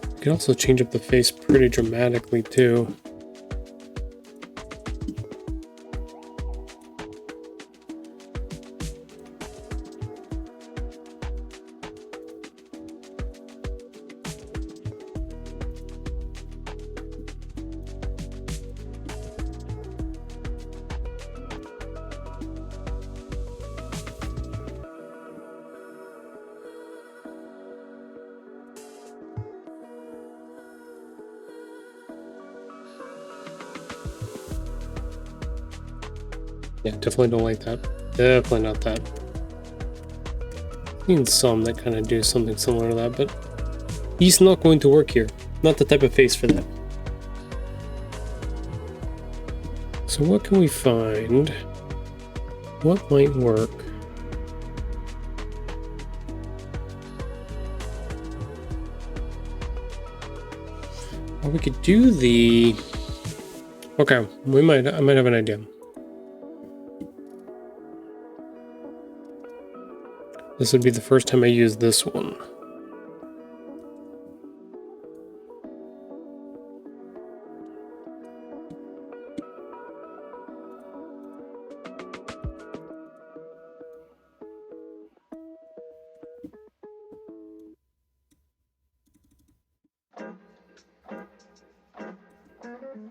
You can also change up the face pretty dramatically too. Yeah, definitely don't like that. Definitely not that. I've seen some that kind of do something similar to that, but he's not going to work here. Not the type of face for that. So what can we find? What might work? Well, we could do the... Okay, I might have an idea. This would be the first time I use this one.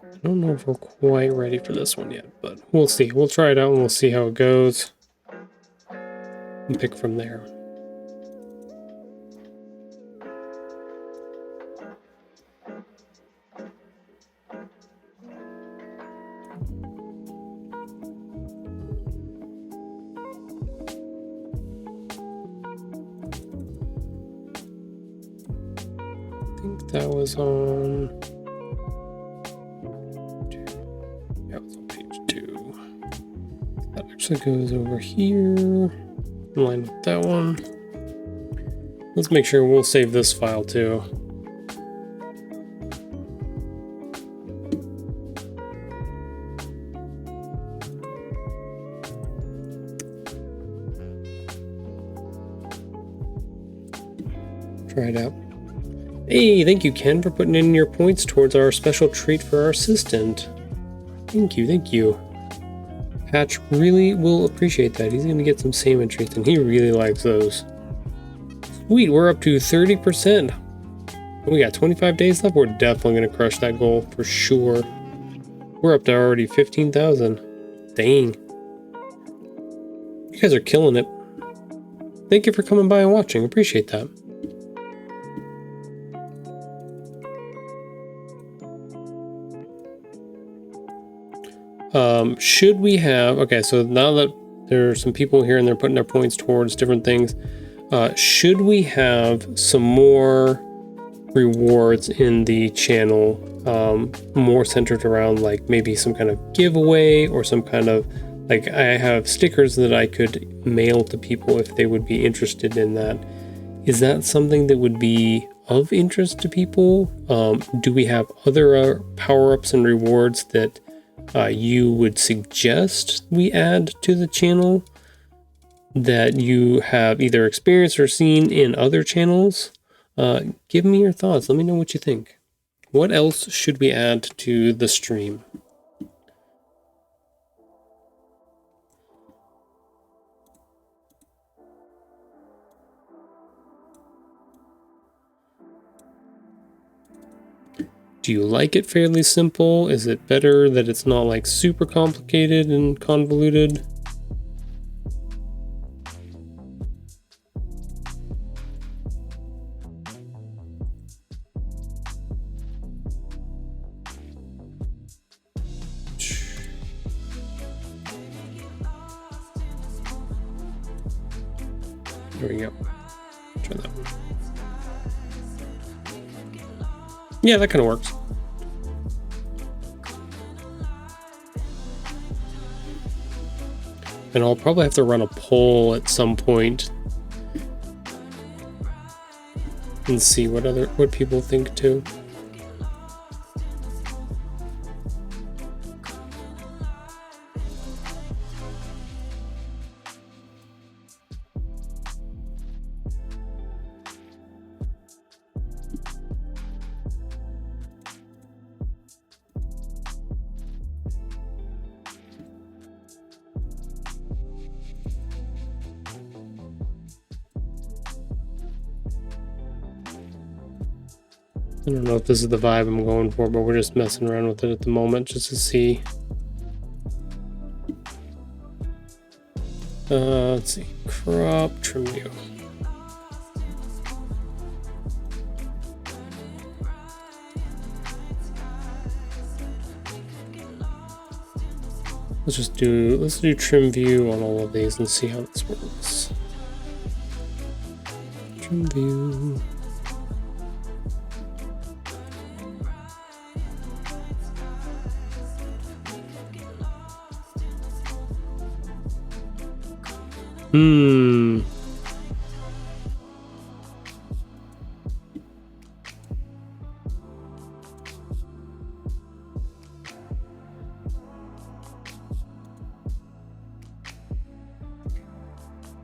I don't know if we're quite ready for this one yet, but we'll see. We'll try it out and we'll see how it goes. And pick from there. I think that was on... Yeah, it was on page 2. That actually goes over here. In line with that one. Let's make sure we'll save this file too. Try it out. Hey, thank you, Ken, for putting in your points towards our special treat for our assistant. Thank you, thank you. Patch really will appreciate that. He's going to get some salmon treats, and he really likes those. Sweet, we're up to 30%. We got 25 days left. We're definitely going to crush that goal for sure. We're up to already 15,000. Dang. You guys are killing it. Thank you for coming by and watching. Appreciate that. Should we have, okay, so now that there are some people here and they're putting their points towards different things, should we have some more rewards in the channel, more centered around like maybe some kind of giveaway or some kind of, like I have stickers that I could mail to people if they would be interested in that. Is that something that would be of interest to people? Do we have other power-ups and rewards that you would suggest we add to the channel that you have either experienced or seen in other channels? Give me your thoughts. Let me know what you think. What else should we add to the stream? Do you like it fairly simple? Is it better that it's not like super complicated and convoluted? There we go. Try that one. Yeah, that kind of works. And I'll probably have to run a poll at some point and see what people think too. I don't know if this is the vibe I'm going for, but we're just messing around with it at the moment just to see. Let's see. Crop trim view. Let's do trim view on all of these and see how this works. Trim view.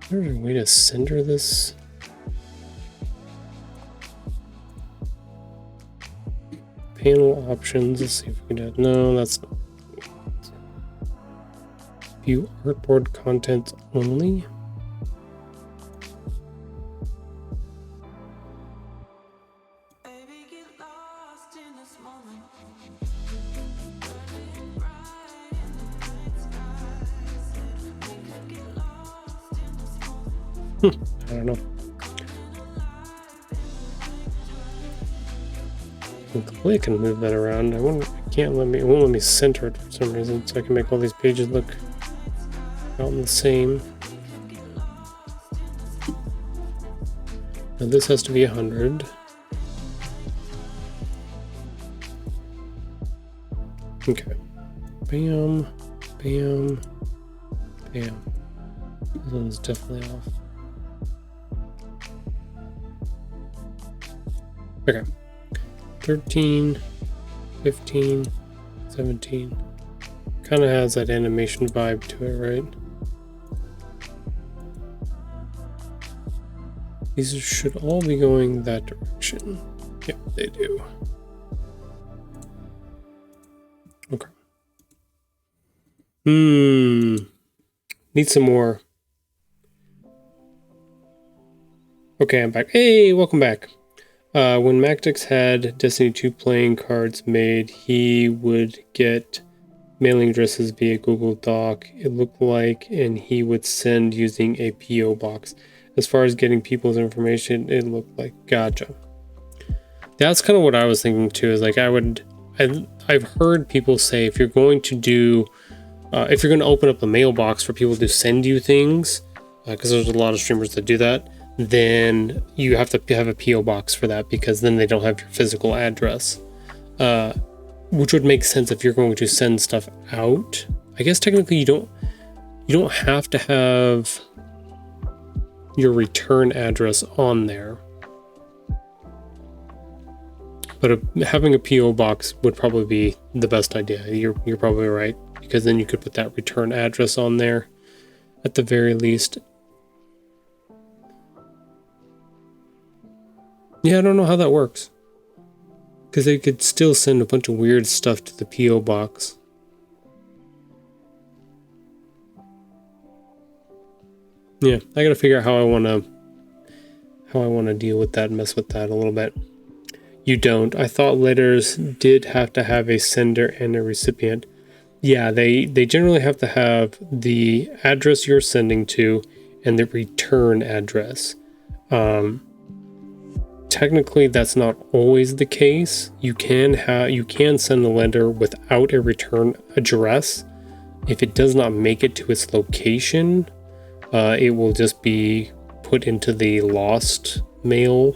Is there a way to center this? Panel options. Let's see if we can do it. No, that's not. View artboard content only. I don't know. Hopefully I can move that around. It won't let me center it for some reason, so I can make all these pages look about the same. Now this has to be 100. Okay. Bam, bam, bam. This one's definitely off. Okay. 13, 15, 17. Kind of has that animation vibe to it, right? These should all be going that direction. Yep, they do. Okay. Need some more. Okay, I'm back. Hey, welcome back. When Mactix had Destiny 2 playing cards made, he would get mailing addresses via Google Doc, it looked like, and he would send using a PO box. As far as getting people's information, it looked like. Gotcha. That's kind of what I was thinking too, is like I've heard people say if you're going to do if you're going to open up a mailbox for people to send you things, because there's a lot of streamers that do that, then you have to have a PO box for that, because then they don't have your physical address, which would make sense if you're going to send stuff out. I guess technically you don't have to have your return address on there, but having a PO box would probably be the best idea. You're probably right, because then you could put that return address on there at the very least. Yeah, I don't know how that works, because they could still send a bunch of weird stuff to the PO box. Yeah, I gotta figure out how I wanna deal with that and mess with that a little bit. You don't. I thought letters did have to have a sender and a recipient. Yeah, they generally have to have the address you're sending to and the return address. Technically, that's not always the case. You can send a letter without a return address. If it does not make it to its location, it will just be put into the lost mail.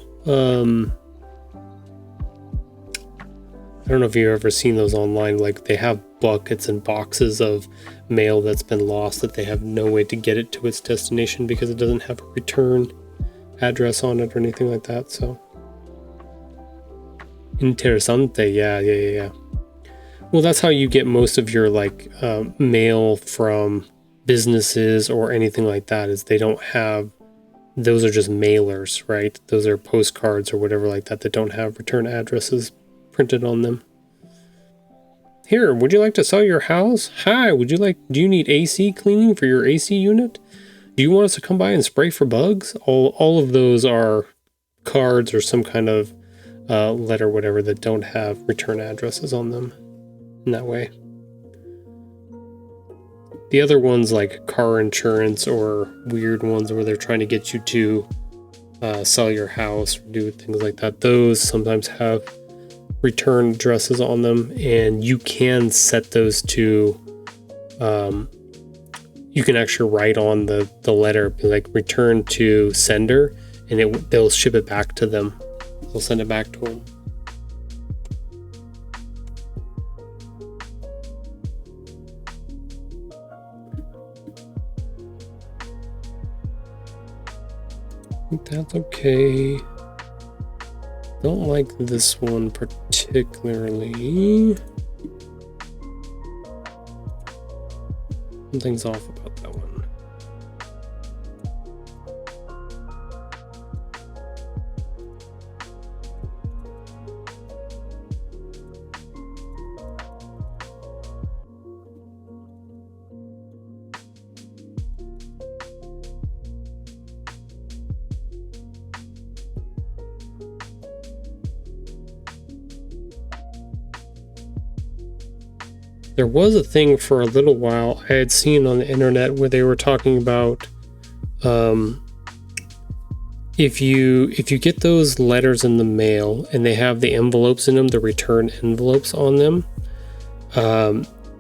I don't know if you've ever seen those online. Like, they have buckets and boxes of mail that's been lost that they have no way to get it to its destination because it doesn't have a return address on it or anything like that. So interesante. Yeah. Well, that's how you get most of your mail from businesses or anything like that, is they don't have, those are just mailers, right? Those are postcards or whatever like that don't have return addresses printed on them. Here, would you like to sell your house? Hi, do you need AC cleaning for your AC unit? Do you want us to come by and spray for bugs? All of those are cards or some kind of letter, whatever, that don't have return addresses on them in that way. The other ones, like car insurance or weird ones where they're trying to get you to sell your house or do things like that, those sometimes have return addresses on them, and you can set those to you can actually write on the letter, like, return to sender, and they'll ship it back to them. They'll send it back to them. That's okay. Don't like this one particularly. Something's off about that one. There was a thing for a little while I had seen on the internet where they were talking about if you get those letters in the mail and they have the envelopes in them, the return envelopes on them,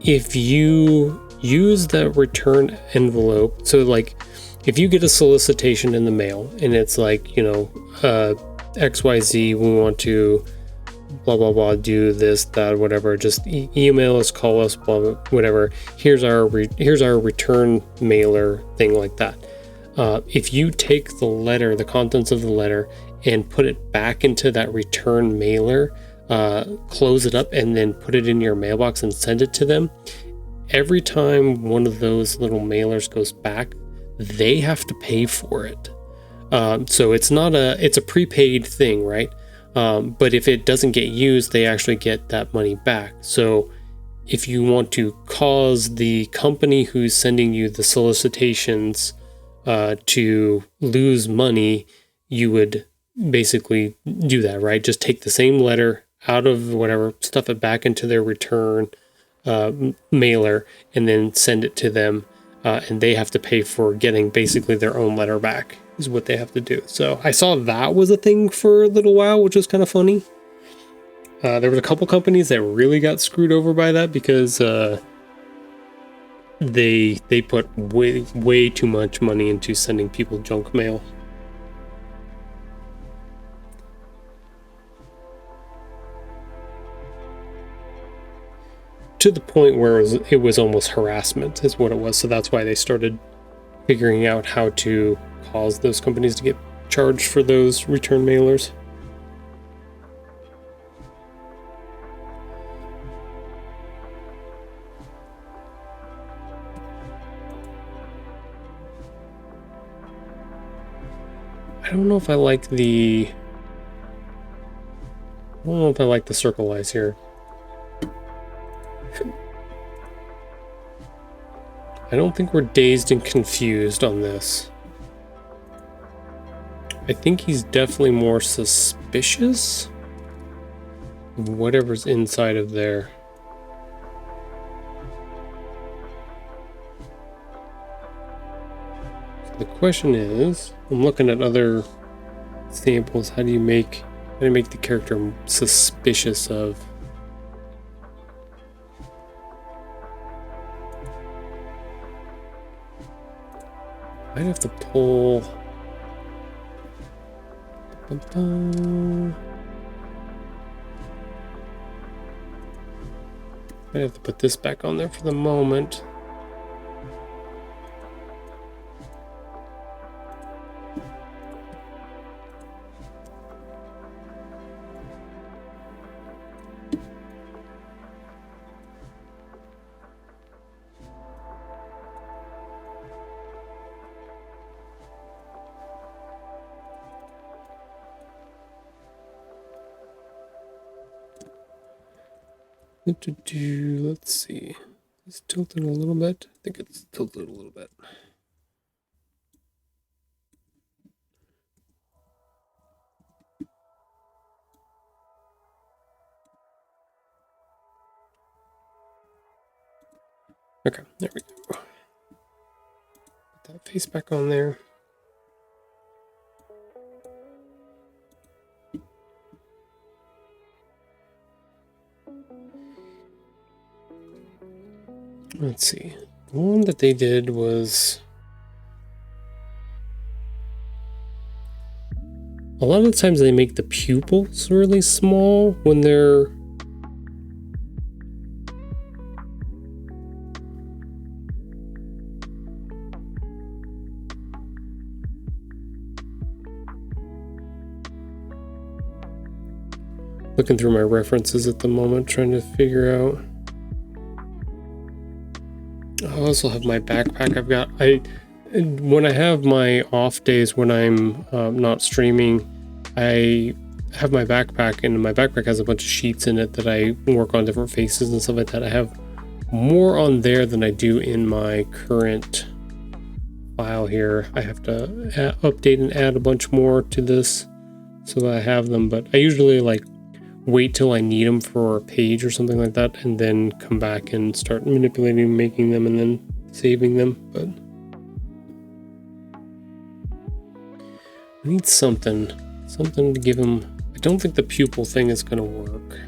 if you use that return envelope, so like if you get a solicitation in the mail and it's like, XYZ, we want to blah blah blah, do this, that, whatever, just email us, call us, blah, blah, whatever, here's our return mailer thing, like that. If you take the letter, the contents of the letter, and put it back into that return mailer, close it up, and then put it in your mailbox and send it to them, every time one of those little mailers goes back, they have to pay for it. So it's a prepaid thing, right? But if it doesn't get used, they actually get that money back. So if you want to cause the company who's sending you the solicitations to lose money, you would basically do that, right? Just take the same letter out of whatever, stuff it back into their return mailer, and then send it to them, and they have to pay for getting basically their own letter back, is what they have to do. So I saw that was a thing for a little while, which was kind of funny. There was a couple companies that really got screwed over by that because they put way too much money into sending people junk mail. To the point where it was almost harassment is what it was. So that's why they started figuring out how to cause those companies to get charged for those return mailers. I don't know if I like the circle eyes here. I don't think we're dazed and confused on this. I think he's definitely more suspicious of whatever's inside of there. So the question is, I'm looking at other samples. How do you make the character suspicious of? I'd have to pull. I have to put this back on there for the moment. Let's see. It's tilted a little bit. I think it's tilted a little bit. Okay, there we go. Put that face back on there. Let's see. The one that they did was a lot of the times they make the pupils really small when they're looking through my references at the moment, trying to figure out. I also have my backpack. When I have my off days when I'm not streaming, I have my backpack, and my backpack has a bunch of sheets in it that I work on different faces and stuff like that. I have more on there than I do in my current file here. I have to update and add a bunch more to this so that I have them, but I usually wait till I need them for a page or something like that, and then come back and start manipulating, making them, and then saving them. But I need something to give him. I don't think the pupil thing is going to work.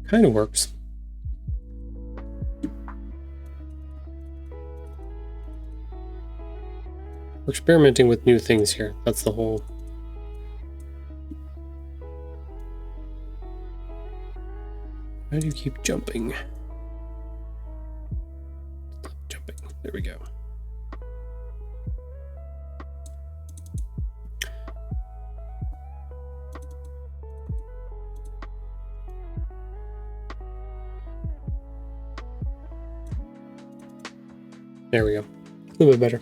Kind of works. We're experimenting with new things here. That's the whole. Why do you keep jumping? Stop jumping. There we go. There we go. A little bit better.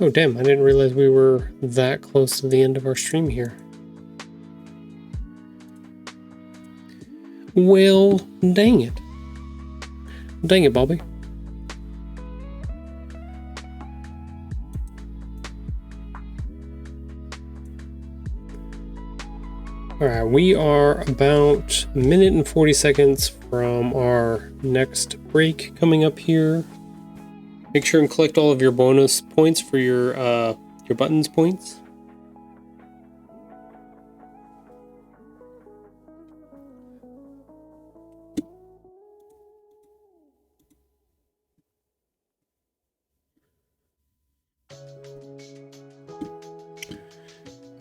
Oh, damn. I didn't realize we were that close to the end of our stream here. Well, dang it. Dang it, Bobby. All right, we are about a minute and 40 seconds from our next break coming up here. Make sure and collect all of your bonus points for your buttons points.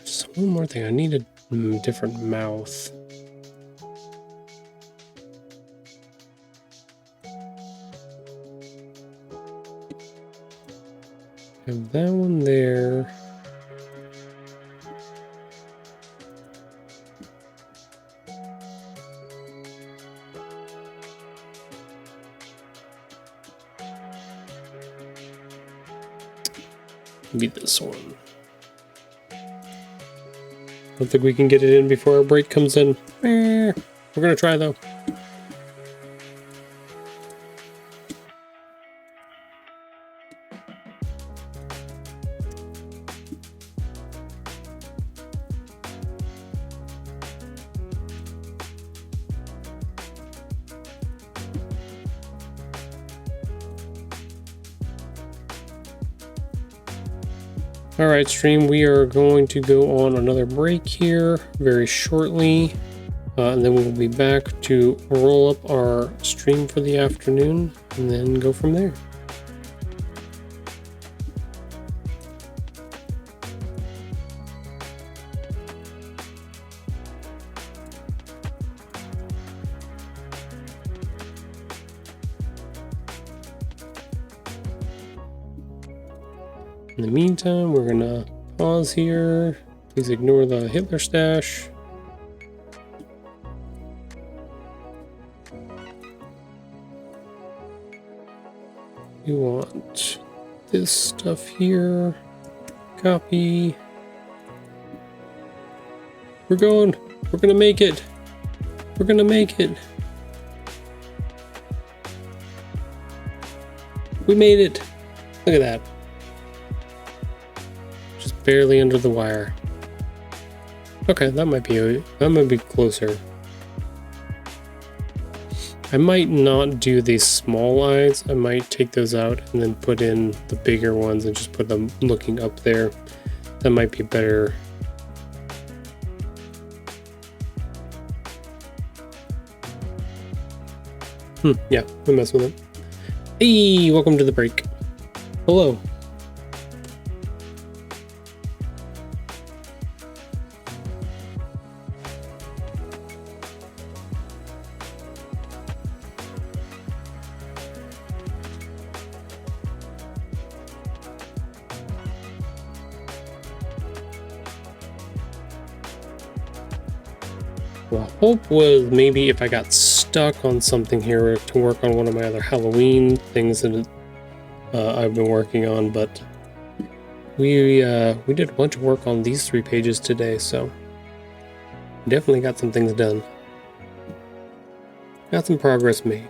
Just one more thing, I need a different mouth. Have that one there. Maybe this one. Don't think we can get it in before our break comes in. We're gonna try though. Alright, stream, we are going to go on another break here very shortly, and then we'll be back to roll up our stream for the afternoon and then go from there. In the meantime, we're gonna pause here. Please ignore the Hitler stash. You want this stuff here. Copy. We're going. We're gonna make it. We're gonna make it. We made it. Look at that. Just barely under the wire. Okay, that might be closer. I might not do these small eyes. I might take those out and then put in the bigger ones and just put them looking up there. That might be better. Yeah, we'll mess with it. Hey, welcome to the break. Hello. Well, hope was maybe if I got stuck on something here to work on one of my other Halloween things that I've been working on, but we did a bunch of work on these 3 pages today, so definitely got some things done. Got some progress made.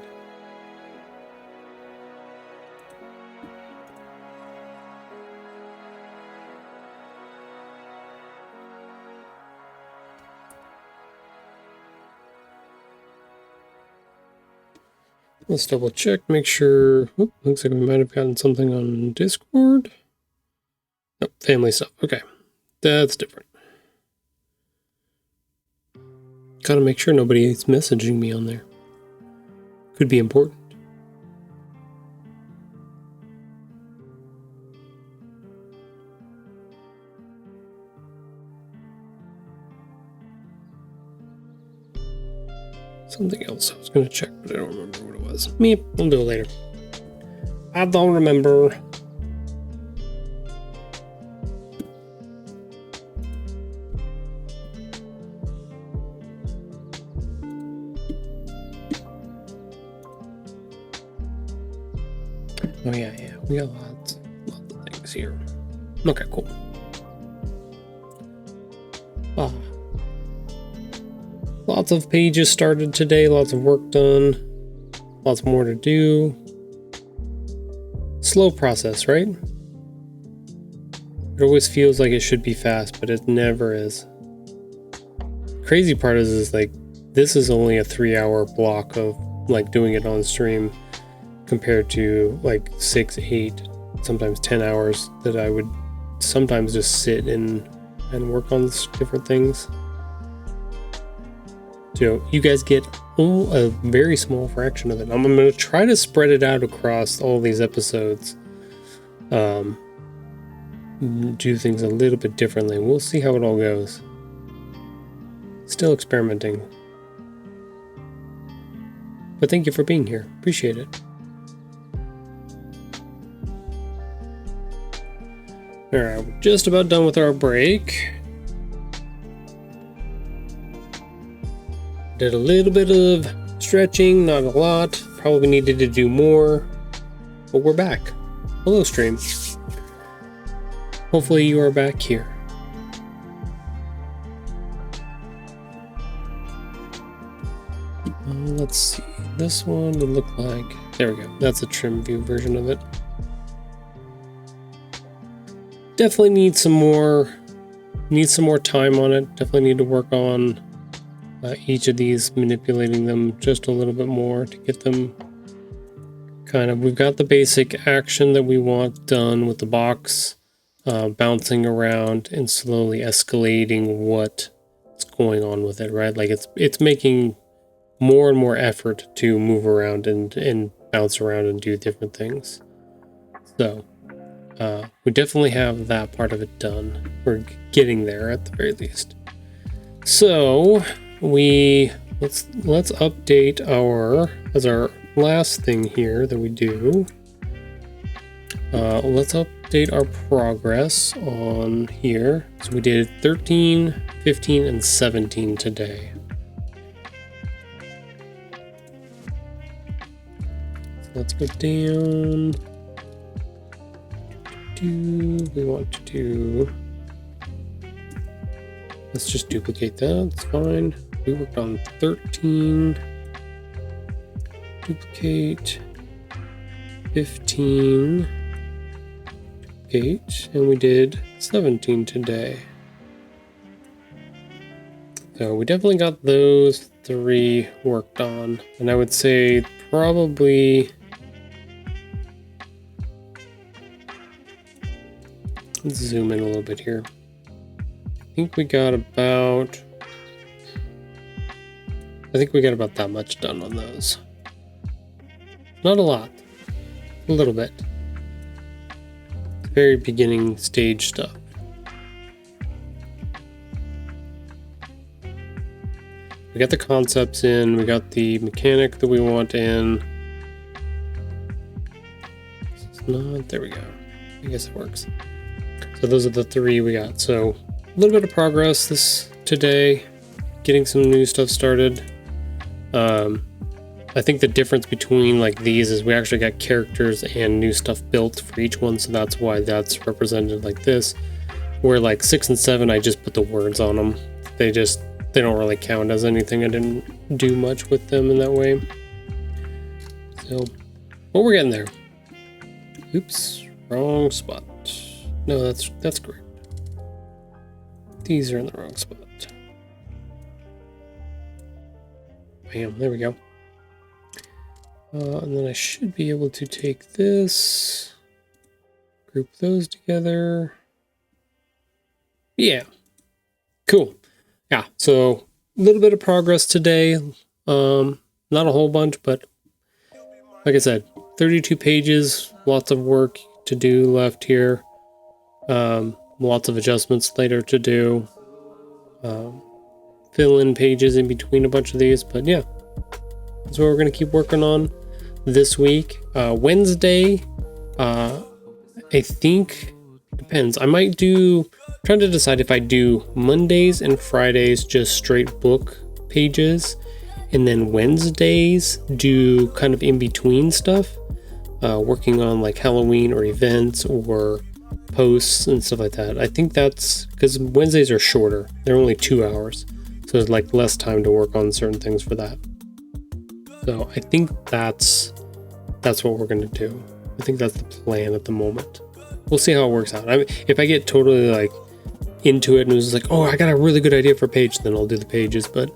Let's double check, make sure. Oop, looks like we might have gotten something on Discord. Nope, family stuff. Okay, that's different. Gotta make sure nobody's messaging me on there. Could be important. Something else I was gonna check, but I don't remember what it was. Me, I'll do it later. I don't remember. Oh yeah, we got lots of things here. Okay, cool. Lots of pages started today, lots of work done, lots more to do. Slow process, right? It always feels like it should be fast, but it never is. crazy part is like, this is only a 3-hour block of like doing it on stream compared to like 6, 8, sometimes 10 hours that I would sometimes just sit and work on different things. So you guys get a very small fraction of it. I'm going to try to spread it out across all these episodes. Do things a little bit differently. We'll see how it all goes. Still experimenting. But thank you for being here. Appreciate it. Alright, we're just about done with our break. Did a little bit of stretching, not a lot. Probably needed to do more. But we're back. Hello, stream. Hopefully you are back here. Let's see. This one would look like... There we go. That's a trim view version of it. Definitely need some more time on it. Definitely need to work on each of these, manipulating them just a little bit more to get them kind of... We've got the basic action that we want done with the box, bouncing around and slowly escalating what's going on with it, right? Like it's making more and more effort to move around and bounce around and do different things. So we definitely have that part of it done. We're getting there at the very least. So let's update as our last thing here that we do. Let's update our progress on here. So we did 13, 15, and 17 today. So let's go down. We want to do... Let's just duplicate that. It's fine. We worked on 13. Duplicate. 15. Duplicate. And we did 17 today. So we definitely got those 3 worked on. And I would say probably... Let's zoom in a little bit here. I think we got about that much done on those. Not a lot. A little bit. Very beginning stage stuff. We got the concepts in, we got the mechanic that we want in. It's not, there we go. I guess it works. So those are the 3 we got. So a little bit of progress today, getting some new stuff started. I think the difference between like these is we actually got characters and new stuff built for each one, so that's why that's represented like this. Where like 6 and 7, I just put the words on them. They don't really count as anything. I didn't do much with them in that way. So, but we're getting there. Oops, wrong spot. No, that's correct. These are in the wrong spot. Bam, there we go. And then I should be able to take this, group those together. Yeah, cool. Yeah, so a little bit of progress today. Not a whole bunch, but like I said, 32 pages, lots of work to do left here. Lots of adjustments later to do. Fill in pages in between a bunch of these, but yeah, that's what we're going to keep working on this week. Wednesday, I think, depends. I might trying to decide if I do Mondays and Fridays just straight book pages, and then Wednesdays do kind of in between stuff, working on like Halloween or events or posts and stuff like that. I think that's because Wednesdays are shorter. They're only 2 hours. So there's like less time to work on certain things for that. So I think that's what we're going to do. I think that's the plan at the moment. We'll see how it works out. If I get totally like into it and was like, oh, I got a really good idea for a page, then I'll do the pages. But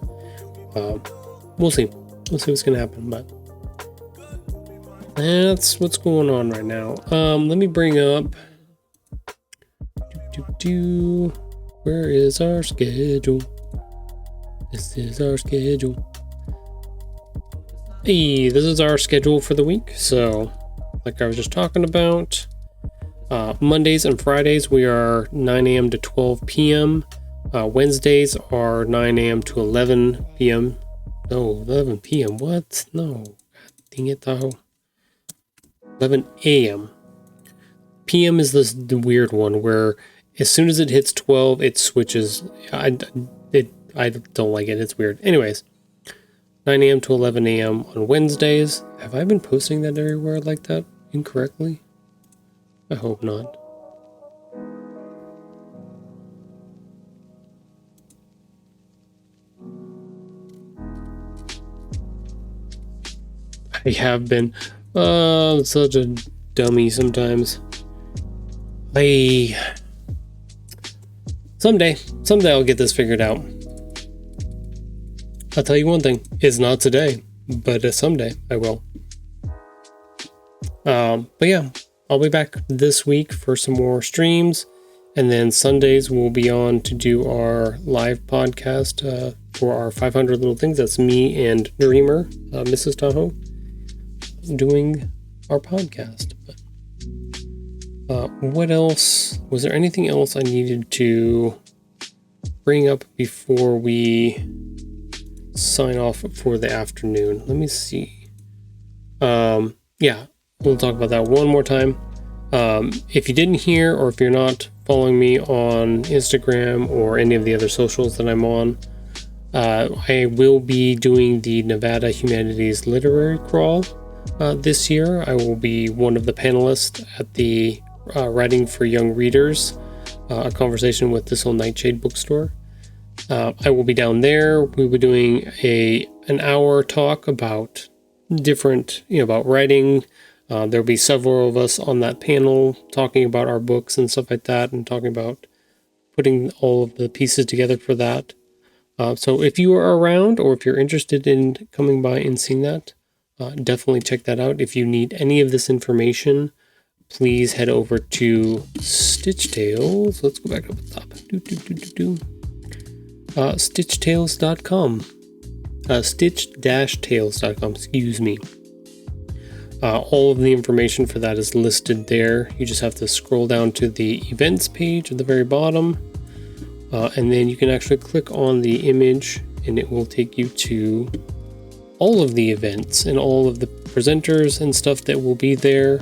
we'll see. We'll see what's going to happen. But that's what's going on right now. Let me bring up. Where is our schedule? This is our schedule. Hey, this is our schedule for the week. So, like I was just talking about, Mondays and Fridays we are 9 a.m. to 12 p.m. Wednesdays are 9 a.m. to 11 p.m. No, 11 p.m. What? No. God dang it, though. 11 a.m. p.m. is the weird one where as soon as it hits 12, it switches. I don't like it. It's weird. Anyways, 9 a.m. to 11 a.m. on Wednesdays. Have I been posting that everywhere like that incorrectly? I hope not. I have been. I'm such a dummy sometimes. Someday I'll get this figured out. I'll tell you one thing, it's not today, but someday I will. But yeah, I'll be back this week for some more streams, and then Sundays we'll be on to do our live podcast for our 500 Little Things. That's me and Dreamer, Mrs. Tahoe, doing our podcast. But what else? Was there anything else I needed to bring up before we sign off for the afternoon? Let me see. Yeah, we'll talk about that one more time. If you didn't hear, or if you're not following me on Instagram or any of the other socials that I'm on, I will be doing the Nevada Humanities Literary Crawl this year. I will be one of the panelists at the Writing for Young Readers, a conversation with This Old Nightshade bookstore. I will be down there. We'll be doing an hour talk about different, about writing. There'll be several of us on that panel talking about our books and stuff like that, and talking about putting all of the pieces together for that. So if you are around, or if you're interested in coming by and seeing that, definitely check that out. If you need any of this information, please head over to Stitch Tales. Let's go back up the top. Stitchtales.com. Stitch-tales.com, excuse me. All of the information for that is listed there. You just have to scroll down to the events page at the very bottom, and then you can actually click on the image, and it will take you to all of the events and all of the presenters and stuff that will be there.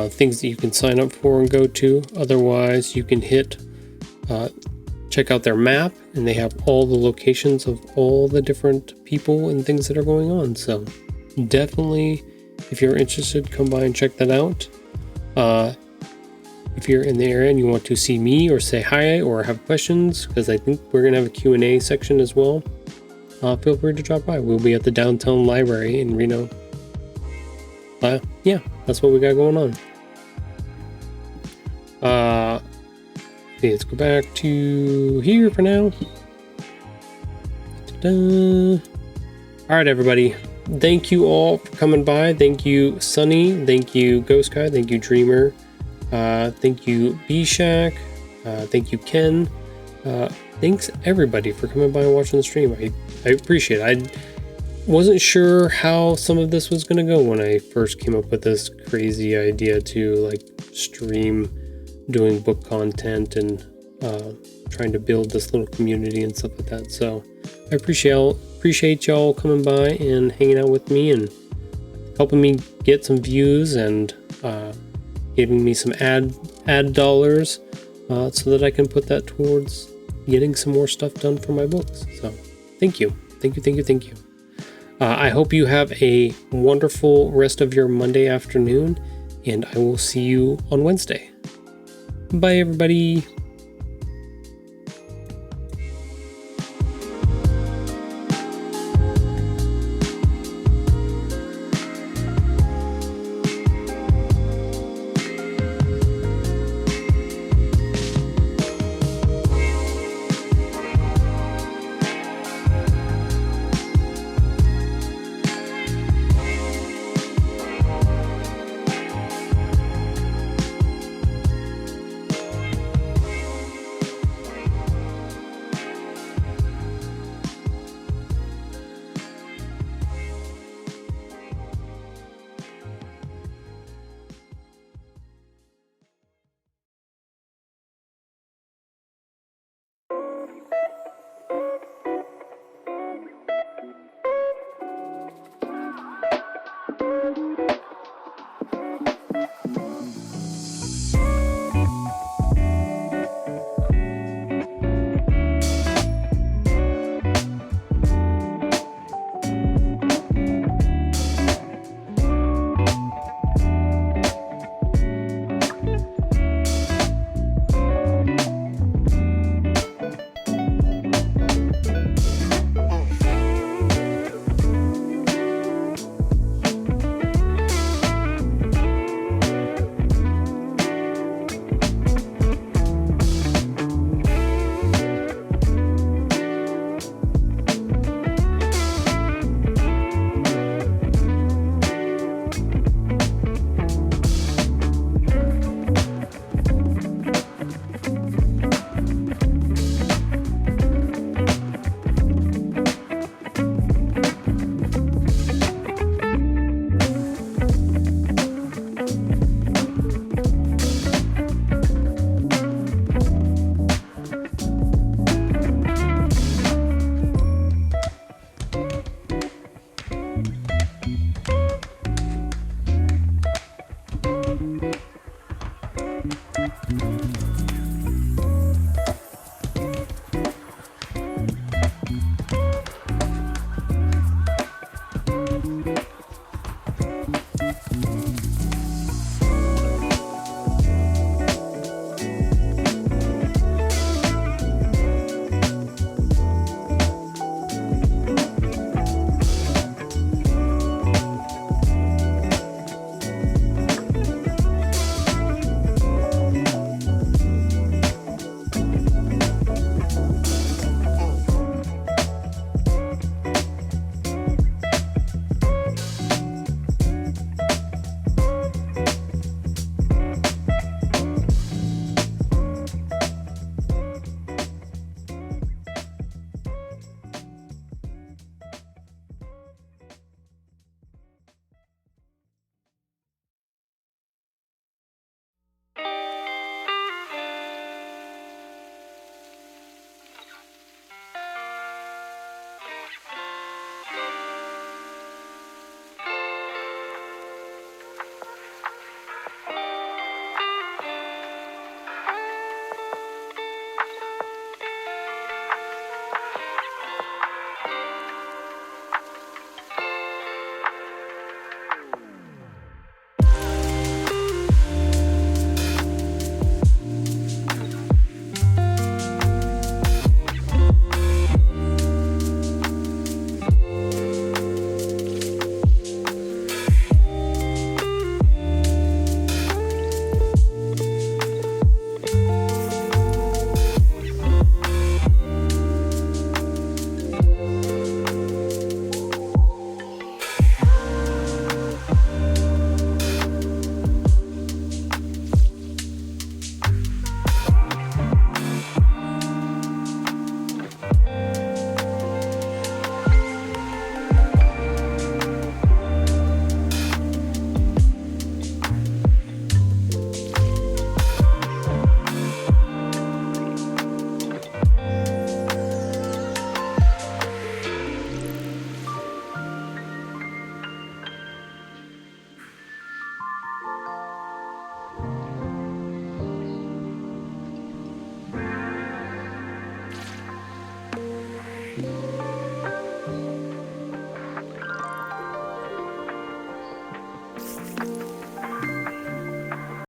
Things that you can sign up for and go to. Otherwise, you can check out their map, and they have all the locations of all the different people and things that are going on. So definitely, if you're interested, come by and check that out. If you're in the area and you want to see me or say hi or have questions, because I think we're going to have a Q&A section as well, feel free to drop by. We'll be at the downtown library in Reno. Yeah, that's what we got going on. Okay, let's go back to here for now. Ta-da. All right, everybody. Thank you all for coming by. Thank you, Sunny. Thank you, Ghost Guy. Thank you, Dreamer. Thank you, B-Shack. Thank you, Ken. Thanks, everybody, for coming by and watching the stream. I appreciate it. I wasn't sure how some of this was going to go when I first came up with this crazy idea to stream doing book content and trying to build this little community and stuff like that. So I appreciate y'all coming by and hanging out with me and helping me get some views and giving me some ad dollars so that I can put that towards getting some more stuff done for my books. So thank you. I hope you have a wonderful rest of your Monday afternoon, and I will see you on Wednesday. Bye, everybody.